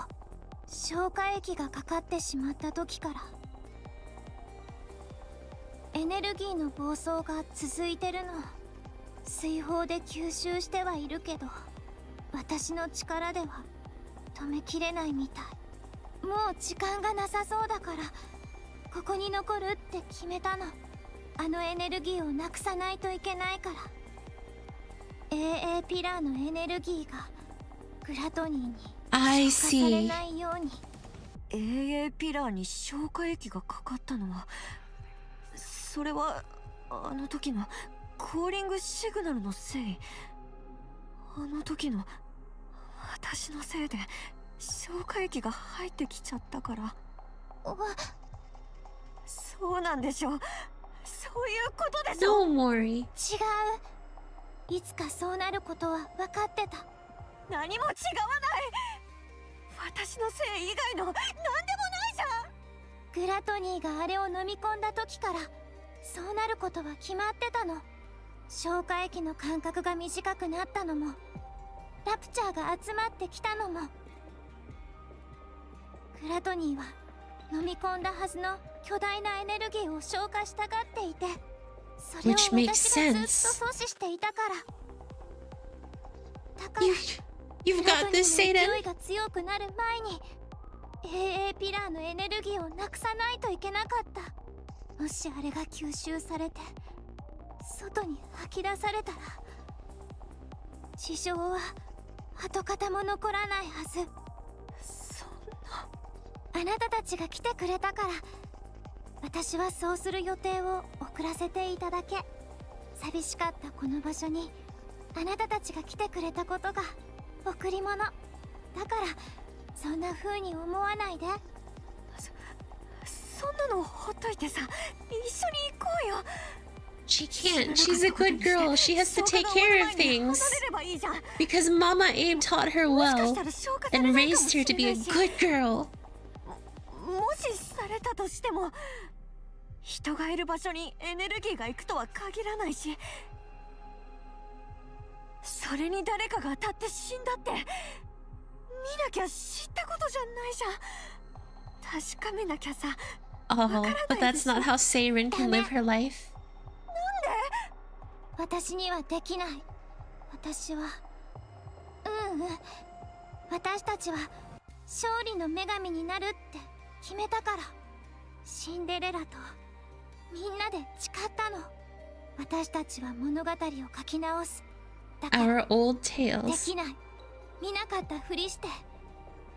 消化液がかかってしまった時からエネルギーの暴走が続いてるの。水泡で吸収してはいるけど、私の力では止めきれないみたい。もう時間がなさそうだからここに残るって決めたの。あのエネルギーをなくさないといけないから。AA ピラーのエネルギーがグラトニーに消化されないように。AA ピラーに消化液がかかったのは、それはあの時のコーリングシグナルのせい。あの時の私のせいで消化液が入ってきちゃったから。そうなんでしょ。そういうことでしょ。 Don't worry. 違う。いつかそうなることは分かってた。何も違わない。私のせい以外の何でもないじゃん。グラトニーがあれを飲み込んだ時からそうなることは決まってたの。消化液の間隔が短くなったのも、ラプチャーが集まってきたのも、グラトニーは飲み込んだはずの巨大なエネルギーを消化したがっていて、それを私がずっと阻止していたから。だからYou've got this, Satan. 勢いが強くなる前に AA ピラーのエネルギーをなくさないといけなかった。もしあれが吸収されて外に吐き出されたら、地上は跡形も残らないはず。そんな。あなたたちが来てくれたから私はそうする予定を遅らせていただけ。寂しかったこの場所にあなたたちが来てくれたことが贈り物だから、そんな風に思わないで。そんなのほっといてさ、一緒に行こうよ。She can't. She's a good girl. She has to take care of things. Because Mama Abe taught her well and raised her to be a good girl. もしされたとしても、人がいる場所にエネルギーが行くとは限らないし、それに誰かが当たって死んだって見なきゃ知ったことじゃないじゃん。確かめなきゃさ。Oh, but that's not how Seiren can live her life. 私にはできない。私は私たちは勝利の女神になるって決めたから。シンデレラとみんなで誓ったの。私たちは物語を書き直す。だから Our old で tales. きない。見なかったふりして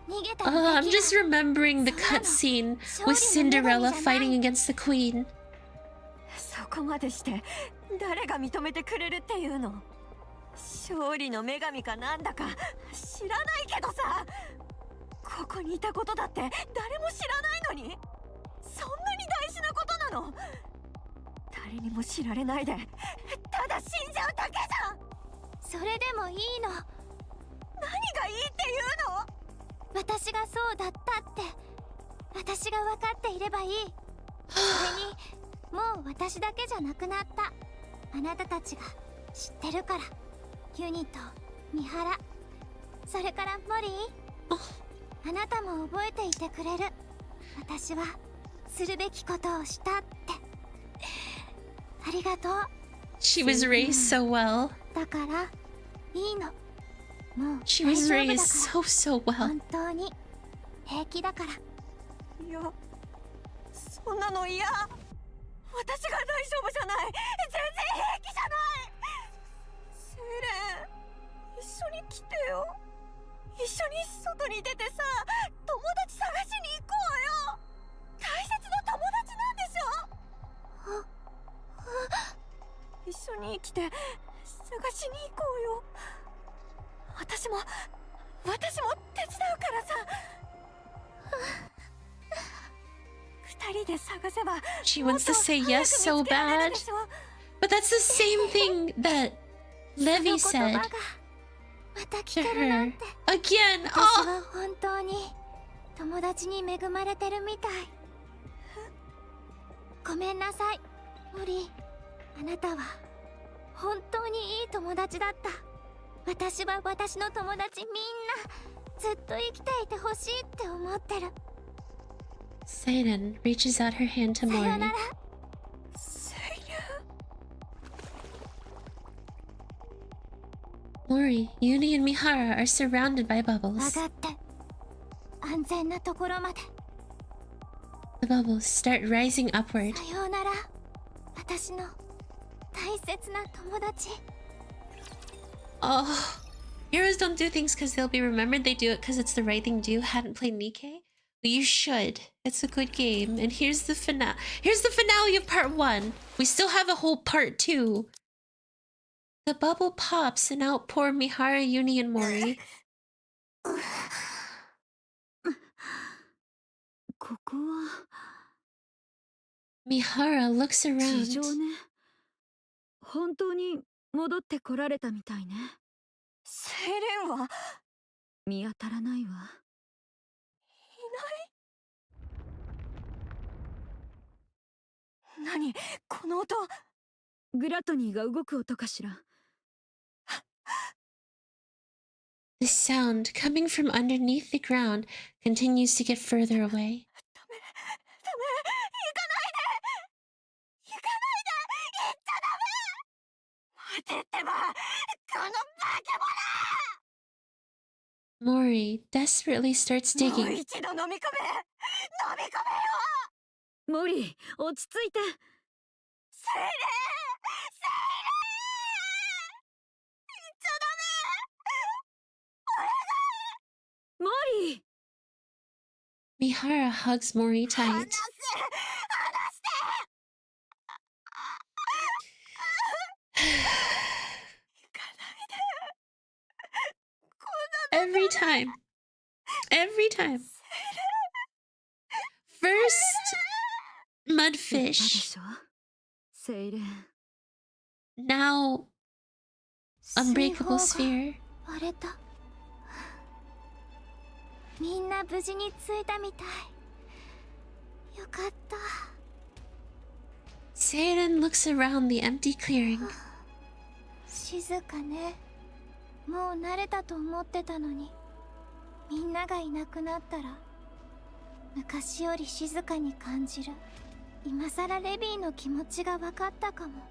逃げた Oh, ら I'm できない。 just remembering the cutscene with Cinderella fighting against the queen. そこまでして誰が認めてくれるっていうの。勝利の女神かなんだか知らないけどさ、ここにいたことだって誰も知らないのに、そんなに大事なことなの。誰にも知られないでただ死んじゃうだけじゃん。それでもいいの。何がいいっていうの。私がそうだったって私が分かっていればいい。それにもう私だけじゃなくなった。あなたたちが知ってるから。ユニと三原、それからモリー、あなたも覚えていてくれる。私はするべきことをしたって。ありがとう。 She was raised so well. だからいいの。もう She 大 was 丈夫だ raised から。 so well. 本当に平気だから。いや、そんなの嫌。私が大丈夫じゃない。全然平気じゃない。セレン、一緒に来てよ。一緒に外に出てさ、友達探しに行こうよ。大切な友達なんでしょ。一緒に来て探しに行こうよ。私も手伝うからさ。二人で探せば。 She wants to say yes so bad. But that's the same thing that Levi said また to 聞けるなん her. て。 Again. 私 Oh! は本当に友達に恵まれてるみたい。ごめんなさい、モリー。あなたは本当にいい友達だった。私は私の友達みんなずっと生きていてほしいって思ってる。 Seiren reaches out her hand to さよな Mori. ら。セ Mori, Uni, and Mihara are surrounded by bubbles. 上がって安全なところまで。 The bubbles start rising upward. さようなら、私の大切な友達。 Oh, heroes don't do things because they'll be remembered. They do it because it's the right thing to do. Hadn't played Nikke? Well, you should. It's a good game. And here's the finale. Here's the finale of part 1. We still have a whole part 2. The bubble pops and out pour Mihara, Uni, and Mori. ここは Mihara looks 地 around. 上ね。本当に戻ってこられたみたいね。セイレンは見当たらないわ。何この音。グラトニーが動く音かしら。 The sound coming from underneath the ground continues to get further away. ダメ行かないで行かないで行っちゃダメ。待てってばこのバケモラ。 Mori desperately starts もう digging. 一度飲み込めよ。モリ、落ち着いて。セイレン行っちゃダメ。モリ Mihara hugs Mori 離 tight. せ離して。 Every time. Every time. First, 言ったで mudfish. しょ。セイレン。 Now, Unbreakable Sphere. 割れた。みんな無事に着いたみたい。よかった。 Seiren looks around the empty clearing. 静かね。もう慣れたと思ってたのに、みんながいなくなったら昔より静かに感じる。今さらレビーの気持ちが分かったかも。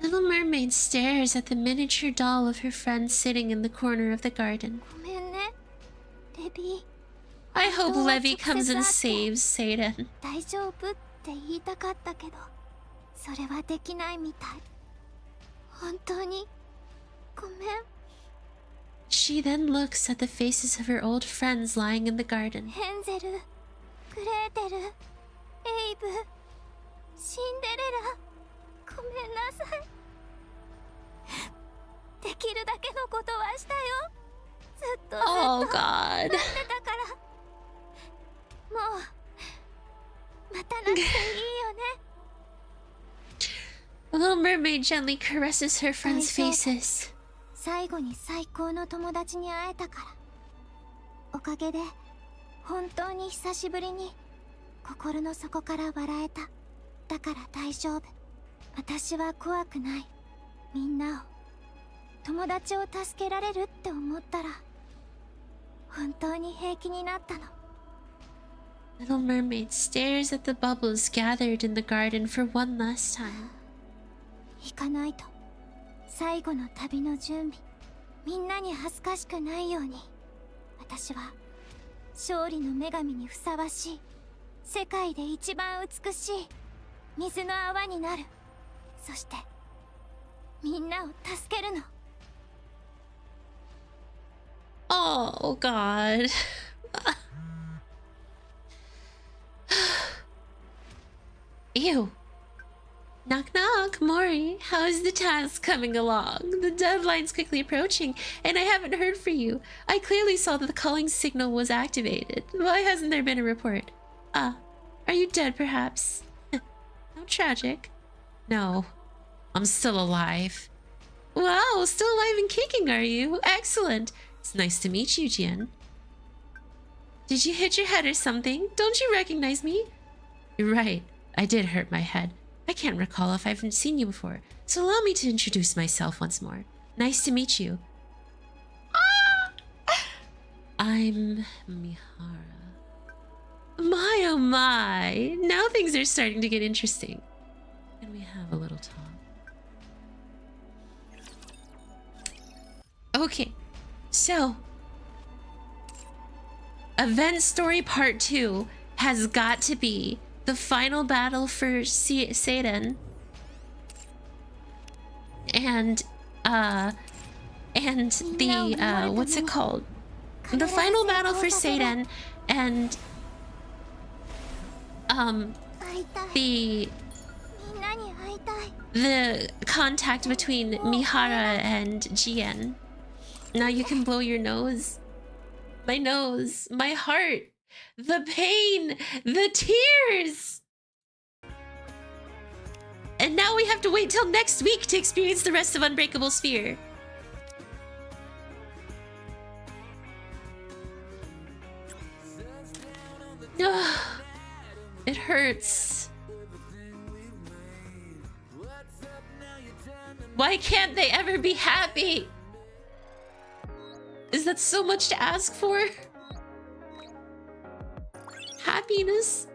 Little Mermaid stares at the miniature doll of her friend sitting in the corner of the garden. ごめんね、レビー。 I hope 本当は Levi 直接 comes 会 and って saves Seiren. 大丈夫って言いたかったけど、それはできないみたい。本当にごめん。 She then looks at the faces of her old friends lying in the garden. ヘンゼル、グレーテル、エイブ、シンデレラ、ごめんなさい。できるだけのことはしたよ。ずっとずっと Oh 待って god. たから。もうまたなくていいよね。 The little mermaid gently caresses her friends' faces. 最後に最高の友達に会えたから。おかげで本当に久しぶりに心の底から笑えた。だから大丈夫。私は怖くない。みんなを、友達を助けられるって思ったら本当に平気になったの。 Little mermaid stares at the bubbles gathered in the garden for one last time. 行かないと。最後の旅の準備。みんなに恥ずかしくないように。私は勝利の女神にふさわしい、世界で一番美しい水の泡になる。そしてみんなを助けるの。 Oh god. Ew. Knock knock, Mori. How is the task coming along? The deadline's quickly approaching, and I haven't heard from you. I clearly saw that the calling signal was activated. Why hasn't there been a report? Ah, are you dead perhaps? How tragic. No, I'm still alive. Wow, still alive and kicking, are you? Excellent. It's nice to meet you, Jian. Did you hit your head or something? Don't you recognize me? You're right, I did hurt my head. I can't recall if I've seen you before, so allow me to introduce myself once more. Nice to meet you. I'm Mihara. My oh my! Now things are starting to get interesting. Can we have a little talk? Okay, so Event Story Part 2 has got to be the final battle for Satan. And the what's it called? The final battle for Satan and the contact between Mihara and Jien. Now you can blow your nose. My nose, my heart, the pain, the tears. And now we have to wait till next week to experience the rest of Unbreakable Sphere. It hurts. Why can't they ever be happy? Is that so much to ask for? Happiness?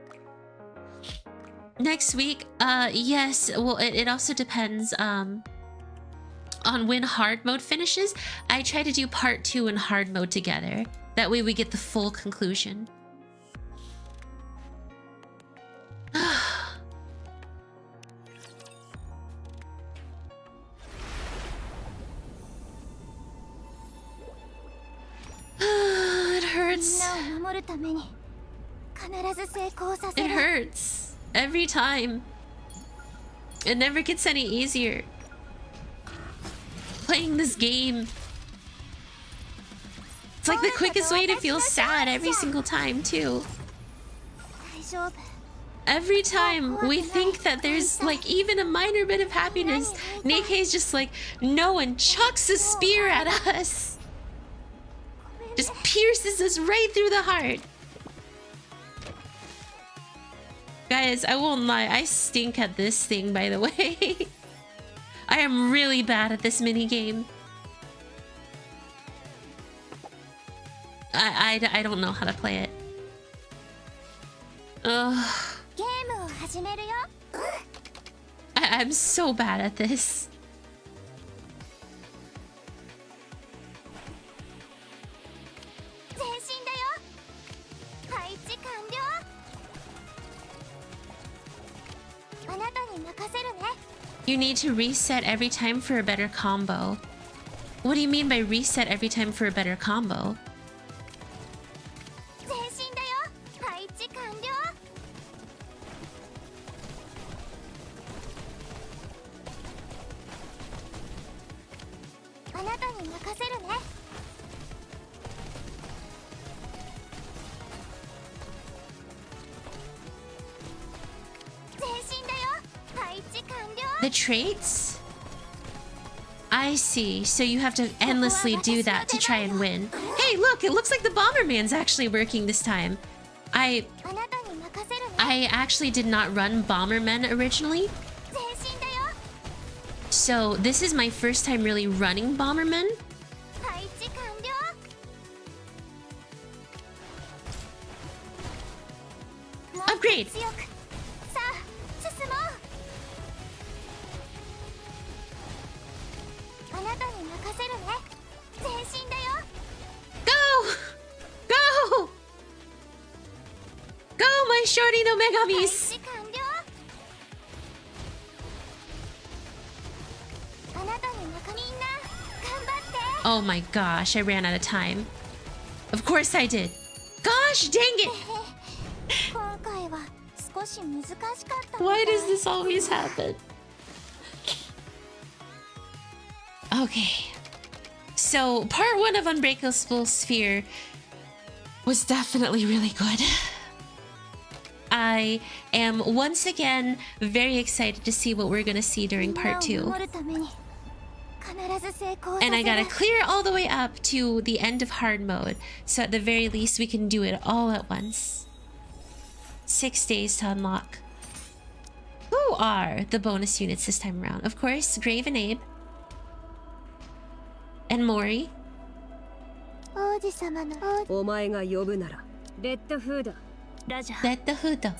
Next week? Yes. Well, it also depends on when hard mode finishes. I try to do part 2 and hard mode together. That way we get the full conclusion. It hurts. It hurts. Every time. It never gets any easier. Playing this game. It's like the quickest way to feel sad every single time, too. Every time we think that there's like even a minor bit of happiness, Nikke's just like, no, and chucks a spear at us. Just pierces us right through the heart. Guys, I won't lie, I stink at this thing, by the way. I am really bad at this minigame. I don't know how to play it. Ugh. I'm so bad at this. You need to reset every time for a better combo. What do you mean by reset every time for a better combo? The traits? I see. So you have to endlessly do that to try and win. Hey, look! It looks like the Bomberman's actually working this time. I actually did not run Bomberman originally. So this is my first time really running Bomberman. Upgrade! Go! Go! Go, my shorty no Megamis! Oh my gosh, I ran out of time. Of course I did. Gosh dang it! Why does this always happen? Okay. So, part 1 of Unbreakable Sphere was definitely really good. I am once again very excited to see what we're gonna see during part 2. And I gotta clear all the way up to the end of hard mode, so at the very least we can do it all at once. 6 days to unlock. Who are the bonus units this time around? Of course, Grave and Abe. And Mori. Let the hood.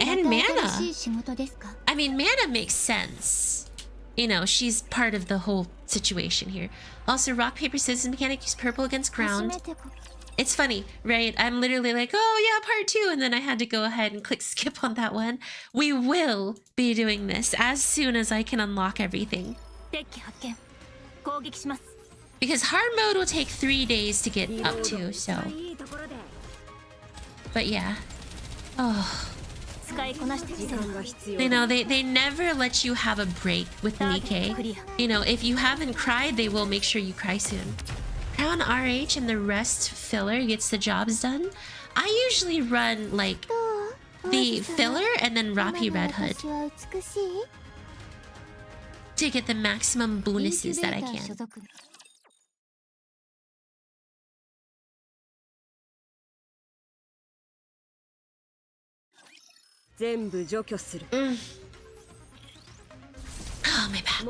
And Mana. I mean, Mana makes sense. you know, she's part of the whole situation here. Also, rock, paper, scissors mechanic, use purple against ground. It's funny, right? I'm literally like, oh yeah, part 2, and then I had to go ahead and click skip on that one. We will be doing this as soon as I can unlock everything. Because hard mode will take 3 days to get up to, so. But yeah. Oh. You know, they never let you have a break with Nikke. You know, if you haven't cried, they will make sure you cry soon. Crown RH and the rest filler gets the jobs done. I usually run like the filler and then Rapi Red Hood to get the maximum bonuses that I can. Oh, my back.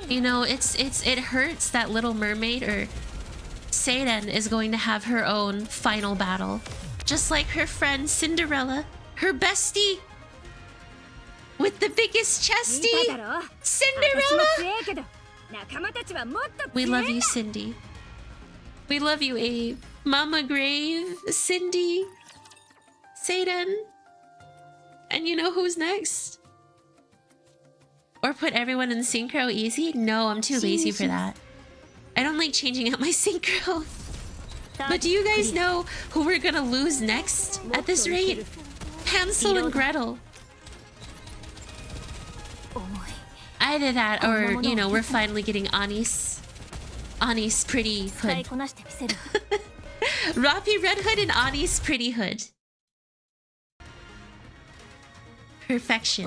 You know, it hurts that Little Mermaid or Seiren is going to have her own final battle, just like her friend Cinderella, her bestie with the biggest chesty, Cinderella. We love you, Cindy. We love you, Abe. Mama Grave, Cindy, Seiren. And you know who's next? Or put everyone in synchro easy? No, I'm too lazy for that. I don't like changing out my synchro. But do you guys know who we're gonna lose next at this rate? Hansel and Gretel. Either that or, you know, we're finally getting Ani's pretty hood. Rapi Red Hood and Ani's pretty hood. Perfection.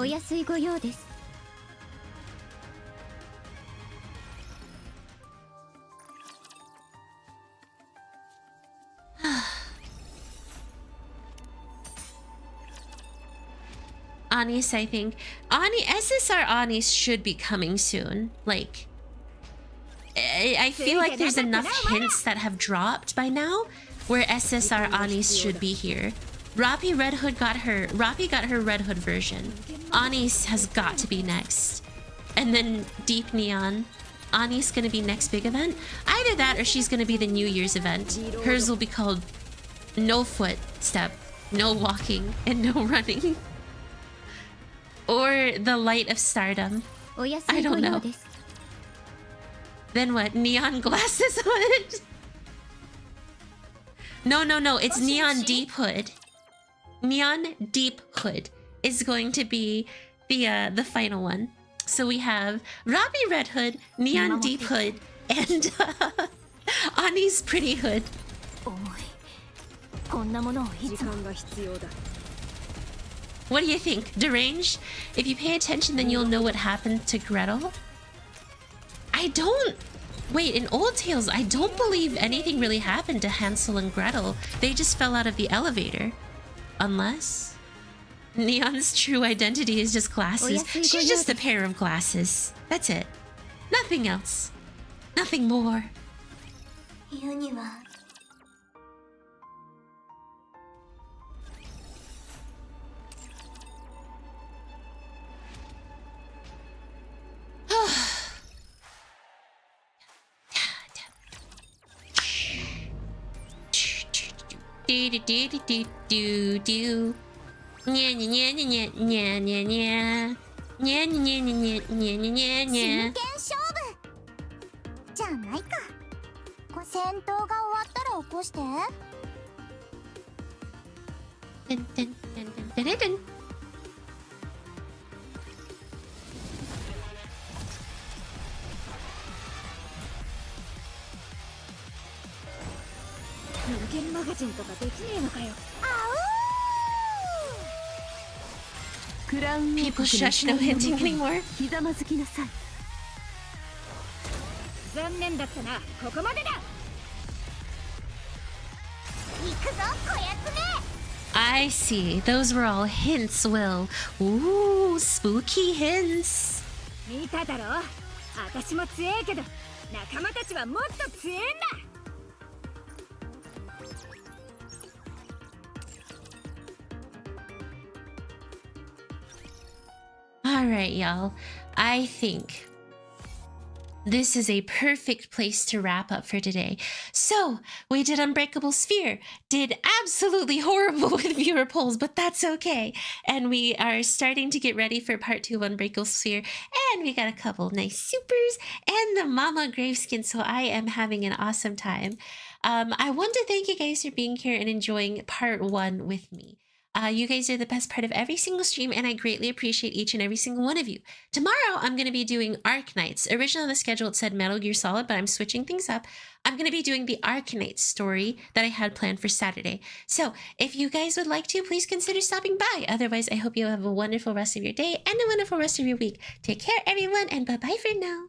Anis, I think. SSR Anis should be coming soon. Like, I feel like there's enough hints that have dropped by now where SSR Anis should be here. Rapi got her Red Hood version. Anis has got to be next. And then Deep Neon. Ani's gonna be next big event. Either that or she's gonna be the New Year's event. Hers will be called No Footstep, No Walking, and No Running. Or the Light of Stardom. I don't know. Then what? Neon Glasses Hood? No. It's Neon Deep Hood. Neon Deep Hood is going to be the final one. So we have Rapi Red Hood, Neon Deep Hood, and Ani's Pretty Hood. What do you think? Deranged? If you pay attention, then you'll know what happened to Gretel. I don't... Wait, in Old Tales, I don't believe anything really happened to Hansel and Gretel. They just fell out of the elevator. Unless... Neon's true identity is just glasses. She's just a pair of glasses. That's it. Nothing else. Nothing more. Do. Nya nya nya nya nya nya nya nya nya nya nya nya nya nya. じゃないか。戦闘が終わったら起こして。Dun, dun, dun, dun, dun, dun. People shush, no hinting anymore. 残念だったな。ここまでだ。行くぞ、こやつめ。 I see. Those were all hints, Will. Ooh, spooky hints. 見ただろ。私も強いけど、仲間たちはもっと強いんだ。All right, y'all. I think this is a perfect place to wrap up for today. So, we did Unbreakable Sphere, did absolutely horrible with viewer polls, but that's okay. And we are starting to get ready for part 2 of Unbreakable Sphere, and we got a couple nice supers and the Mama Graveskin, so I am having an awesome time. I want to thank you guys for being here and enjoying part 1 with me. You guys are the best part of every single stream, and I greatly appreciate each and every single one of you. Tomorrow, I'm going to be doing Arc Knights. Originally on the schedule, it said Metal Gear Solid, but I'm switching things up. I'm going to be doing the Arc Knights story that I had planned for Saturday. So, if you guys would like to, please consider stopping by. Otherwise, I hope you have a wonderful rest of your day and a wonderful rest of your week. Take care, everyone, and bye-bye for now.